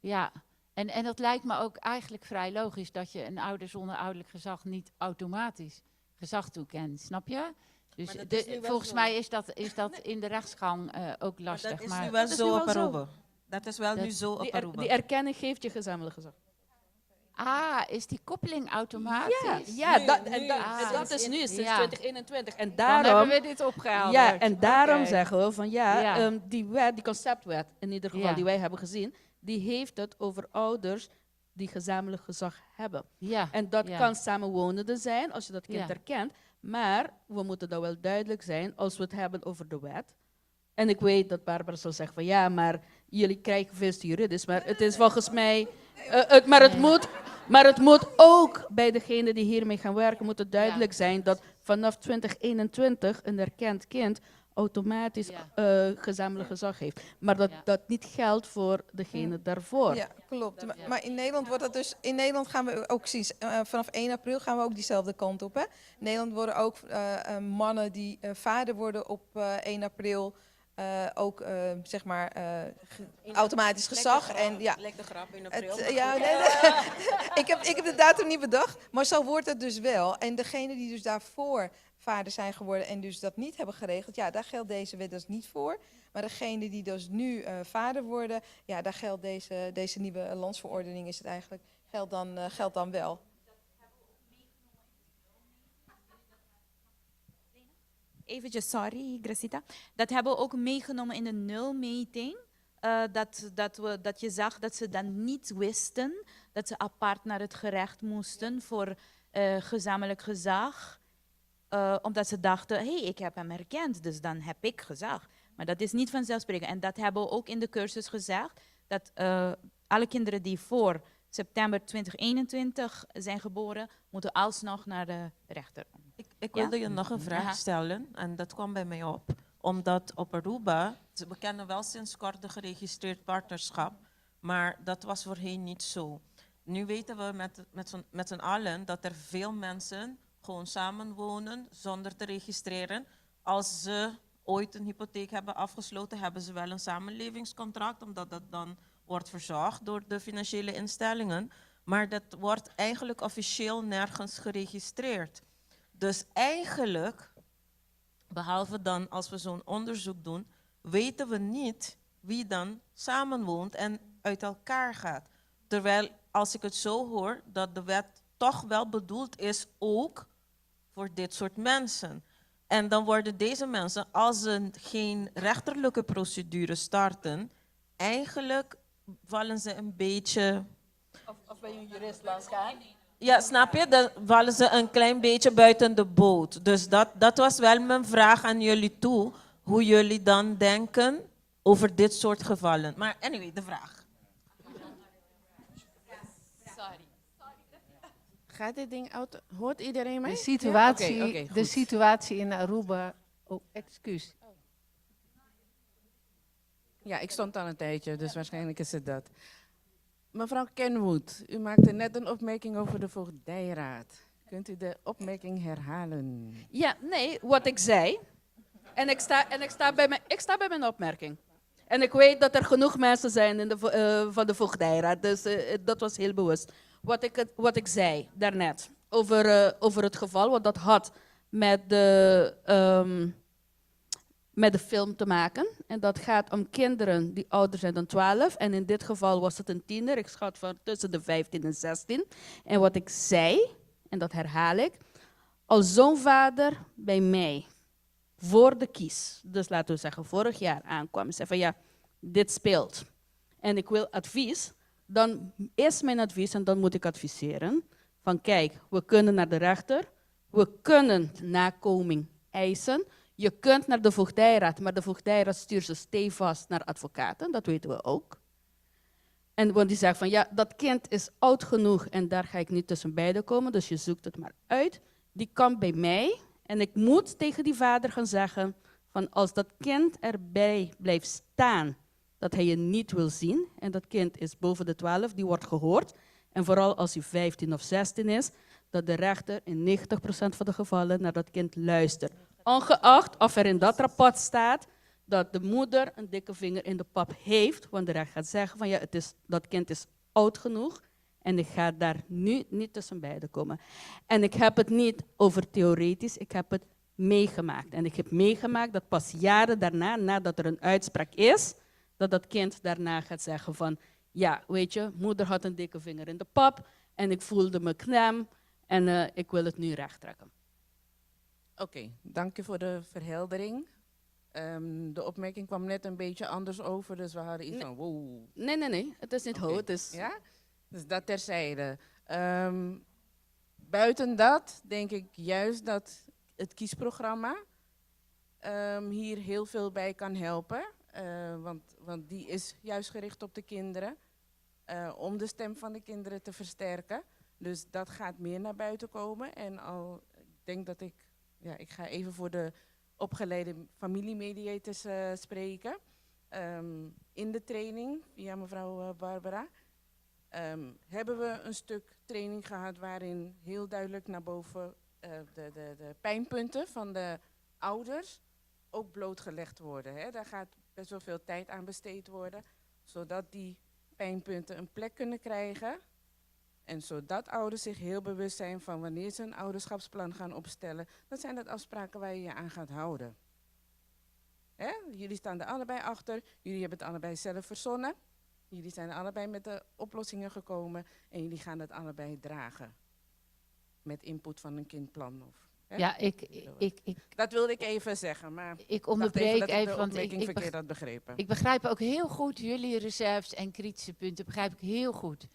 Ja, en dat lijkt me ook eigenlijk vrij logisch dat je een ouder zonder ouderlijk gezag niet automatisch gezag toekent, snap je? Dus Maar dat is nu wel volgens zo. mij is dat in de rechtsgang ook lastig. dat is maar nu wel Dat is zo nu op wel zo. Aruba. Dat is wel nu zo op Aruba. Die erkenning geeft je gezamenlijk gezag. Is die koppeling automatisch? Ja, Nu, dat, nu. en dat is nu sinds Ja. 2021. En Dan daarom hebben we dit opgehaald. Ja, en daarom zeggen we van Ja. die wet, die conceptwet in ieder geval Ja. die wij hebben gezien, die heeft het over ouders die gezamenlijk gezag hebben. Ja. En dat Ja. kan samenwonenden zijn als je dat kind Ja. erkent, maar we moeten dan wel duidelijk zijn als we het hebben over de wet. En ik weet dat Barbara zal zeggen van ja, maar jullie krijgen veel te juridisch, maar het is volgens mij, maar het moet ook bij degenen die hiermee gaan werken, moet het duidelijk zijn dat vanaf 2021 een erkend kind automatisch gezamenlijk gezag heeft. Maar dat dat niet geldt voor degene daarvoor. Ja, klopt. Maar in Nederland wordt dat dus. In Nederland gaan we ook zien. Vanaf 1 april gaan we ook diezelfde kant op. Hè? In Nederland worden ook mannen die vader worden op 1 april. Ook zeg maar automatisch gezag. En ja, Lijkt de grap in april. ik heb de datum niet bedacht, maar zo wordt het dus wel. En degene die dus daarvoor vader zijn geworden en dus dat niet hebben geregeld, ja, daar geldt deze wet dus niet voor. Maar degene die dus nu vader worden, ja, daar geldt deze nieuwe landsverordening is het eigenlijk, geldt dan wel. Eventjes, sorry, Gracita. Dat hebben we ook meegenomen in de nulmeting. Dat je zag dat ze dan niet wisten dat ze apart naar het gerecht moesten voor gezamenlijk gezag. Omdat ze dachten, hey, ik heb hem erkend, dus dan heb ik gezag. Maar dat is niet vanzelfsprekend. En dat hebben we ook in de cursus gezegd, dat alle kinderen die voor september 2021 zijn geboren, moeten alsnog naar de rechter. Ik wilde je nog een vraag stellen en dat kwam bij mij op. Omdat op Aruba, we kennen wel sinds kort de geregistreerd partnerschap, maar dat was voorheen niet zo. Nu weten we met z'n allen dat er veel mensen gewoon samenwonen zonder te registreren. Als ze ooit een hypotheek hebben afgesloten, hebben ze wel een samenlevingscontract, omdat dat dan wordt verzorgd door de financiële instellingen. Maar dat wordt eigenlijk officieel nergens geregistreerd. Dus eigenlijk, behalve dan als we zo'n onderzoek doen, weten we niet wie dan samenwoont en uit elkaar gaat. Terwijl, als ik het zo hoor, dat de wet toch wel bedoeld is ook voor dit soort mensen. En dan worden deze mensen, als ze geen rechterlijke procedure starten, eigenlijk vallen ze een beetje... Of bij een jurist langs gaan. Ja, snap je? Dan vallen ze een klein beetje buiten de boot. Dus dat was wel mijn vraag aan jullie toe. Hoe jullie dan denken over dit soort gevallen. Maar anyway, de vraag. Sorry. Gaat dit ding uit? Hoort iedereen mij? De situatie, Ja? Oké, de goed. situatie in Aruba... Oh, excuus. Ja, ik stond al een tijdje, dus waarschijnlijk is het dat. Mevrouw Kenwood, u maakte net een opmerking over de voogdijraad. Kunt u de opmerking herhalen? Ja, nee, wat ik zei. En ik sta bij mijn opmerking. En ik weet dat er genoeg mensen zijn in van de voogdijraad, dus dat was heel bewust. Wat ik zei daarnet over het geval, wat dat had met de film te maken. En dat gaat om kinderen die ouder zijn dan 12. En in dit geval was het een tiener, ik schat van tussen de 15 en 16. En wat ik zei, en dat herhaal ik, als zo'n vader bij mij voor de kies, dus laten we zeggen vorig jaar aankwam en zei van ja, dit speelt en ik wil advies, dan is mijn advies en dan moet ik adviseren van kijk, we kunnen naar de rechter, we kunnen nakoming eisen, je kunt naar de voogdijraad, maar de voogdijraad stuurt ze stevast naar advocaten, dat weten we ook. En want die zegt van ja, dat kind is oud genoeg en daar ga ik niet tussen beiden komen, dus je zoekt het maar uit. Die komt bij mij en ik moet tegen die vader gaan zeggen van als dat kind erbij blijft staan, dat hij je niet wil zien en dat kind is boven de 12, die wordt gehoord. En vooral als hij 15 of 16 is, dat de rechter in 90% van de gevallen naar dat kind luistert. Ongeacht of er in dat rapport staat dat de moeder een dikke vinger in de pap heeft, want de recht gaat zeggen van ja, dat kind is oud genoeg en ik ga daar nu niet tussen beiden komen. En ik heb het niet over theoretisch, ik heb het meegemaakt. En ik heb meegemaakt dat pas jaren daarna, nadat er een uitspraak is, dat kind daarna gaat zeggen van ja, weet je, moeder had een dikke vinger in de pap en ik voelde me knam en ik wil het nu recht trekken. Oké, dank je voor de verheldering. De opmerking kwam net een beetje anders over, dus we hadden iets van wow. Nee, het is niet ho, het is... Ja? Dus dat terzijde. Buiten dat denk ik juist dat het kiesprogramma hier heel veel bij kan helpen. Want die is juist gericht op de kinderen. Om de stem van de kinderen te versterken. Dus dat gaat meer naar buiten komen. En ik denk dat ik ga even voor de opgeleide familiemediators spreken. In de training, via mevrouw Barbara, hebben we een stuk training gehad waarin heel duidelijk naar boven de pijnpunten van de ouders ook blootgelegd worden. Hè. Daar gaat best wel veel tijd aan besteed worden, zodat die pijnpunten een plek kunnen krijgen. En zodat ouders zich heel bewust zijn van wanneer ze een ouderschapsplan gaan opstellen, dan zijn dat afspraken waar je je aan gaat houden. Hè? Jullie staan er allebei achter, jullie hebben het allebei zelf verzonnen. Jullie zijn er allebei met de oplossingen gekomen en jullie gaan het allebei dragen. Met input van een kindplan. Ja, dat wilde ik even zeggen, maar ik onderbreek dat even, de want opmerking verkeerd had begrepen. Ik begrijp ook heel goed jullie reserves en kritische punten, begrijp ik heel goed.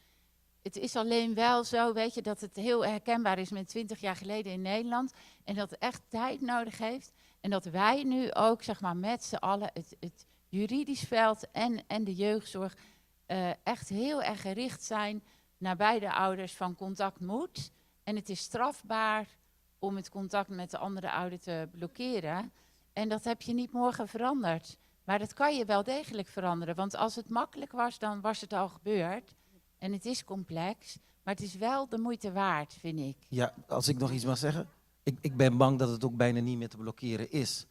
Het is alleen wel zo, weet je, dat het heel herkenbaar is met 20 jaar geleden in Nederland en dat het echt tijd nodig heeft. En dat wij nu ook, zeg maar, met z'n allen het juridisch veld en de jeugdzorg echt heel erg gericht zijn naar beide ouders van contact moet. En het is strafbaar om het contact met de andere ouder te blokkeren. En dat heb je niet morgen veranderd. Maar dat kan je wel degelijk veranderen. Want als het makkelijk was, dan was het al gebeurd. En het is complex, maar het is wel de moeite waard, vind ik. Ja, als ik nog iets mag zeggen. Ik ben bang dat het ook bijna niet meer te blokkeren is.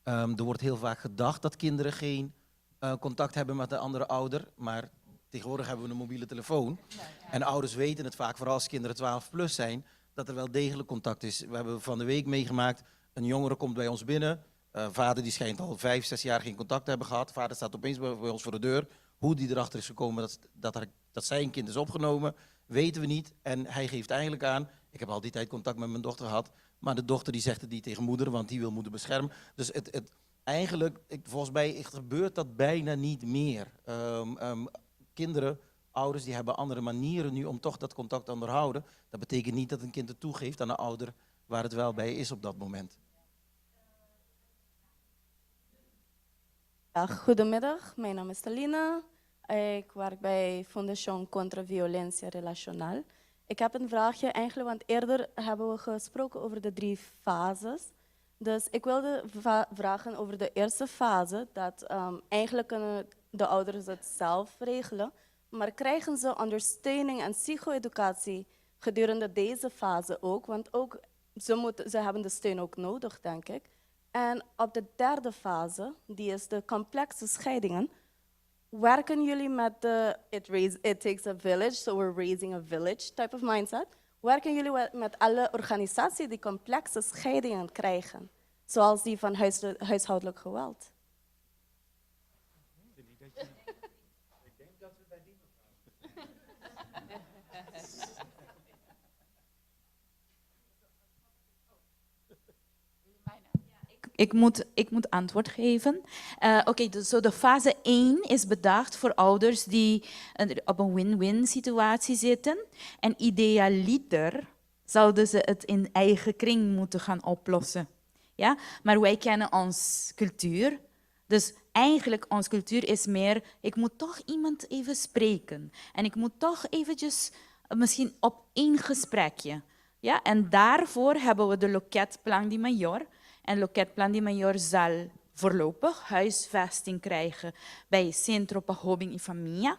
Er wordt heel vaak gedacht dat kinderen geen contact hebben met de andere ouder. Maar tegenwoordig hebben we een mobiele telefoon. En ouders weten het vaak, vooral als kinderen 12 plus zijn, dat er wel degelijk contact is. We hebben van de week meegemaakt, een jongere komt bij ons binnen. Vader die schijnt al 5, 6 jaar geen contact te hebben gehad. Vader staat opeens bij ons voor de deur. Hoe die erachter is gekomen dat zijn kind is opgenomen, weten we niet. En hij geeft eigenlijk aan, ik heb al die tijd contact met mijn dochter gehad, maar de dochter die zegt het niet tegen moeder, want die wil moeder beschermen. Dus eigenlijk, volgens mij gebeurt dat bijna niet meer. Kinderen, ouders, die hebben andere manieren nu om toch dat contact te onderhouden. Dat betekent niet dat een kind het toegeeft aan een ouder waar het wel bij is op dat moment. Ja, goedemiddag, mijn naam is Talina. Ik werk bij Fondation Contra Violencia Relacional. Ik heb een vraagje eigenlijk, want eerder hebben we gesproken over de 3 fases. Dus ik wilde vragen over de eerste fase, dat eigenlijk kunnen de ouders het zelf regelen, maar krijgen ze ondersteuning en psycho-educatie gedurende deze fase ook, want ook ze hebben de steun ook nodig, denk ik. En op de derde fase, die is de complexe scheidingen, werken jullie met de it takes a village, so we're raising a village type of mindset. Werken jullie met alle organisaties die complexe scheidingen krijgen, zoals die van huishoudelijk geweld? Ik denk dat we bij die Ik moet antwoord geven. Oké, dus de fase 1 is bedacht voor ouders die op een win-win situatie zitten. En idealiter zouden ze het in eigen kring moeten gaan oplossen. Ja? Maar wij kennen ons cultuur. Dus eigenlijk, onze cultuur is meer, ik moet toch iemand even spreken. En ik moet toch eventjes, misschien op 1 gesprekje. Ja? En daarvoor hebben we de Loket Plan di Major. En Loket Plan di Major zal voorlopig huisvesting krijgen bij Centro Pahobing y Familia,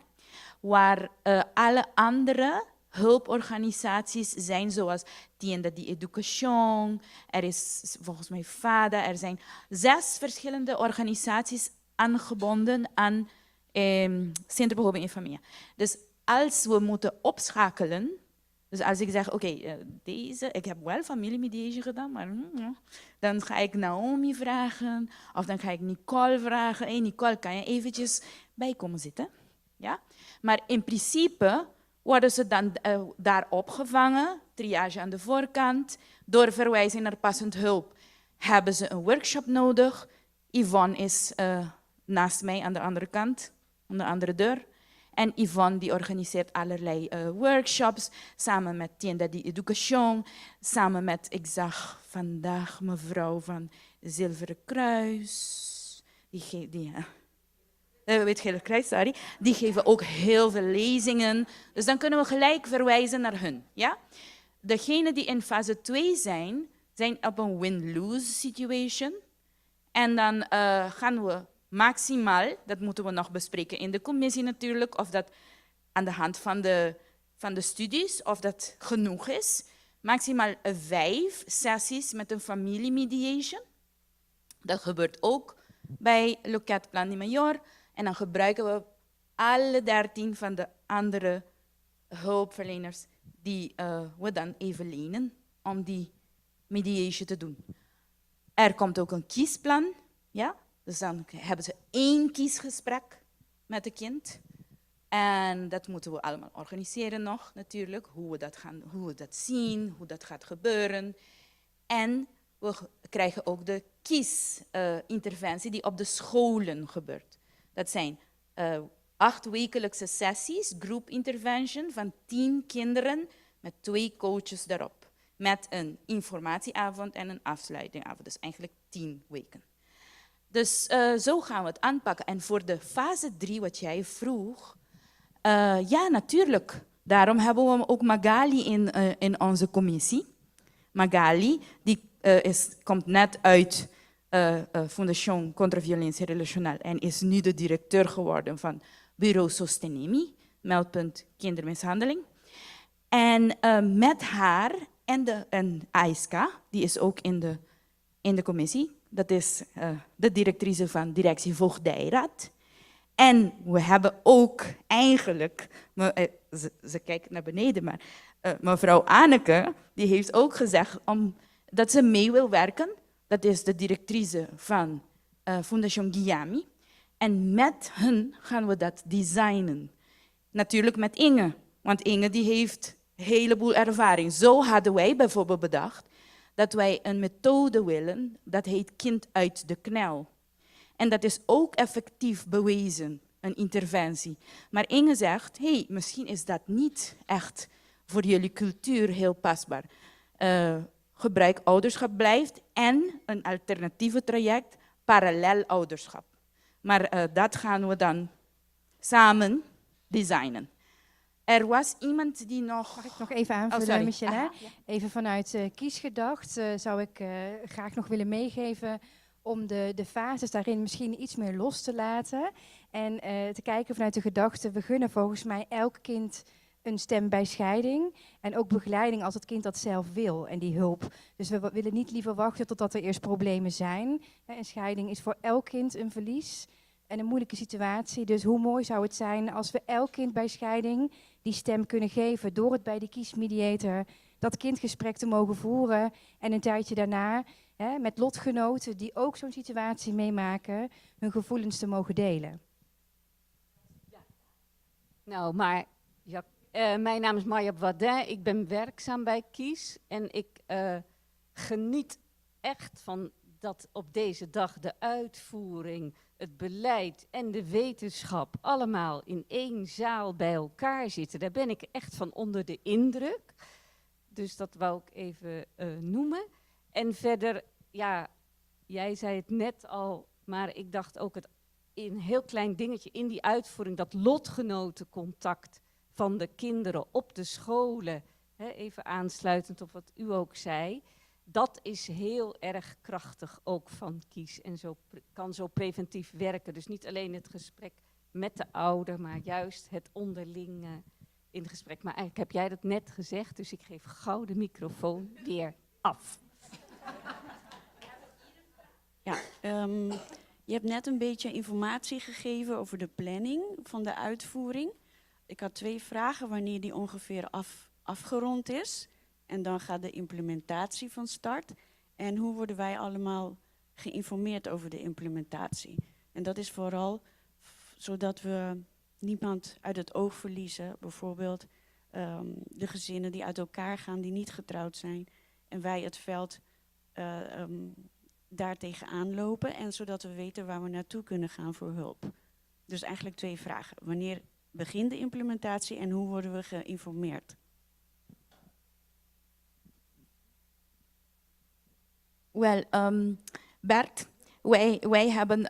waar alle andere hulporganisaties zijn zoals Tienda de Educación, er is volgens mij FADA, er zijn 6 verschillende organisaties aangebonden aan Centro para Joven en Familia. Dus als we moeten opschakelen, dus als ik zeg, oké, ik heb wel familiemediation gedaan, maar dan ga ik Naomi vragen, of dan ga ik Nicole vragen. Hey Nicole, kan je eventjes bij komen zitten? Ja? Maar in principe worden ze dan daar opgevangen, triage aan de voorkant, door verwijzing naar passend hulp. Hebben ze een workshop nodig? Yvonne is naast mij aan de andere kant, aan de andere deur. En Yvonne die organiseert allerlei workshops, samen met Tienda de Educación, samen met, ik zag vandaag mevrouw van Zilveren Kruis, die geven ook heel veel lezingen. Dus dan kunnen we gelijk verwijzen naar hun. Ja? Degenen die in fase 2 zijn op een win-lose situation. En dan gaan we maximaal, dat moeten we nog bespreken in de commissie natuurlijk, of dat aan de hand van de studies, of dat genoeg is. Maximaal 5 sessies met een familiemediation. Dat gebeurt ook bij Loket Plan de Mayor. En dan gebruiken we alle 13 van de andere hulpverleners die we dan even lenen om die mediation te doen. Er komt ook een kiesplan, ja? Dus dan hebben ze 1 kiesgesprek met het kind. En dat moeten we allemaal organiseren nog natuurlijk, hoe we dat zien, hoe dat gaat gebeuren. En we krijgen ook de kiesinterventie die op de scholen gebeurt. Dat zijn 8 wekelijkse sessies, group intervention van 10 kinderen met 2 coaches daarop. Met een informatieavond en een afsluitingavond, dus eigenlijk 10 weken. Dus zo gaan we het aanpakken. En voor de fase 3, wat jij vroeg, ja, natuurlijk. Daarom hebben we ook Magali in onze commissie. Magali, die komt net uit Fundación contra Violencia Relacional en is nu de directeur geworden van Bureau Sostenimi, meldpunt kindermishandeling. En met haar en Aiska, die is ook in de commissie, dat is de directrice van directie Voogdijraad. En we hebben ook eigenlijk, ze kijkt naar beneden, maar mevrouw Anneke, die heeft ook gezegd dat ze mee wil werken. Dat is de directrice van Fundación Guillami. En met hen gaan we dat designen. Natuurlijk met Inge, want Inge die heeft een heleboel ervaring. Zo hadden wij bijvoorbeeld bedacht dat wij een methode willen, dat heet kind uit de knel. En dat is ook effectief bewezen, een interventie. Maar Inge zegt, hey, misschien is dat niet echt voor jullie cultuur heel pasbaar. Gebruik ouderschap blijft en een alternatieve traject, parallel ouderschap. Maar dat gaan we dan samen designen. Er was iemand die nog... Mag ik nog even aanvullen, Michelle? Ja. Even vanuit Kiesgedacht zou ik graag nog willen meegeven om de fases daarin misschien iets meer los te laten. En te kijken vanuit de gedachte, we gunnen volgens mij elk kind een stem bij scheiding. En ook begeleiding als het kind dat zelf wil en die hulp. Dus we willen niet liever wachten totdat er eerst problemen zijn. Een scheiding is voor elk kind een verlies en een moeilijke situatie. Dus hoe mooi zou het zijn als we elk kind bij scheiding die stem kunnen geven door het bij de kiesmediator dat kindgesprek te mogen voeren en een tijdje daarna met lotgenoten die ook zo'n situatie meemaken hun gevoelens te mogen delen. Nou, maar ja, mijn naam is Maya Wadin, ik ben werkzaam bij Kies en ik geniet echt van dat op deze dag de uitvoering, het beleid en de wetenschap allemaal in één zaal bij elkaar zitten. Daar ben ik echt van onder de indruk. Dus dat wou ik even noemen. En verder, ja, jij zei het net al, maar ik dacht ook een heel klein dingetje in die uitvoering, dat lotgenotencontact van de kinderen op de scholen, even aansluitend op wat u ook zei, dat is heel erg krachtig ook van Kies en kan zo preventief werken. Dus niet alleen het gesprek met de ouder, maar juist het onderling in gesprek. Maar eigenlijk heb jij dat net gezegd, dus ik geef gauw de microfoon weer af. Ja, je hebt net een beetje informatie gegeven over de planning van de uitvoering. Ik had 2 vragen, wanneer die ongeveer afgerond is. En dan gaat de implementatie van start. En hoe worden wij allemaal geïnformeerd over de implementatie? En dat is vooral zodat we niemand uit het oog verliezen. Bijvoorbeeld de gezinnen die uit elkaar gaan, die niet getrouwd zijn. En wij het veld daar tegenaan lopen. En zodat we weten waar we naartoe kunnen gaan voor hulp. Dus eigenlijk 2 vragen. Wanneer begint de implementatie en hoe worden we geïnformeerd? Wel, Bert, wij hebben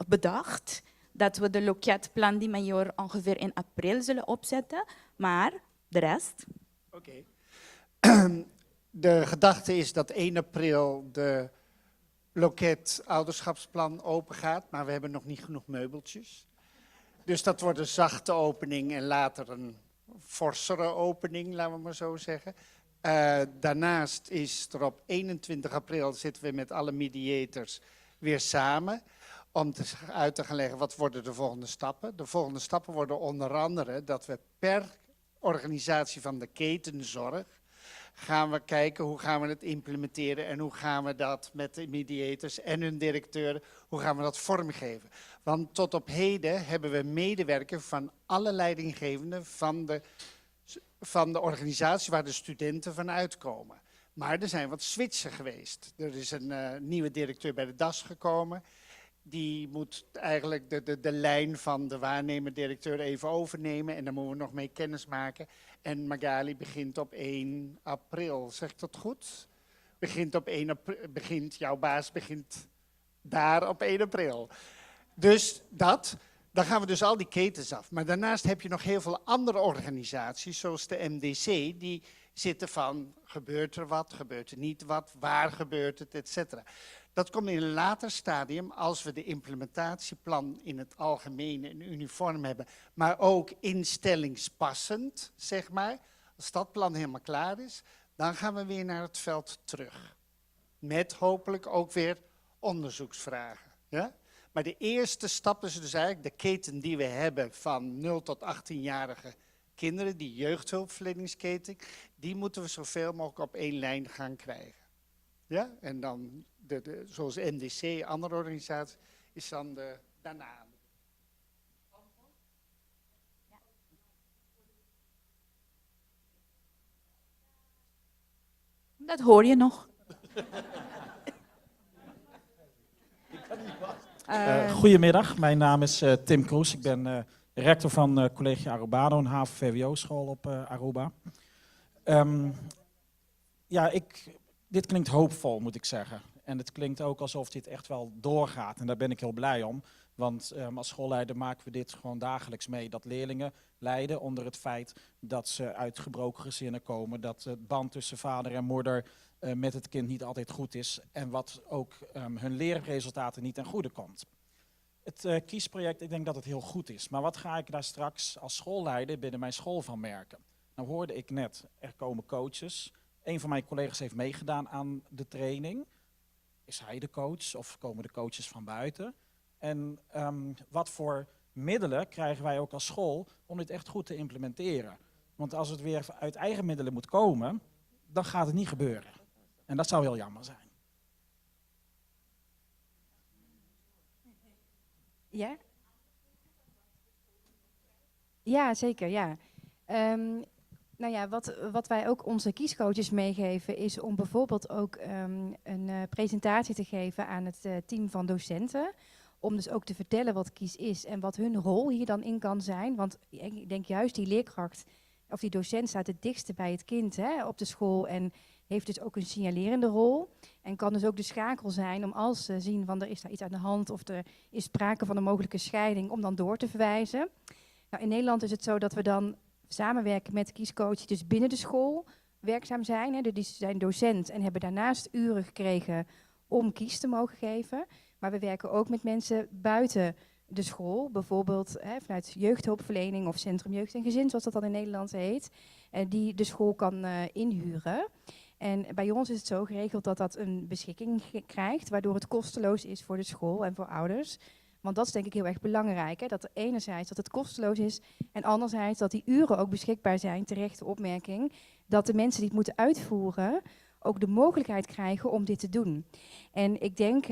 bedacht dat we de loketplan die major ongeveer in april zullen opzetten, maar de rest? Oké. De gedachte is dat 1 april de loket ouderschapsplan open gaat, maar we hebben nog niet genoeg meubeltjes. Dus dat wordt een zachte opening en later een forsere opening, laten we maar zo zeggen. Daarnaast is er op 21 april zitten we met alle mediators weer samen om uit te gaan leggen wat worden de volgende stappen. De volgende stappen worden onder andere dat we per organisatie van de ketenzorg gaan we kijken hoe gaan we het implementeren en hoe gaan we dat met de mediators en hun directeur, hoe gaan we dat vormgeven. Want tot op heden hebben we medewerkers van alle leidinggevenden van de organisatie waar de studenten van uitkomen. Maar er zijn wat switchen geweest. Er is een nieuwe directeur bij de DAS gekomen. Die moet eigenlijk de lijn van de waarnemer-directeur even overnemen. En daar moeten we nog mee kennis maken. En Magali begint op 1 april. Zeg ik dat goed? Jouw baas begint daar op 1 april. Dus dan gaan we dus al die ketens af. Maar daarnaast heb je nog heel veel andere organisaties, zoals de MDC, die zitten van, gebeurt er wat, gebeurt er niet wat, waar gebeurt het, et cetera. Dat komt in een later stadium als we de implementatieplan in het algemeen en uniform hebben, maar ook instellingspassend, zeg maar. Als dat plan helemaal klaar is, dan gaan we weer naar het veld terug. Met hopelijk ook weer onderzoeksvragen. Ja? Maar de eerste stap is dus eigenlijk de keten die we hebben van 0 tot 18-jarige kinderen, die jeugdhulpverleningsketen, die moeten we zoveel mogelijk op 1 lijn gaan krijgen. Ja? En dan, zoals NDC, andere organisaties, is dan daarna. Dat hoor je nog. Goedemiddag, mijn naam is Tim Kroes. Ik ben rector van Collegie Arubado, een HAVO-VWO-school op Aruba. Dit klinkt hoopvol, moet ik zeggen. En het klinkt ook alsof dit echt wel doorgaat. En daar ben ik heel blij om. Want als schoolleider maken we dit gewoon dagelijks mee. Dat leerlingen lijden onder het feit dat ze uit gebroken gezinnen komen. Dat het band tussen vader en moeder met het kind niet altijd goed is. En wat ook hun leerresultaten niet ten goede komt. Het kiesproject, ik denk dat het heel goed is. Maar wat ga ik daar straks als schoolleider binnen mijn school van merken? Nou hoorde ik net, er komen coaches. Een van mijn collega's heeft meegedaan aan de training. Is hij de coach of komen de coaches van buiten? En wat voor middelen krijgen wij ook als school om dit echt goed te implementeren? Want als het weer uit eigen middelen moet komen, dan gaat het niet gebeuren. En dat zou heel jammer zijn. Ja? Ja, zeker, ja. Nou ja, wat wij ook onze kiescoaches meegeven is om bijvoorbeeld ook een presentatie te geven aan het team van docenten. Om dus ook te vertellen wat kies is en wat hun rol hier dan in kan zijn. Want ik denk juist die leerkracht of die docent staat het dichtste bij het kind op de school en heeft dus ook een signalerende rol. En kan dus ook de schakel zijn om als ze zien van er is daar iets aan de hand of er is sprake van een mogelijke scheiding om dan door te verwijzen. Nou, in Nederland is het zo dat we dan samenwerken met kiescoaches die dus binnen de school werkzaam zijn. Dus die zijn docent en hebben daarnaast uren gekregen om kies te mogen geven. Maar we werken ook met mensen buiten de school, bijvoorbeeld vanuit jeugdhulpverlening of Centrum Jeugd en Gezin, zoals dat dan in Nederland heet, die de school kan inhuren. En bij ons is het zo geregeld dat dat een beschikking krijgt, waardoor het kosteloos is voor de school en voor ouders. Want dat is denk ik heel erg belangrijk, hè? Dat er enerzijds dat het kosteloos is en anderzijds dat die uren ook beschikbaar zijn, terechte opmerking, dat de mensen die het moeten uitvoeren ook de mogelijkheid krijgen om dit te doen. En ik denk,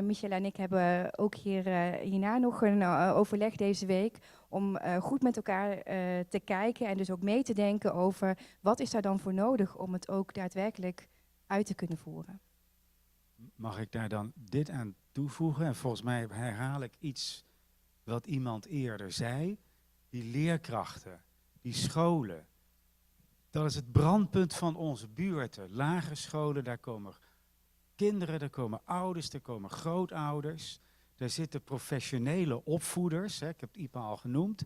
Michelle en ik hebben ook hierna nog een overleg deze week om goed met elkaar te kijken en dus ook mee te denken over wat is daar dan voor nodig om het ook daadwerkelijk uit te kunnen voeren. Mag ik daar dan dit aan toevoegen? En volgens mij herhaal ik iets wat iemand eerder zei. Die leerkrachten, die scholen, dat is het brandpunt van onze buurten. Lagere scholen, daar komen kinderen, daar komen ouders, daar komen grootouders. Daar zitten professionele opvoeders, ik heb het IPA al genoemd.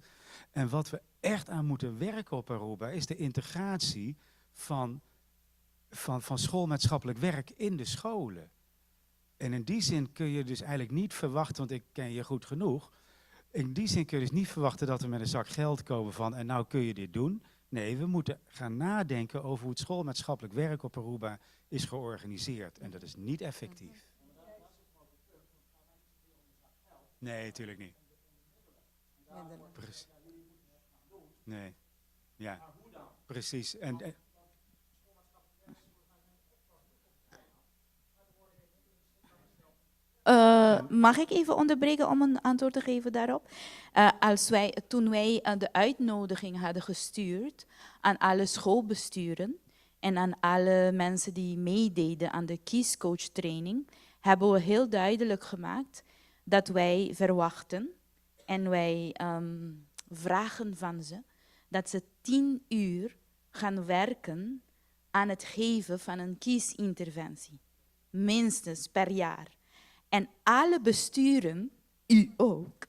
En wat we echt aan moeten werken op Aruba is de integratie van schoolmaatschappelijk werk in de scholen. En in die zin kun je dus eigenlijk niet verwachten, want ik ken je goed genoeg. In die zin kun je dus niet verwachten dat we met een zak geld komen van en nou kun je dit doen. Nee, we moeten gaan nadenken over hoe het schoolmaatschappelijk werk op Aruba is georganiseerd. En dat is niet effectief. Nee, natuurlijk niet. Nee, ja, precies. Mag ik even onderbreken om een antwoord te geven daarop? Toen wij de uitnodiging hadden gestuurd aan alle schoolbesturen en aan alle mensen die meededen aan de kiescoachtraining, hebben we heel duidelijk gemaakt dat wij verwachten en wij vragen van ze dat ze 10 uur gaan werken aan het geven van een kiesinterventie. Minstens per jaar. En alle besturen, u ook,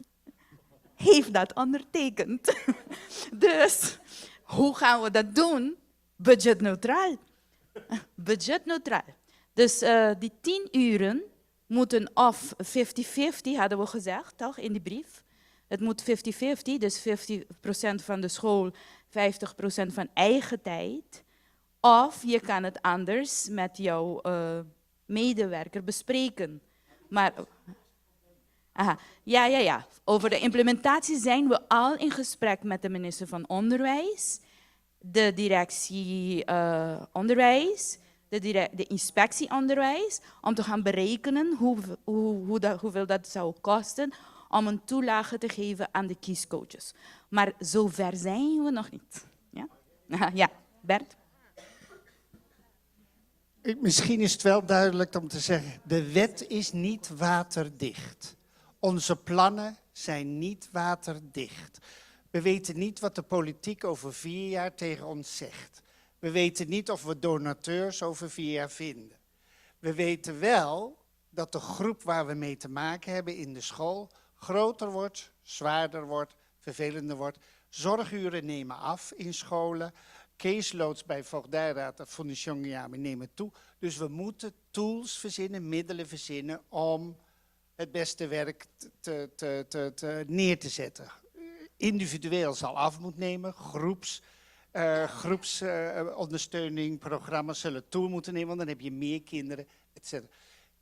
heeft dat ondertekend. Dus hoe gaan we dat doen? Budgetneutraal. Budgetneutraal. Dus die 10 uren moeten of 50-50, hadden we gezegd, toch, in die brief. Het moet 50-50, dus 50% van de school, 50% van eigen tijd. Of je kan het anders met jouw medewerker bespreken. Maar, ja. Over de implementatie zijn we al in gesprek met de minister van Onderwijs, de directie Onderwijs, de inspectie Onderwijs, om te gaan berekenen hoeveel dat zou kosten om een toelage te geven aan de kiescoaches. Maar zover zijn we nog niet. Ja, ja, Bert? Misschien is het wel duidelijk om te zeggen, de wet is niet waterdicht. Onze plannen zijn niet waterdicht. We weten niet wat de politiek over 4 jaar tegen ons zegt. We weten niet of we donateurs over 4 jaar vinden. We weten wel dat de groep waar we mee te maken hebben in de school groter wordt, zwaarder wordt, vervelender wordt. Zorguren nemen af in scholen. Caseloads bij voogdijraad of Fondation Yami nemen toe. Dus we moeten tools verzinnen, middelen verzinnen om het beste werk neer te zetten. Individueel zal af moeten nemen, groepsondersteuning, programma's zullen toe moeten nemen, want dan heb je meer kinderen, etc.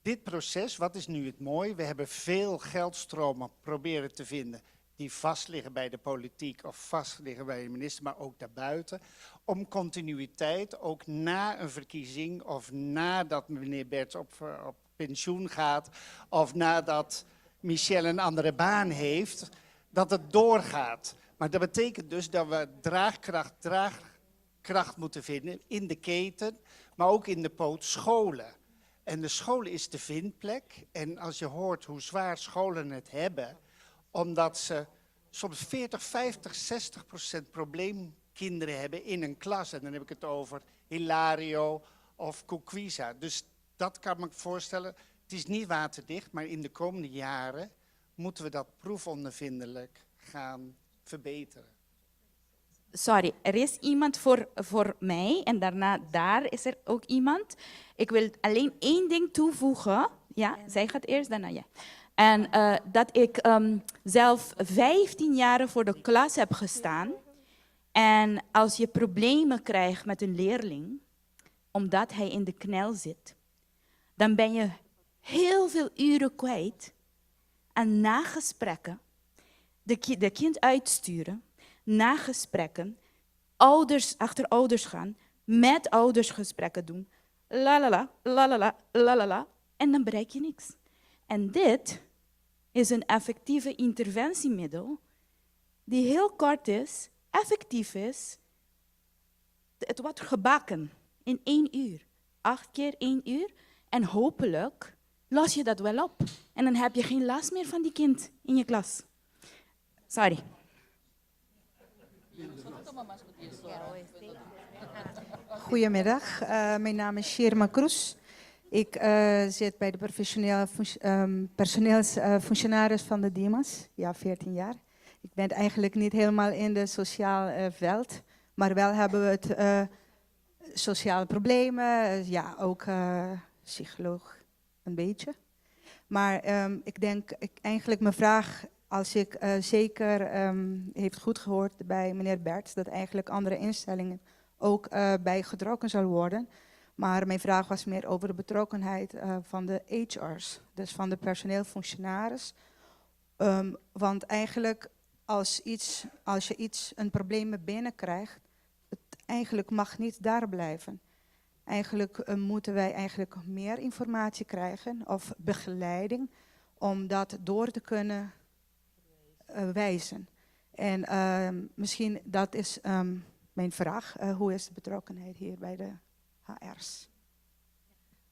Dit proces, wat is nu het mooie? We hebben veel geldstromen proberen te vinden die vastliggen bij de politiek of vastliggen bij de minister, maar ook daarbuiten. Om continuïteit, ook na een verkiezing of nadat meneer Berts op pensioen gaat of nadat Michel een andere baan heeft, dat het doorgaat. Maar dat betekent dus dat we draagkracht moeten vinden in de keten, maar ook in de poot scholen. En de scholen is de vindplek. En als je hoort hoe zwaar scholen het hebben, omdat ze soms 40, 50, 60% probleemkinderen hebben in een klas. En dan heb ik het over Hilario of Kukwisa. Dus dat kan me voorstellen. Het is niet waterdicht, maar in de komende jaren moeten we dat proefondervindelijk gaan verbeteren. Sorry, er is iemand voor mij en daarna daar is er ook iemand. Ik wil alleen 1 ding toevoegen. Ja, zij gaat eerst, daarna jij. En dat ik zelf 15 jaar voor de klas heb gestaan. En als je problemen krijgt met een leerling, omdat hij in de knel zit, dan ben je heel veel uren kwijt aan nagesprekken, de kind uitsturen, nagesprekken, ouders achter ouders gaan, met ouders gesprekken doen, la, en dan bereik je niks. En dit is een effectieve interventiemiddel die heel kort is, effectief is. Het wordt gebakken in 1 uur. 8 keer 1 uur. En hopelijk los je dat wel op. En dan heb je geen last meer van die kind in je klas. Sorry. Goedemiddag, mijn naam is Sherma Kroes. Ik zit bij de personeelsfunctionaris van de DIMAS, ja, 14 jaar. Ik ben eigenlijk niet helemaal in de sociaal veld, maar wel hebben we het sociale problemen, ja, ook psycholoog een beetje. Maar ik denk, eigenlijk mijn vraag, als ik zeker heeft goed gehoord bij meneer Berts, dat eigenlijk andere instellingen ook bij getrokken zal worden. Maar mijn vraag was meer over de betrokkenheid van de HR's, dus van de personeelfunctionaris. Want eigenlijk als je een probleem binnenkrijgt, het eigenlijk mag niet daar blijven. Eigenlijk moeten wij eigenlijk meer informatie krijgen of begeleiding om dat door te kunnen wijzen. En misschien dat is mijn vraag. Hoe is de betrokkenheid hier bij de HR's?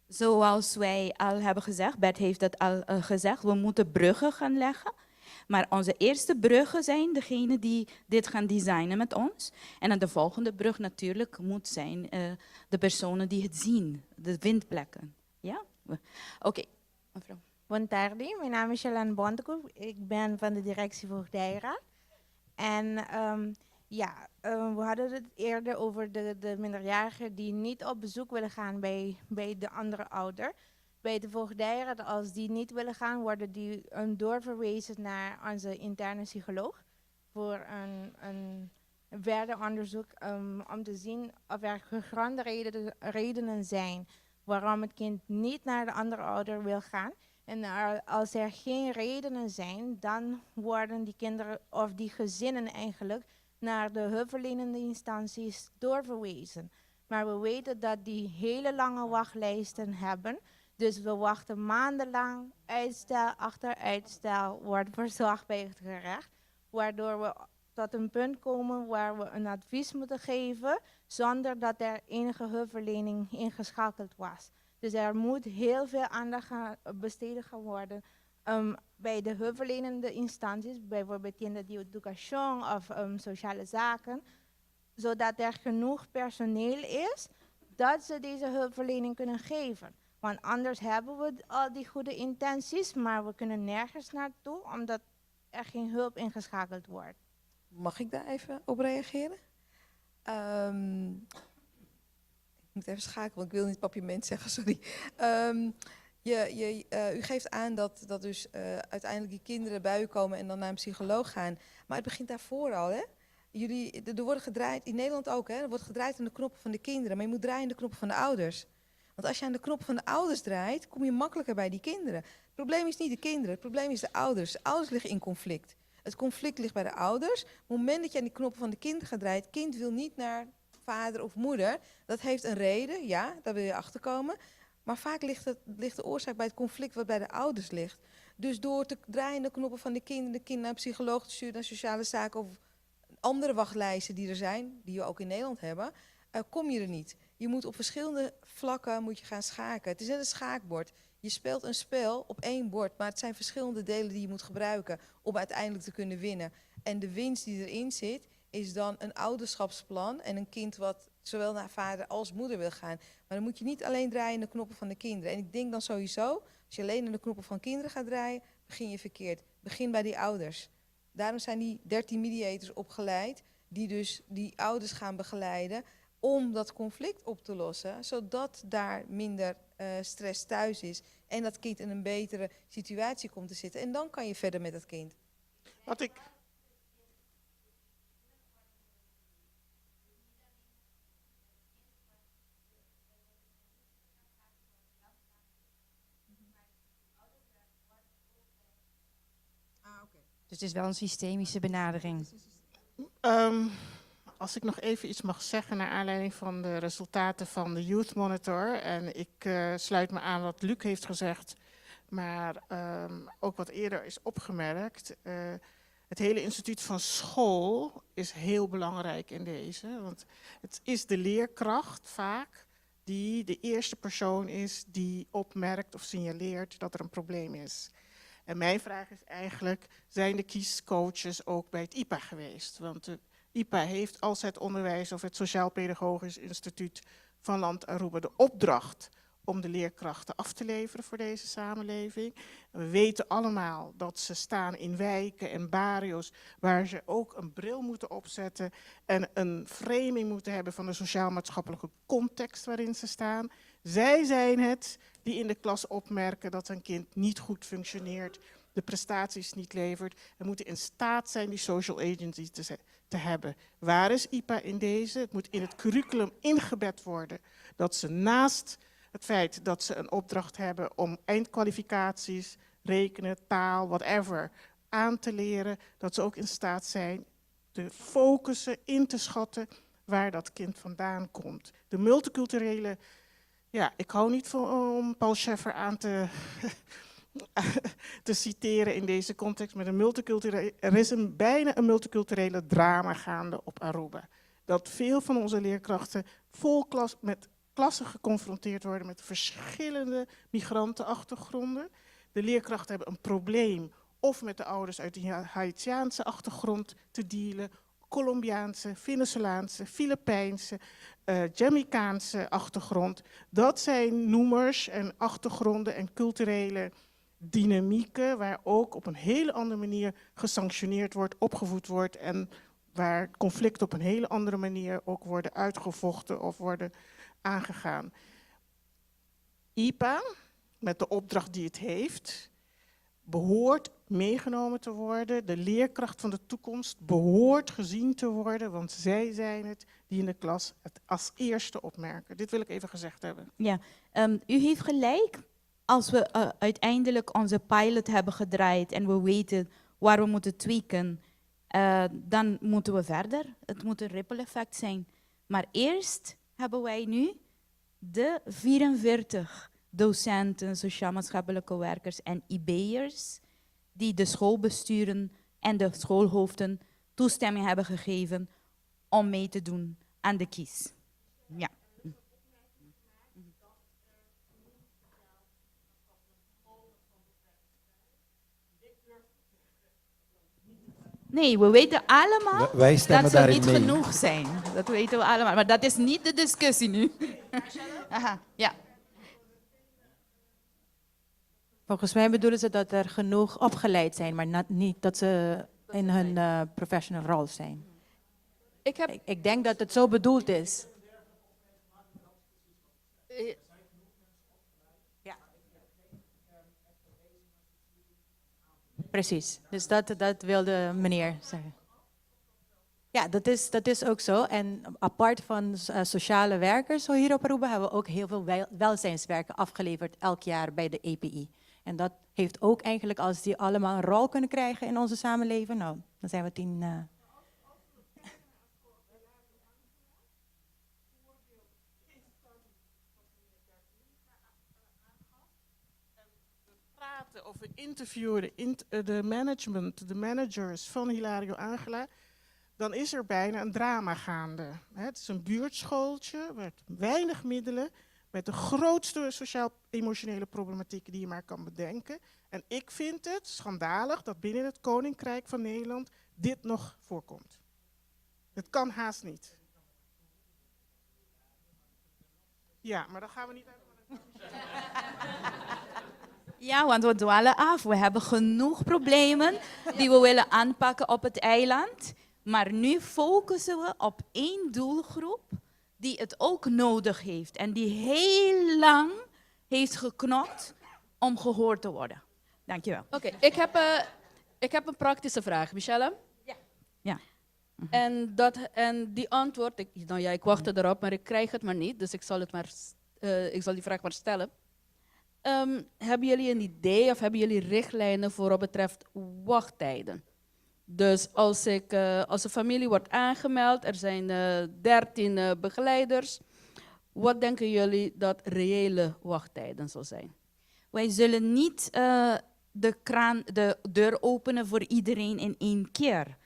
Zoals wij al hebben gezegd, Bert heeft dat al gezegd, we moeten bruggen gaan leggen. Maar onze eerste bruggen zijn degene die dit gaan designen met ons. En dan de volgende brug natuurlijk moet zijn de personen die het zien, de vindplekken. Ja? Oké, mevrouw. Buon tardi, mijn naam is Jelan Bontekoek. Ik ben van de directie Voogdijraad. En we hadden het eerder over de minderjarigen die niet op bezoek willen gaan bij de andere ouder. Bij de voogdijraad, als die niet willen gaan, worden die doorverwezen naar onze interne psycholoog voor een verder onderzoek om te zien of er gegronde redenen zijn waarom het kind niet naar de andere ouder wil gaan. En als er geen redenen zijn, dan worden die kinderen of die gezinnen eigenlijk naar de hulpverlenende instanties doorverwezen. Maar we weten dat die hele lange wachtlijsten hebben. Dus we wachten maandenlang, uitstel achter uitstel wordt verzorgd bij het gerecht. Waardoor we tot een punt komen waar we een advies moeten geven zonder dat er enige hulpverlening ingeschakeld was. Dus er moet heel veel aandacht besteed gaan worden bij de hulpverlenende instanties, bijvoorbeeld in de education of sociale zaken, zodat er genoeg personeel is dat ze deze hulpverlening kunnen geven. Want anders hebben we al die goede intenties, maar we kunnen nergens naartoe omdat er geen hulp ingeschakeld wordt. Mag ik daar even op reageren? Ik moet even schakelen, want ik wil niet papierment zeggen, sorry. U geeft aan dat dus uiteindelijk die kinderen bij u komen en dan naar een psycholoog gaan. Maar het begint daarvoor al, hè? Er wordt gedraaid, in Nederland ook, hè? Er wordt gedraaid aan de knoppen van de kinderen, maar je moet draaien aan de knoppen van de ouders. Want als je aan de knoppen van de ouders draait, kom je makkelijker bij die kinderen. Het probleem is niet de kinderen, het probleem is de ouders. De ouders liggen in conflict. Het conflict ligt bij de ouders. Op het moment dat je aan die knoppen van de kinderen gaat draaien, het kind wil niet naar vader of moeder. Dat heeft een reden, ja, daar wil je achter komen. Maar vaak ligt de oorzaak bij het conflict wat bij de ouders ligt. Dus door te draaien aan de knoppen van de kinderen naar een psycholoog te sturen, naar sociale zaken of andere wachtlijsten die er zijn, die we ook in Nederland hebben, kom je er niet. Je moet op verschillende vlakken gaan schaken. Het is net een schaakbord. Je speelt een spel op 1 bord, maar het zijn verschillende delen die je moet gebruiken om uiteindelijk te kunnen winnen. En de winst die erin zit, is dan een ouderschapsplan en een kind wat zowel naar vader als moeder wil gaan. Maar dan moet je niet alleen draaien aan de knoppen van de kinderen. En ik denk dan sowieso, als je alleen aan de knoppen van kinderen gaat draaien, begin je verkeerd. Begin bij die ouders. Daarom zijn die 13 mediators opgeleid, die dus die ouders gaan begeleiden om dat conflict op te lossen, zodat daar minder stress thuis is en dat kind in een betere situatie komt te zitten. En dan kan je verder met dat kind. Wat ik... Dus het is wel een systemische benadering. Als ik nog even iets mag zeggen naar aanleiding van de resultaten van de Youth Monitor. En ik sluit me aan wat Luc heeft gezegd, maar ook wat eerder is opgemerkt. Het hele instituut van school is heel belangrijk in deze. Want het is de leerkracht vaak die de eerste persoon is die opmerkt of signaleert dat er een probleem is. En mijn vraag is eigenlijk, zijn de kiescoaches ook bij het IPA geweest? Want de IPA heeft als het onderwijs of het Sociaal Pedagogisch Instituut van Land Aruba de opdracht om de leerkrachten af te leveren voor deze samenleving. En we weten allemaal dat ze staan in wijken en barrio's waar ze ook een bril moeten opzetten en een framing moeten hebben van de sociaal-maatschappelijke context waarin ze staan. Zij zijn het die in de klas opmerken dat een kind niet goed functioneert, de prestaties niet levert en moeten in staat zijn die social agency te hebben. Waar is IPA in deze? Het moet in het curriculum ingebed worden dat ze naast het feit dat ze een opdracht hebben om eindkwalificaties, rekenen, taal, whatever, aan te leren, dat ze ook in staat zijn te focussen, in te schatten waar dat kind vandaan komt. De multiculturele, ja, ik hou niet van om Paul Scheffer aan te citeren in deze context, maar er is bijna een multiculturele drama gaande op Aruba. Dat veel van onze leerkrachten met klassen geconfronteerd worden met verschillende migrantenachtergronden. De leerkrachten hebben een probleem of met de ouders uit de Haitiaanse achtergrond te dealen, Colombiaanse, Venezolaanse, Filipijnse, Jamaicaanse achtergrond. Dat zijn noemers en achtergronden en culturele dynamieken waar ook op een hele andere manier gesanctioneerd wordt, opgevoed wordt en waar conflicten op een hele andere manier ook worden uitgevochten of worden aangegaan. IPA, met de opdracht die het heeft, behoort meegenomen te worden. De leerkracht van de toekomst behoort gezien te worden, want zij zijn het die in de klas het als eerste opmerken. Dit wil ik even gezegd hebben. Ja, u heeft gelijk. Als we uiteindelijk onze pilot hebben gedraaid en we weten waar we moeten tweaken, dan moeten we verder. Het moet een ripple effect zijn. Maar eerst hebben wij nu de 44 docenten, sociaal-maatschappelijke werkers en IB'ers die de schoolbesturen en de schoolhoofden toestemming hebben gegeven om mee te doen aan de kies. Ja. Nee, we weten allemaal Wij stemmen dat ze daarin niet mee. genoeg zijn. Dat weten we allemaal. Maar dat is niet de discussie nu. Aha, ja. Volgens mij bedoelen ze dat er genoeg opgeleid zijn, maar niet dat ze in hun professional rol zijn. Ik denk dat het zo bedoeld is. Ja. Precies, dus dat wilde meneer zeggen. Ja, dat is ook zo. En apart van sociale werkers hier op Aruba hebben we ook heel veel welzijnswerken afgeleverd elk jaar bij de EPI. En dat heeft ook eigenlijk, als die allemaal een rol kunnen krijgen in onze samenleving, nou, dan zijn we 10. Of we interviewen de managers van Hilario Angela, dan is er bijna een drama gaande. Het is een buurtschooltje met weinig middelen, met de grootste sociaal-emotionele problematiek die je maar kan bedenken. En ik vind het schandalig dat binnen het Koninkrijk van Nederland dit nog voorkomt. Het kan haast niet. Ja, maar dan gaan we niet uit. Ja, want we dwalen af. We hebben genoeg problemen die we willen aanpakken op het eiland. Maar nu focussen we op één doelgroep die het ook nodig heeft. En die heel lang heeft geknokt om gehoord te worden. Dankjewel. Oké, ik heb een praktische vraag. Michelle? Ja. En die antwoord, ik wachtte erop, maar ik krijg het maar niet. Dus ik zal die vraag maar stellen. Hebben jullie een idee of hebben jullie richtlijnen voor wat betreft wachttijden? Dus als een familie wordt aangemeld, er zijn 13 begeleiders. Wat denken jullie dat reële wachttijden zal zijn? Wij zullen niet de deur openen voor iedereen in één keer.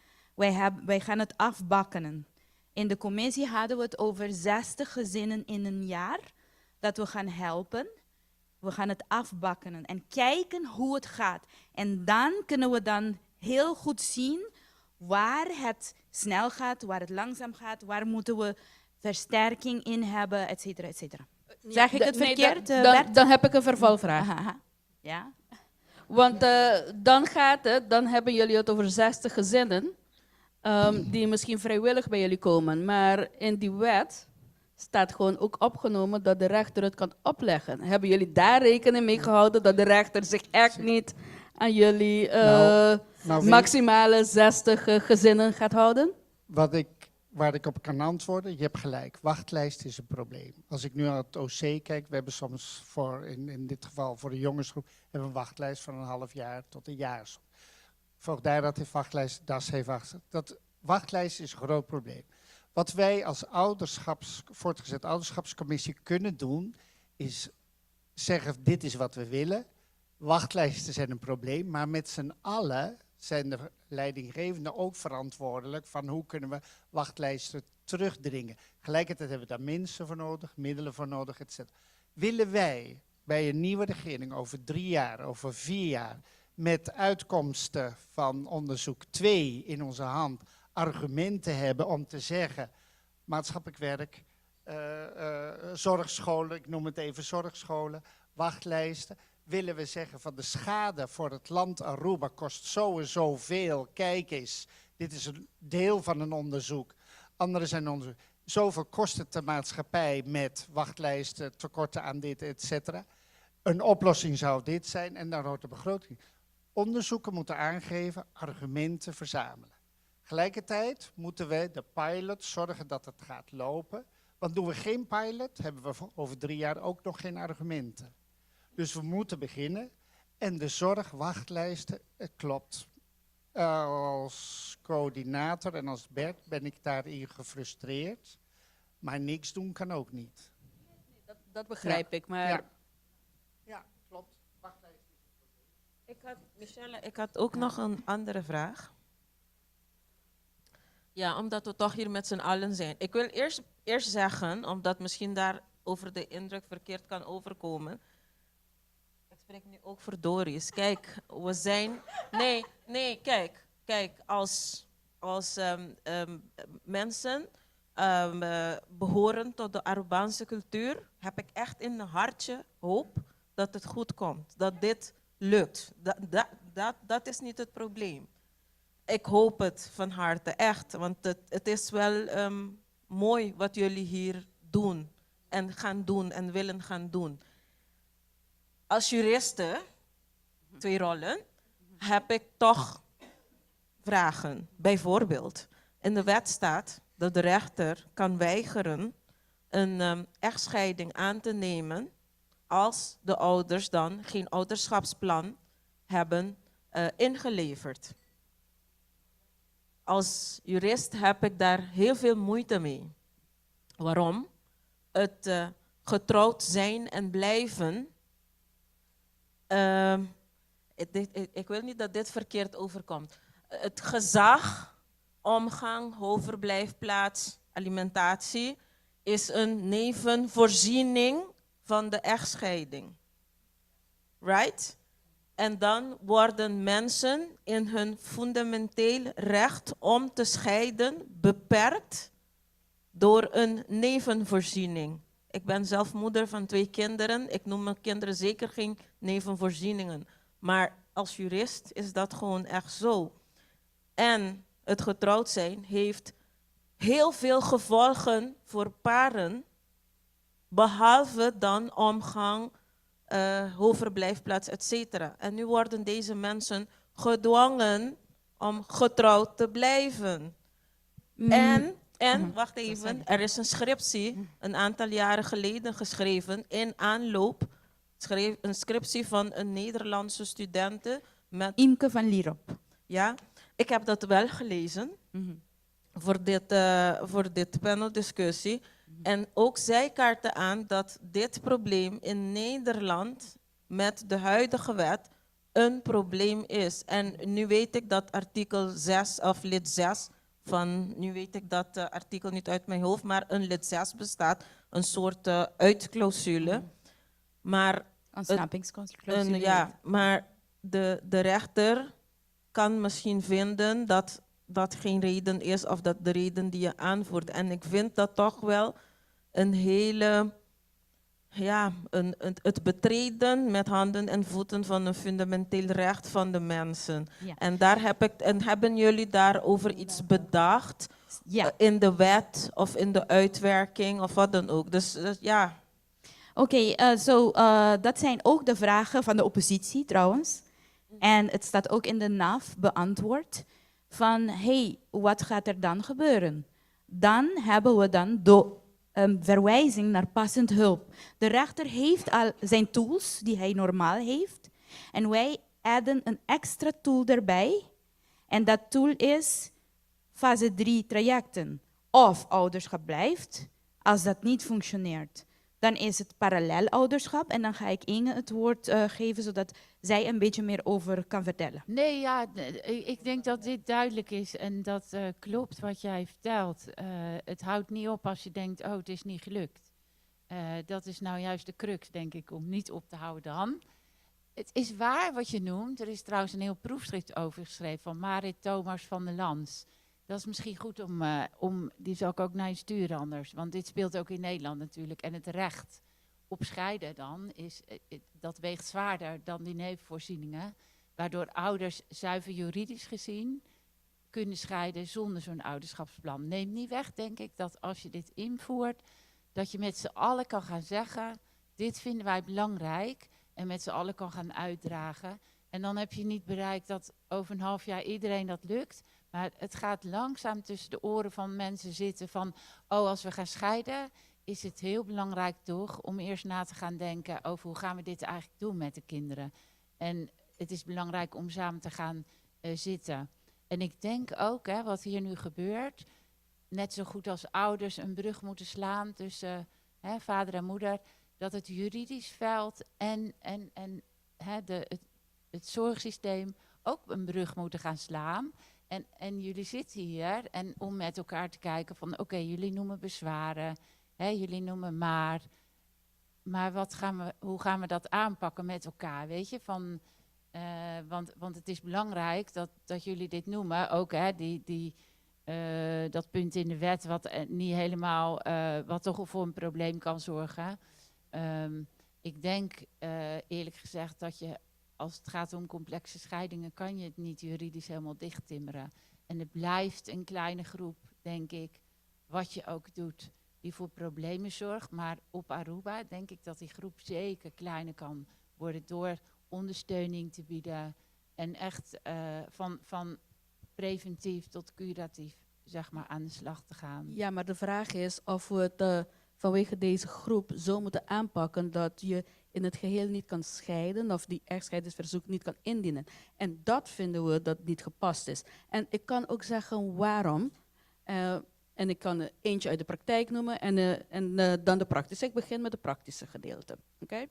Wij gaan het afbakkenen. In de commissie hadden we het over 60 gezinnen in een jaar dat we gaan helpen. We gaan het afbakkenen en kijken hoe het gaat. En dan kunnen we dan heel goed zien waar het snel gaat, waar het langzaam gaat, waar moeten we versterking in hebben, et cetera, et cetera. Zeg ik het verkeerd, Bert? Dan heb ik een vervolgvraag. Aha. Ja? Want dan hebben jullie het over 60 gezinnen die misschien vrijwillig bij jullie komen. Maar in die wet staat gewoon ook opgenomen dat de rechter het kan opleggen. Hebben jullie daar rekening mee gehouden dat de rechter zich echt niet aan jullie maximale 60 gezinnen gaat houden? Waar ik op kan antwoorden, je hebt gelijk, wachtlijst is een probleem. Als ik nu naar het OC kijk, we hebben soms in dit geval voor de jongensgroep, hebben we een wachtlijst van een half jaar tot een jaar. Voogdijraad heeft wachtlijst, DAS heeft wachtlijst. Dat wachtlijst is een groot probleem. Wat wij als voortgezet ouderschapscommissie kunnen doen, is zeggen dit is wat we willen. Wachtlijsten zijn een probleem, maar met z'n allen zijn de leidinggevenden ook verantwoordelijk van hoe kunnen we wachtlijsten terugdringen. Tegelijkertijd hebben we daar mensen voor nodig, middelen voor nodig, etc. Willen wij bij een nieuwe regering over 3 jaar, over 4 jaar, met uitkomsten van onderzoek 2 in onze hand, argumenten hebben om te zeggen, maatschappelijk werk, zorgscholen, ik noem het even zorgscholen, wachtlijsten. Willen we zeggen van de schade voor het land Aruba kost zo en zoveel, kijk eens, dit is een deel van een onderzoek. Andere zijn onderzoek. Zoveel kost het de maatschappij met wachtlijsten, tekorten aan dit, et cetera. Een oplossing zou dit zijn en dan hoort de begroting. Onderzoeken moeten aangeven, argumenten verzamelen. Tegelijkertijd moeten we de pilot zorgen dat het gaat lopen. Want doen we geen pilot, hebben we over 3 jaar ook nog geen argumenten. Dus we moeten beginnen. En de zorgwachtlijsten, het klopt. Als coördinator en als Bert ben ik daarin gefrustreerd. Maar niks doen kan ook niet. Dat begrijp ik, maar... Ja, klopt. Michelle, ik had ook nog een andere vraag. Ja, omdat we toch hier met z'n allen zijn. Ik wil eerst zeggen, omdat misschien daar over de indruk verkeerd kan overkomen. Ik spreek nu ook voor Doris. Kijk, we zijn... Nee, kijk, als mensen behoren tot de Arubaanse cultuur, heb ik echt in mijn hartje hoop dat het goed komt. Dat dit lukt. Dat is niet het probleem. Ik hoop het van harte, echt. Want het is wel mooi wat jullie hier doen. En gaan doen en willen gaan doen. Als juriste, 2 rollen, heb ik toch vragen. Bijvoorbeeld, in de wet staat dat de rechter kan weigeren een echtscheiding aan te nemen als de ouders dan geen ouderschapsplan hebben ingeleverd. Als jurist heb ik daar heel veel moeite mee. Waarom? Het getrouwd zijn en blijven. Ik wil niet dat dit verkeerd overkomt. Het gezag, omgang, overblijfplaats, alimentatie is een nevenvoorziening van de echtscheiding. Right? En dan worden mensen in hun fundamenteel recht om te scheiden beperkt door een nevenvoorziening. Ik ben zelf moeder van 2 kinderen. Ik noem mijn kinderen zeker geen nevenvoorzieningen. Maar als jurist is dat gewoon echt zo. En het getrouwd zijn heeft heel veel gevolgen voor paren, behalve dan omgang hoofdverblijfplaats, etc. En nu worden deze mensen gedwongen om getrouwd te blijven. En, wacht even, er is een scriptie een aantal jaren geleden geschreven in aanloop. Een scriptie van een Nederlandse studente met... Imke van Lierop. Ja, ik heb dat wel gelezen voor dit paneldiscussie. En ook zij kaarten aan dat dit probleem in Nederland met de huidige wet een probleem is. En nu weet ik dat artikel 6 of lid 6 van, nu weet ik dat artikel niet uit mijn hoofd, maar een lid 6 bestaat, een soort uitclausule. Maar ontsnappingsclausule. Ja, maar de rechter kan misschien vinden dat dat geen reden is of dat de reden die je aanvoert. En ik vind dat toch wel een hele, het betreden met handen en voeten van een fundamenteel recht van de mensen. Ja. En hebben jullie daarover iets bedacht in de wet of in de uitwerking of wat dan ook? Dus ja. Oké, dat zijn ook de vragen van de oppositie trouwens. En het staat ook in de NAF beantwoord van, wat gaat er dan gebeuren? Dan hebben we dan de verwijzing naar passend hulp. De rechter heeft al zijn tools die hij normaal heeft. En wij adden een extra tool erbij. En dat tool is fase 3 trajecten. Of ouderschap blijft, als dat niet functioneert. Dan is het parallel ouderschap en dan ga ik Inge het woord geven, zodat zij een beetje meer over kan vertellen. Nee, ja, ik denk dat dit duidelijk is en dat klopt wat jij vertelt. Het houdt niet op als je denkt, oh, het is niet gelukt. Dat is nou juist de crux, denk ik, om niet op te houden dan. Het is waar wat je noemt. Er is trouwens een heel proefschrift over geschreven van Marit Thomas van der Lans. Dat is misschien goed om die zal ik ook naar je sturen anders. Want dit speelt ook in Nederland natuurlijk. En het recht op scheiden dan, dat weegt zwaarder dan die nevenvoorzieningen. Waardoor ouders zuiver juridisch gezien kunnen scheiden zonder zo'n ouderschapsplan. Neemt niet weg, denk ik, dat als je dit invoert, dat je met z'n allen kan gaan zeggen, dit vinden wij belangrijk. En met z'n allen kan gaan uitdragen. En dan heb je niet bereikt dat over een half jaar iedereen dat lukt. Maar het gaat langzaam tussen de oren van mensen zitten van, oh, als we gaan scheiden, is het heel belangrijk toch om eerst na te gaan denken over hoe gaan we dit eigenlijk doen met de kinderen. En het is belangrijk om samen te gaan zitten. En ik denk ook, wat hier nu gebeurt, net zo goed als ouders een brug moeten slaan tussen vader en moeder, dat het juridisch veld en het zorgsysteem ook een brug moeten gaan slaan. En jullie zitten hier en om met elkaar te kijken van oké, jullie noemen bezwaren, jullie noemen maar hoe gaan we dat aanpakken met elkaar, weet je? Want het is belangrijk dat jullie dit noemen, ook dat punt in de wet wat niet helemaal, wat toch voor een probleem kan zorgen. Ik denk eerlijk gezegd dat je, als het gaat om complexe scheidingen, kan je het niet juridisch helemaal dichttimmeren. En het blijft een kleine groep, denk ik, wat je ook doet, die voor problemen zorgt. Maar op Aruba denk ik dat die groep zeker kleiner kan worden door ondersteuning te bieden. En echt van preventief tot curatief, zeg maar, aan de slag te gaan. Ja, maar de vraag is of we het vanwege deze groep zo moeten aanpakken dat je in het geheel niet kan scheiden of die echtscheidingsverzoek niet kan indienen. En dat vinden we dat niet gepast is. En ik kan ook zeggen waarom. En ik kan eentje uit de praktijk noemen en dan de praktische. Ik begin met het praktische gedeelte. Okay?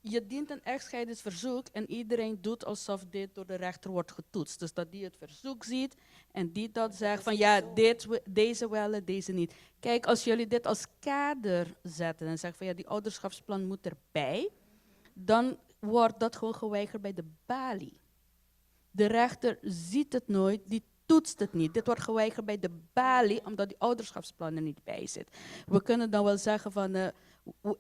Je dient een echtscheidingsverzoek en iedereen doet alsof dit door de rechter wordt getoetst. Dus dat die het verzoek ziet en die dat zegt van ja, deze wel, deze niet. Kijk, als jullie dit als kader zetten en zeggen van ja, die ouderschapsplan moet erbij, dan wordt dat gewoon geweigerd bij de balie. De rechter ziet het nooit, die toetst het niet. Dit wordt geweigerd bij de balie, omdat die ouderschapsplan er niet bij zit. We kunnen dan wel zeggen van,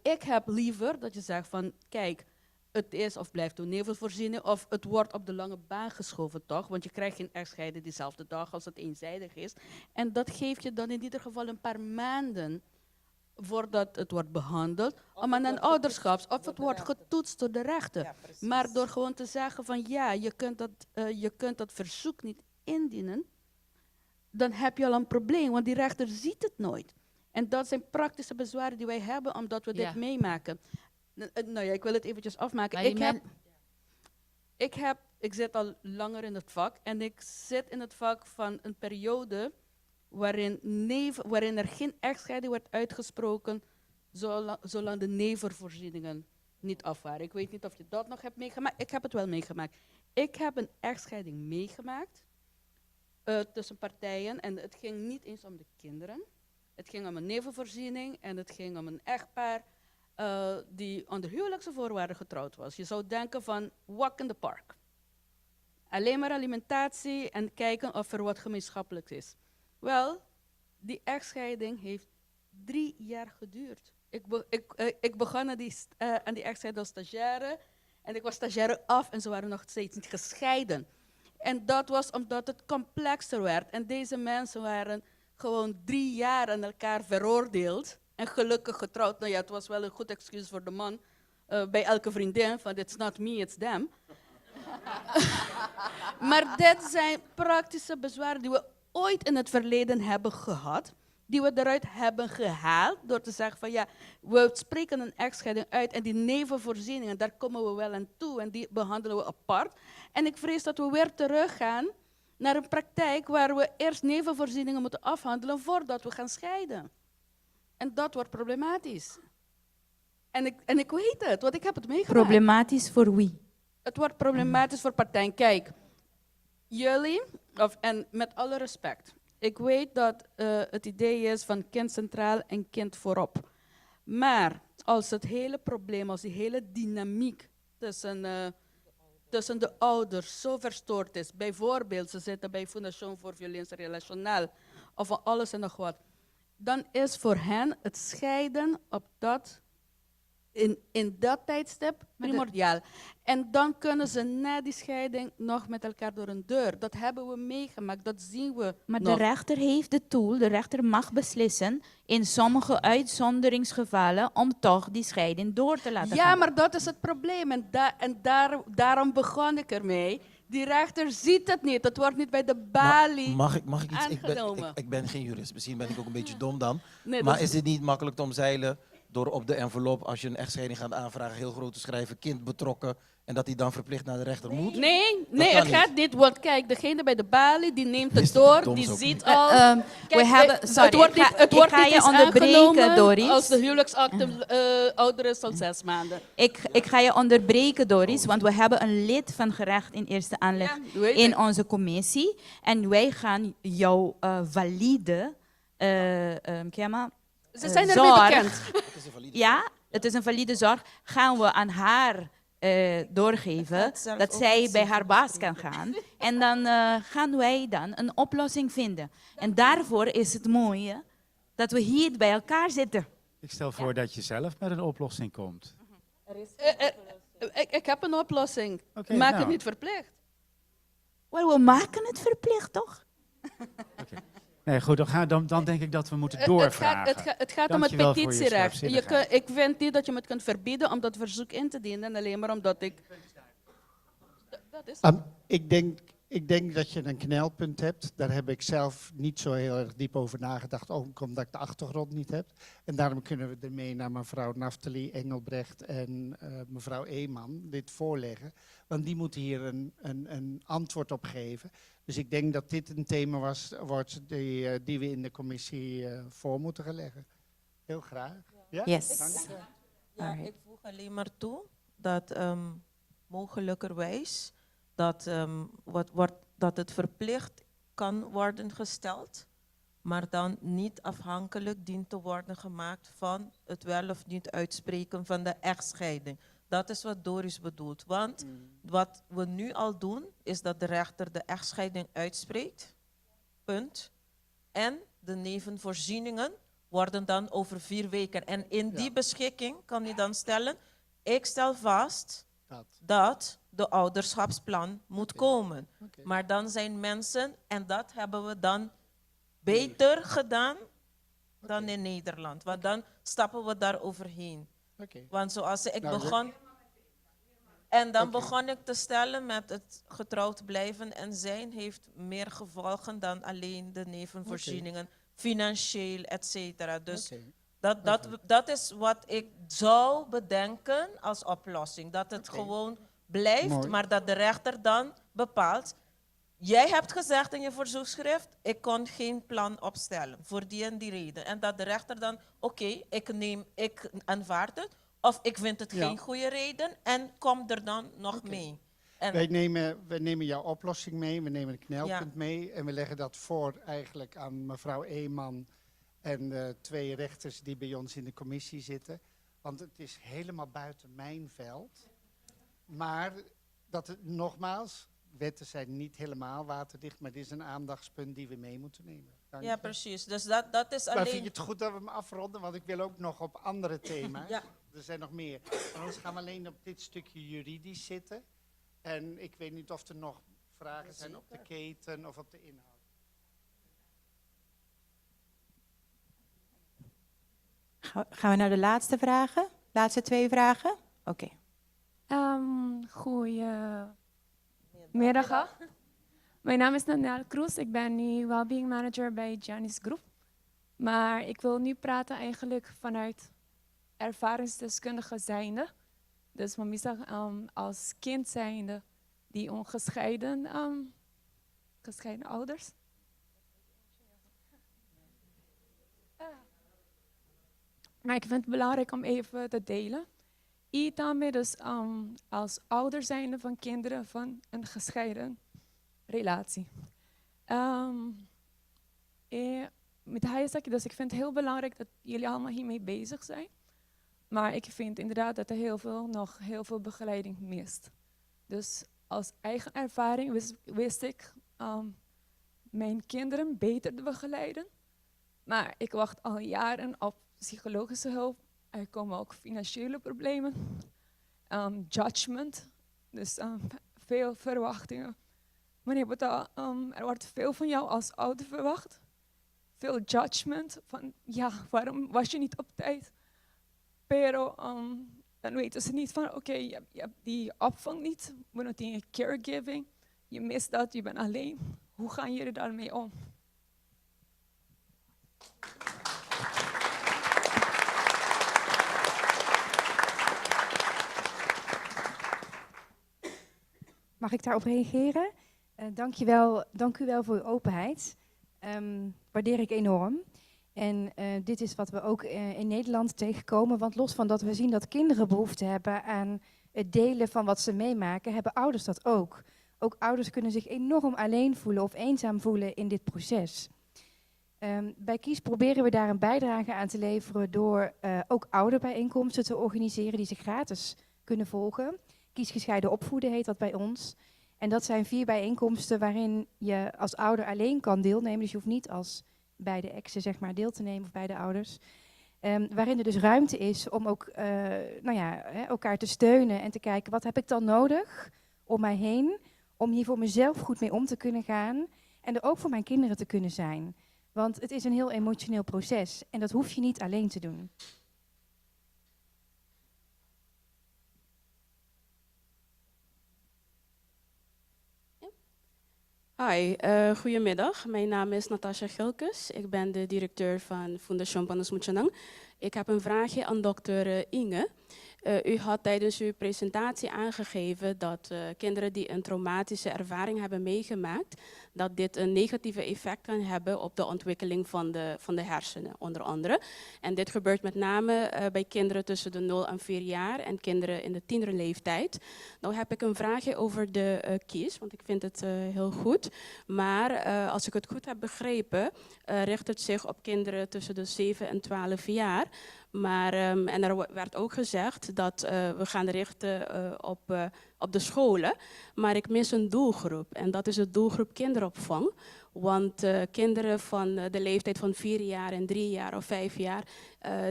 ik heb liever dat je zegt van, kijk, het is of blijft toneelvoorziening, of het wordt op de lange baan geschoven, toch? Want je krijgt geen echtscheiding diezelfde dag als het eenzijdig is. En dat geeft je dan in ieder geval een paar maanden voordat het wordt behandeld, om aan een ouderschaps, of het wordt getoetst door de rechter. Maar door gewoon te zeggen van ja, je kunt dat verzoek niet indienen, dan heb je al een probleem, want die rechter ziet het nooit. En dat zijn praktische bezwaren die wij hebben, omdat we dit meemaken. Nou ja, ik wil het eventjes afmaken. Ik zit al langer in het vak en ik zit in het vak van een periode waarin er geen echtscheiding werd uitgesproken, zolang de nevenvoorzieningen niet af waren. Ik weet niet of je dat nog hebt meegemaakt. Ik heb het wel meegemaakt. Ik heb een echtscheiding meegemaakt tussen partijen en het ging niet eens om de kinderen. Het ging om een nevenvoorziening en het ging om een echtpaar die onder huwelijkse voorwaarden getrouwd was. Je zou denken van walk in the park. Alleen maar alimentatie en kijken of er wat gemeenschappelijks is. Wel, die echtscheiding heeft 3 jaar geduurd. Ik begon aan die echtscheiding als stagiaire en ik was stagiaire af en ze waren nog steeds niet gescheiden. En dat was omdat het complexer werd en deze mensen waren gewoon 3 jaar aan elkaar veroordeeld en gelukkig getrouwd. Nou ja, het was wel een goed excuus voor de man bij elke vriendin van it's not me, it's them. Maar dit zijn praktische bezwaren die we ooit in het verleden hebben gehad, die we eruit hebben gehaald door te zeggen van ja, we spreken een echtscheiding uit en die nevenvoorzieningen, daar komen we wel aan toe en die behandelen we apart. En ik vrees dat we weer teruggaan naar een praktijk waar we eerst nevenvoorzieningen moeten afhandelen voordat we gaan scheiden. En dat wordt problematisch. En ik weet het, want ik heb het meegemaakt. Problematisch voor wie? Het wordt problematisch voor partijen. Kijk, jullie, en met alle respect, ik weet dat het idee is van kind centraal en kind voorop. Maar als het hele probleem, als die hele dynamiek tussen de ouders zo verstoord is, bijvoorbeeld ze zitten bij Fondation voor Violentie Relationeel of van alles en nog wat, dan is voor hen het scheiden op in dat tijdstip primordiaal. En dan kunnen ze na die scheiding nog met elkaar door een deur. Dat hebben we meegemaakt, dat zien we Maar nog. de rechter heeft de tool, de rechter mag beslissen in sommige uitzonderingsgevallen om toch die scheiding door te laten gaan. Ja, maar dat is het probleem en daarom begon ik ermee. Die rechter ziet het niet, het wordt niet bij de balie Mag ik iets? aangenomen. Ik ben geen jurist, misschien ben ik ook een beetje dom dan. Nee, maar dat is het niet makkelijk te omzeilen door op de envelop, als je een echtscheiding gaat aanvragen, heel groot te schrijven, kind betrokken, en dat hij dan verplicht naar de rechter moet? Nee, Dat kan het niet. gaat niet, want kijk, degene bij de balie, die neemt het door, die ziet al. Kijk, het wordt niet eens aangenomen Doris. als de huwelijksakte ouder is dan 6 maanden. Ik ga je onderbreken, Doris, want we hebben een lid van gerecht in eerste aanleg in onze commissie. En wij gaan jouw valide Ze zijn ermee bekend. Ja, het is een valide zorg. Gaan we aan haar doorgeven dat zij bij haar baas kan gaan. En dan gaan wij dan een oplossing vinden. En daarvoor is het mooie dat we hier bij elkaar zitten. Ik stel voor dat je zelf met een oplossing komt. Ik heb een oplossing. Oké, Maak nou. het niet verplicht. Wel, we maken het verplicht, toch? Nee, goed, dan denk ik dat we moeten doorvragen. Het gaat om het Dankjewel voor je petitierecht. scherpzinnigheid. Ik vind niet dat je me het kunt verbieden om dat verzoek in te dienen. En alleen maar omdat ik... Dat is Ik denk dat je een knelpunt hebt. Daar heb ik zelf niet zo heel erg diep over nagedacht, ook omdat ik de achtergrond niet heb. En daarom kunnen we ermee naar mevrouw Naftali Engelbrecht en mevrouw Eeman dit voorleggen. Want die moeten hier een antwoord op geven. Dus ik denk dat dit een thema wordt die we in de commissie voor moeten gaan leggen. Heel graag. Ja? Yes. Dank je. Ja, ik voeg alleen maar toe dat mogelijkerwijs dat het verplicht kan worden gesteld, maar dan niet afhankelijk dient te worden gemaakt van het wel of niet uitspreken van de echtscheiding. Dat is wat Doris bedoelt. Want wat we nu al doen, is dat de rechter de echtscheiding uitspreekt. Punt. En de nevenvoorzieningen worden dan over 4 weken. En in die beschikking kan hij dan stellen, ik stel vast dat de ouderschapsplan moet komen. Maar dan zijn mensen, en dat hebben we dan beter gedaan dan in Nederland. Want dan stappen we daar overheen. Want zoals ik Nou, begon... En dan begon ik te stellen met het getrouwd blijven en zijn heeft meer gevolgen dan alleen de nevenvoorzieningen, financieel, et cetera. Dus dat is wat ik zou bedenken als oplossing. Dat het gewoon blijft, Mooi. maar dat de rechter dan bepaalt. Jij hebt gezegd in je verzoekschrift, ik kon geen plan opstellen voor die en die reden. En dat de rechter dan, oké, ik aanvaard het. Of ik vind het geen goede reden en kom er dan nog mee. En Wij nemen jouw oplossing mee, we nemen een knelpunt mee en we leggen dat voor eigenlijk aan mevrouw Eeman en de 2 rechters die bij ons in de commissie zitten. Want het is helemaal buiten mijn veld. Maar nogmaals, wetten zijn niet helemaal waterdicht, maar dit is een aandachtspunt die we mee moeten nemen. Dank ja, je. precies. Dus dat is alleen... Maar vind je het goed dat we hem afronden? Want ik wil ook nog op andere thema's. Ja. Er zijn nog meer. Anders gaan we alleen op dit stukje juridisch zitten. En ik weet niet of er nog vragen zijn op de keten of op de inhoud. Gaan we naar de laatste vragen? Laatste 2 vragen? Oké. Goedemiddag. Mijn naam is Nanelle Kroes. Ik ben nu Wellbeing Manager bij Giannis Group. Maar ik wil nu praten eigenlijk vanuit ervaringsdeskundige zijnde. Dus Mamisa, als kind zijnde, die ongescheiden gescheiden ouders. Maar ik vind het belangrijk om even te delen. Ik daarmee dus als ouder zijnde van kinderen van een gescheiden relatie. Met Hayasaki, dus ik vind het heel belangrijk dat jullie allemaal hiermee bezig zijn. Maar ik vind inderdaad dat er nog heel veel begeleiding mist. Dus als eigen ervaring wist ik mijn kinderen beter te begeleiden. Maar ik wacht al jaren op psychologische hulp. Er komen ook financiële problemen. Judgment, dus veel verwachtingen. Meneer Botta, er wordt veel van jou als ouder verwacht. Veel judgment van, ja, waarom was je niet op tijd? Pero dan weten ze niet van, oké, je hebt die opvang niet. We noemen caregiving. Je mist dat, je bent alleen. Hoe gaan jullie daarmee om? Mag ik daarop reageren? Dank u wel voor uw openheid. Waardeer ik enorm. En dit is wat we ook in Nederland tegenkomen. Want los van dat we zien dat kinderen behoefte hebben aan het delen van wat ze meemaken, hebben ouders dat ook. Ook ouders kunnen zich enorm alleen voelen of eenzaam voelen in dit proces. Bij Kies proberen we daar een bijdrage aan te leveren door ook ouderbijeenkomsten te organiseren die ze gratis kunnen volgen. Kies gescheiden opvoeden heet dat bij ons. En dat zijn 4 bijeenkomsten waarin je als ouder alleen kan deelnemen. Dus je hoeft niet als beide exen zeg maar deel te nemen of beide ouders. Waarin er dus ruimte is om ook elkaar te steunen en te kijken wat heb ik dan nodig om mij heen. Om hier voor mezelf goed mee om te kunnen gaan. En er ook voor mijn kinderen te kunnen zijn. Want het is een heel emotioneel proces. En dat hoef je niet alleen te doen. Hi, goedemiddag. Mijn naam is Natasja Gilkes. Ik ben de directeur van Fundación Panos Muchanang. Ik heb een vraagje aan dokter Inge. U had tijdens uw presentatie aangegeven dat kinderen die een traumatische ervaring hebben meegemaakt, dat dit een negatieve effect kan hebben op de ontwikkeling van de hersenen, onder andere. En dit gebeurt met name bij kinderen tussen de 0 en 4 jaar en kinderen in de tienerleeftijd. Nou heb ik een vraagje over de KIES, want ik vind het heel goed. Maar als ik het goed heb begrepen, richt het zich op kinderen tussen de 7 en 12 jaar. Maar, en er werd ook gezegd dat we gaan richten op de scholen. Maar ik mis een doelgroep en dat is de doelgroep kinderopvang. Want kinderen van de leeftijd van 4 jaar en 3 jaar of 5 jaar,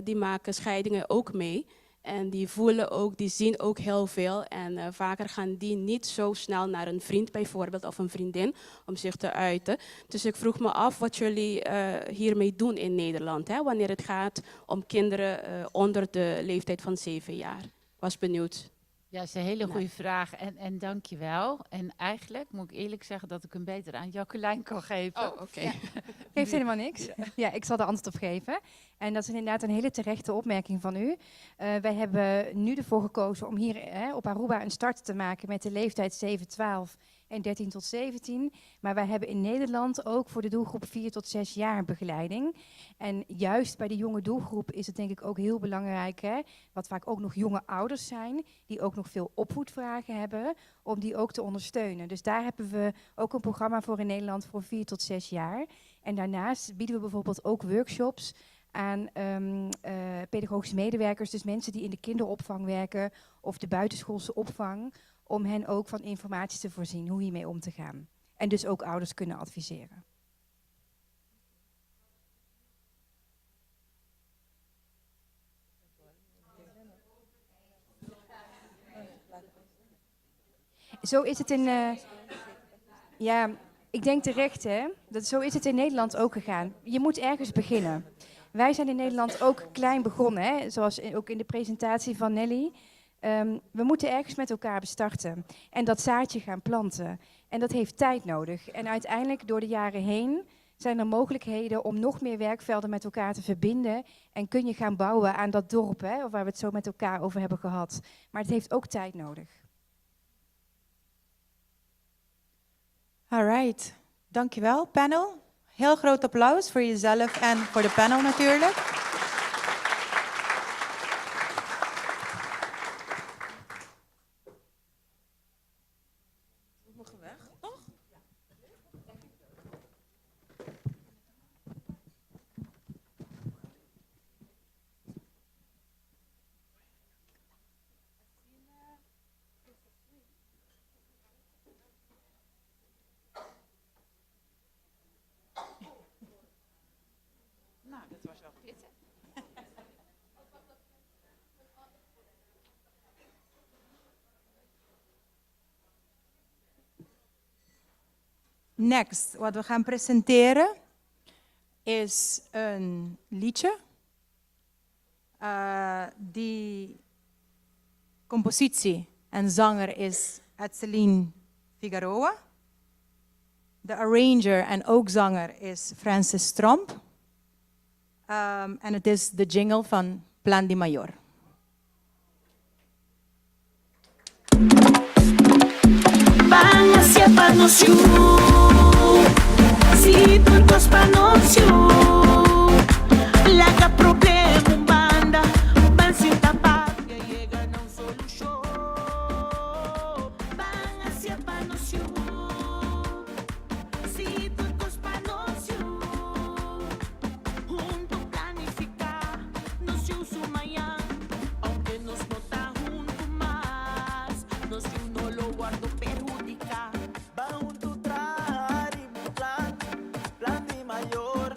die maken scheidingen ook mee. En die voelen ook, die zien ook heel veel. En vaker gaan die niet zo snel naar een vriend bijvoorbeeld of een vriendin om zich te uiten. Dus ik vroeg me af wat jullie hiermee doen in Nederland. Hè, wanneer het gaat om kinderen onder de leeftijd van 7 jaar. Ik was benieuwd. Ja, dat is een hele goede vraag en dank je wel. En eigenlijk moet ik eerlijk zeggen dat ik hem beter aan Jacqueline kan geven. Oh, oké. Ja. Geeft helemaal niks. Ja, ik zal er antwoord op geven. En dat is inderdaad een hele terechte opmerking van u. Wij hebben nu ervoor gekozen om hier op Aruba een start te maken met de leeftijd 7-12 en 13 tot 17. Maar wij hebben in Nederland ook voor de doelgroep 4 tot 6 jaar begeleiding. En juist bij de jonge doelgroep is het denk ik ook heel belangrijk, wat vaak ook nog jonge ouders zijn, die ook nog veel opvoedvragen hebben, om die ook te ondersteunen. Dus daar hebben we ook een programma voor in Nederland voor 4 tot 6 jaar. En daarnaast bieden we bijvoorbeeld ook workshops aan pedagogische medewerkers, dus mensen die in de kinderopvang werken of de buitenschoolse opvang, om hen ook van informatie te voorzien hoe hiermee om te gaan. En dus ook ouders kunnen adviseren. Zo is het in... ja, ik denk terecht, hè. Zo is het in Nederland ook gegaan. Je moet ergens beginnen. Wij zijn in Nederland ook klein begonnen, hè, zoals ook in de presentatie van Nelly. We moeten ergens met elkaar bestarten en dat zaadje gaan planten. En dat heeft tijd nodig. En uiteindelijk door de jaren heen zijn er mogelijkheden om nog meer werkvelden met elkaar te verbinden. En kun je gaan bouwen aan dat dorp, hè, waar we het zo met elkaar over hebben gehad. Maar het heeft ook tijd nodig. All right, dankjewel panel. Heel groot applaus voor jezelf en voor de panel natuurlijk. Nou, dat was wel pittig. Next, wat we gaan presenteren is een liedje. Die compositie en zanger is Edseline Figueroa. De arranger en ook zanger is Francis Tromp. En het is de jingle van Plan Di Mayor. Van hacia Panosio, si turcos Panosio, laga problema banda, van sin tapar, ya llegan a un solución. Van hacia Panosio, si turcos Panosio, junto planificar, nos sumayan, aunque nos nota junto más, nos uno lo guardo perjudicar. Va junto traer un plan Di Mayor,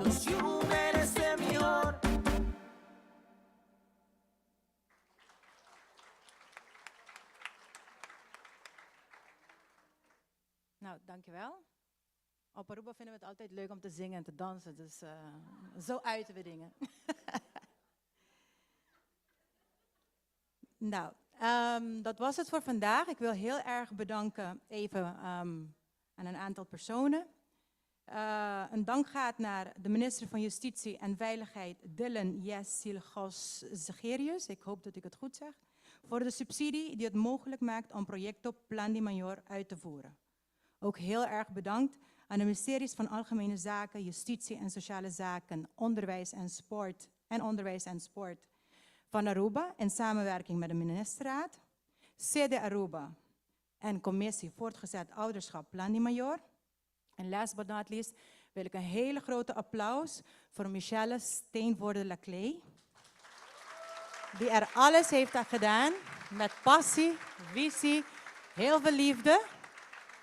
nos merece mejor. Nou, dankjewel. Op Aruba vinden we het altijd leuk om te zingen en te dansen, dus zo uiten we dingen. Nou, dat was het voor vandaag. Ik wil heel erg bedanken even aan een aantal personen. Een dank gaat naar de minister van Justitie en Veiligheid, Dylan Yesilgos Zegerius. Ik hoop dat ik het goed zeg. Voor de subsidie die het mogelijk maakt om projecten op Plan Di Mayor uit te voeren. Ook heel erg bedankt aan de ministeries van Algemene Zaken, Justitie en Sociale Zaken, Onderwijs en Sport van Aruba in samenwerking met de ministerraad, CD Aruba en Commissie Voortgezet Ouderschap Plan Di Mayor. En last but not least wil ik een hele grote applaus voor Michelle Steenvoorde-Laclay, die er alles heeft aan gedaan met passie, visie, heel veel liefde.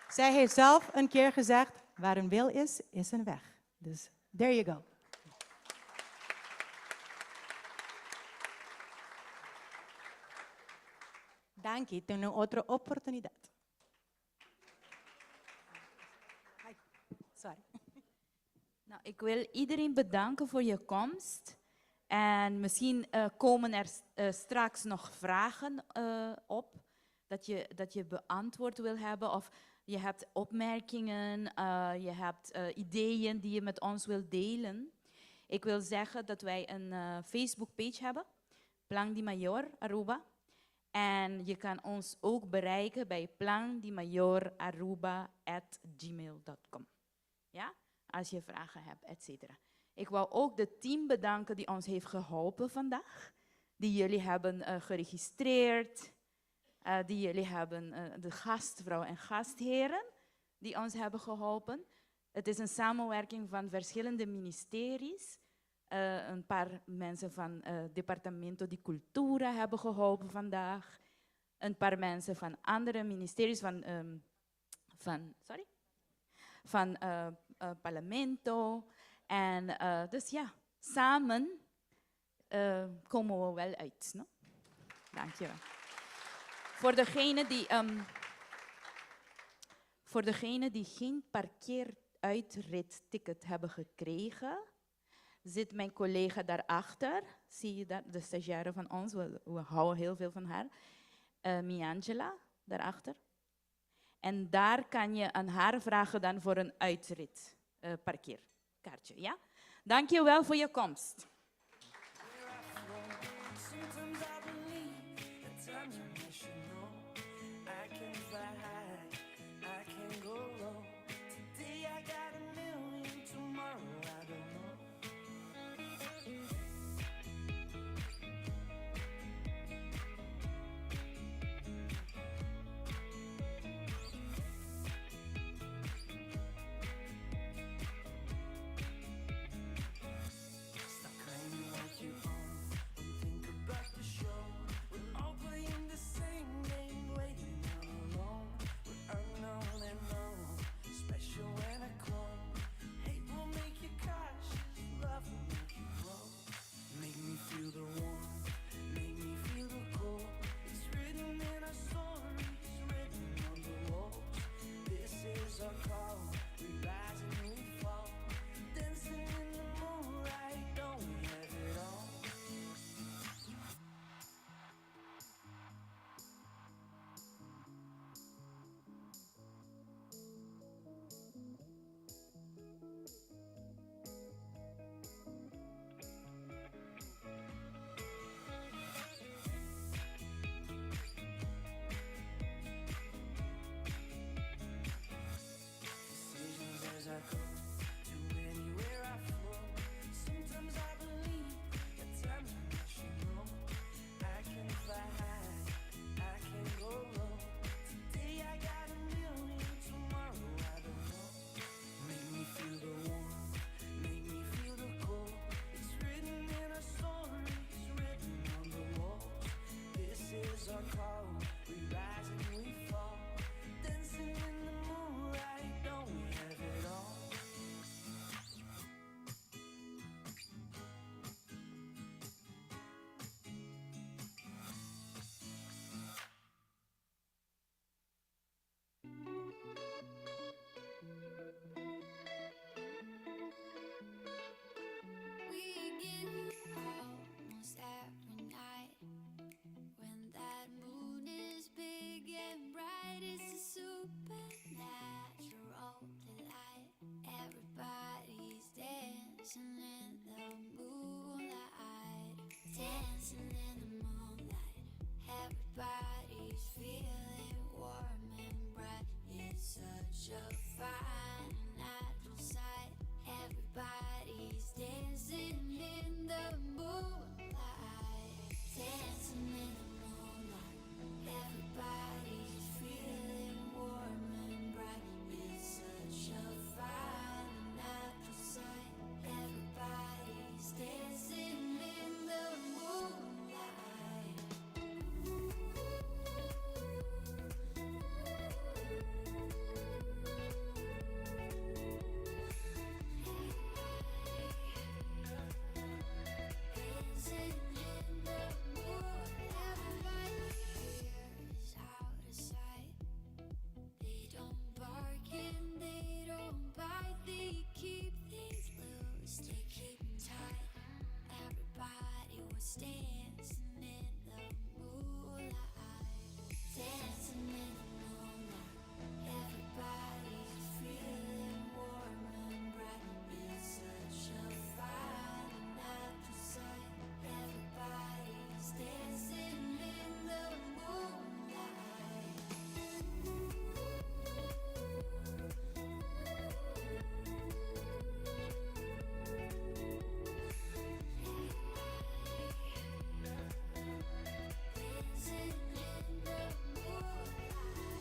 Zij heeft zelf een keer gezegd, waar een wil is, is een weg. Dus there you go. Dank je. Ten otra oportunidad. Sorry. Nou, ik wil iedereen bedanken voor je komst. En misschien komen er straks nog vragen op dat je beantwoord wil hebben. Of je hebt opmerkingen, je hebt ideeën die je met ons wilt delen. Ik wil zeggen dat wij een Facebook-page hebben, Plan di Mayor Aruba. En je kan ons ook bereiken bij plandimayoraruba@gmail.com. Ja? Als je vragen hebt, etc. Ik wou ook het team bedanken die ons heeft geholpen vandaag. Die jullie hebben geregistreerd. Die jullie hebben, de gastvrouw en gastheren, die ons hebben geholpen. Het is een samenwerking van verschillende ministeries. Een paar mensen van Departamento di Cultura hebben geholpen vandaag. Een paar mensen van andere ministeries van Parlamento. En dus ja, samen komen we wel uit. No? Dankjewel. Voor degenen die geen parkeeruitritticket hebben gekregen, zit mijn collega daarachter. Zie je dat? De stagiaire van ons, we houden heel veel van haar. Miangela, daarachter. En daar kan je aan haar vragen dan voor een uitrit parkeerkaartje. Ja? Dank je wel voor je komst. Everybody's feeling warm and bright. It's such a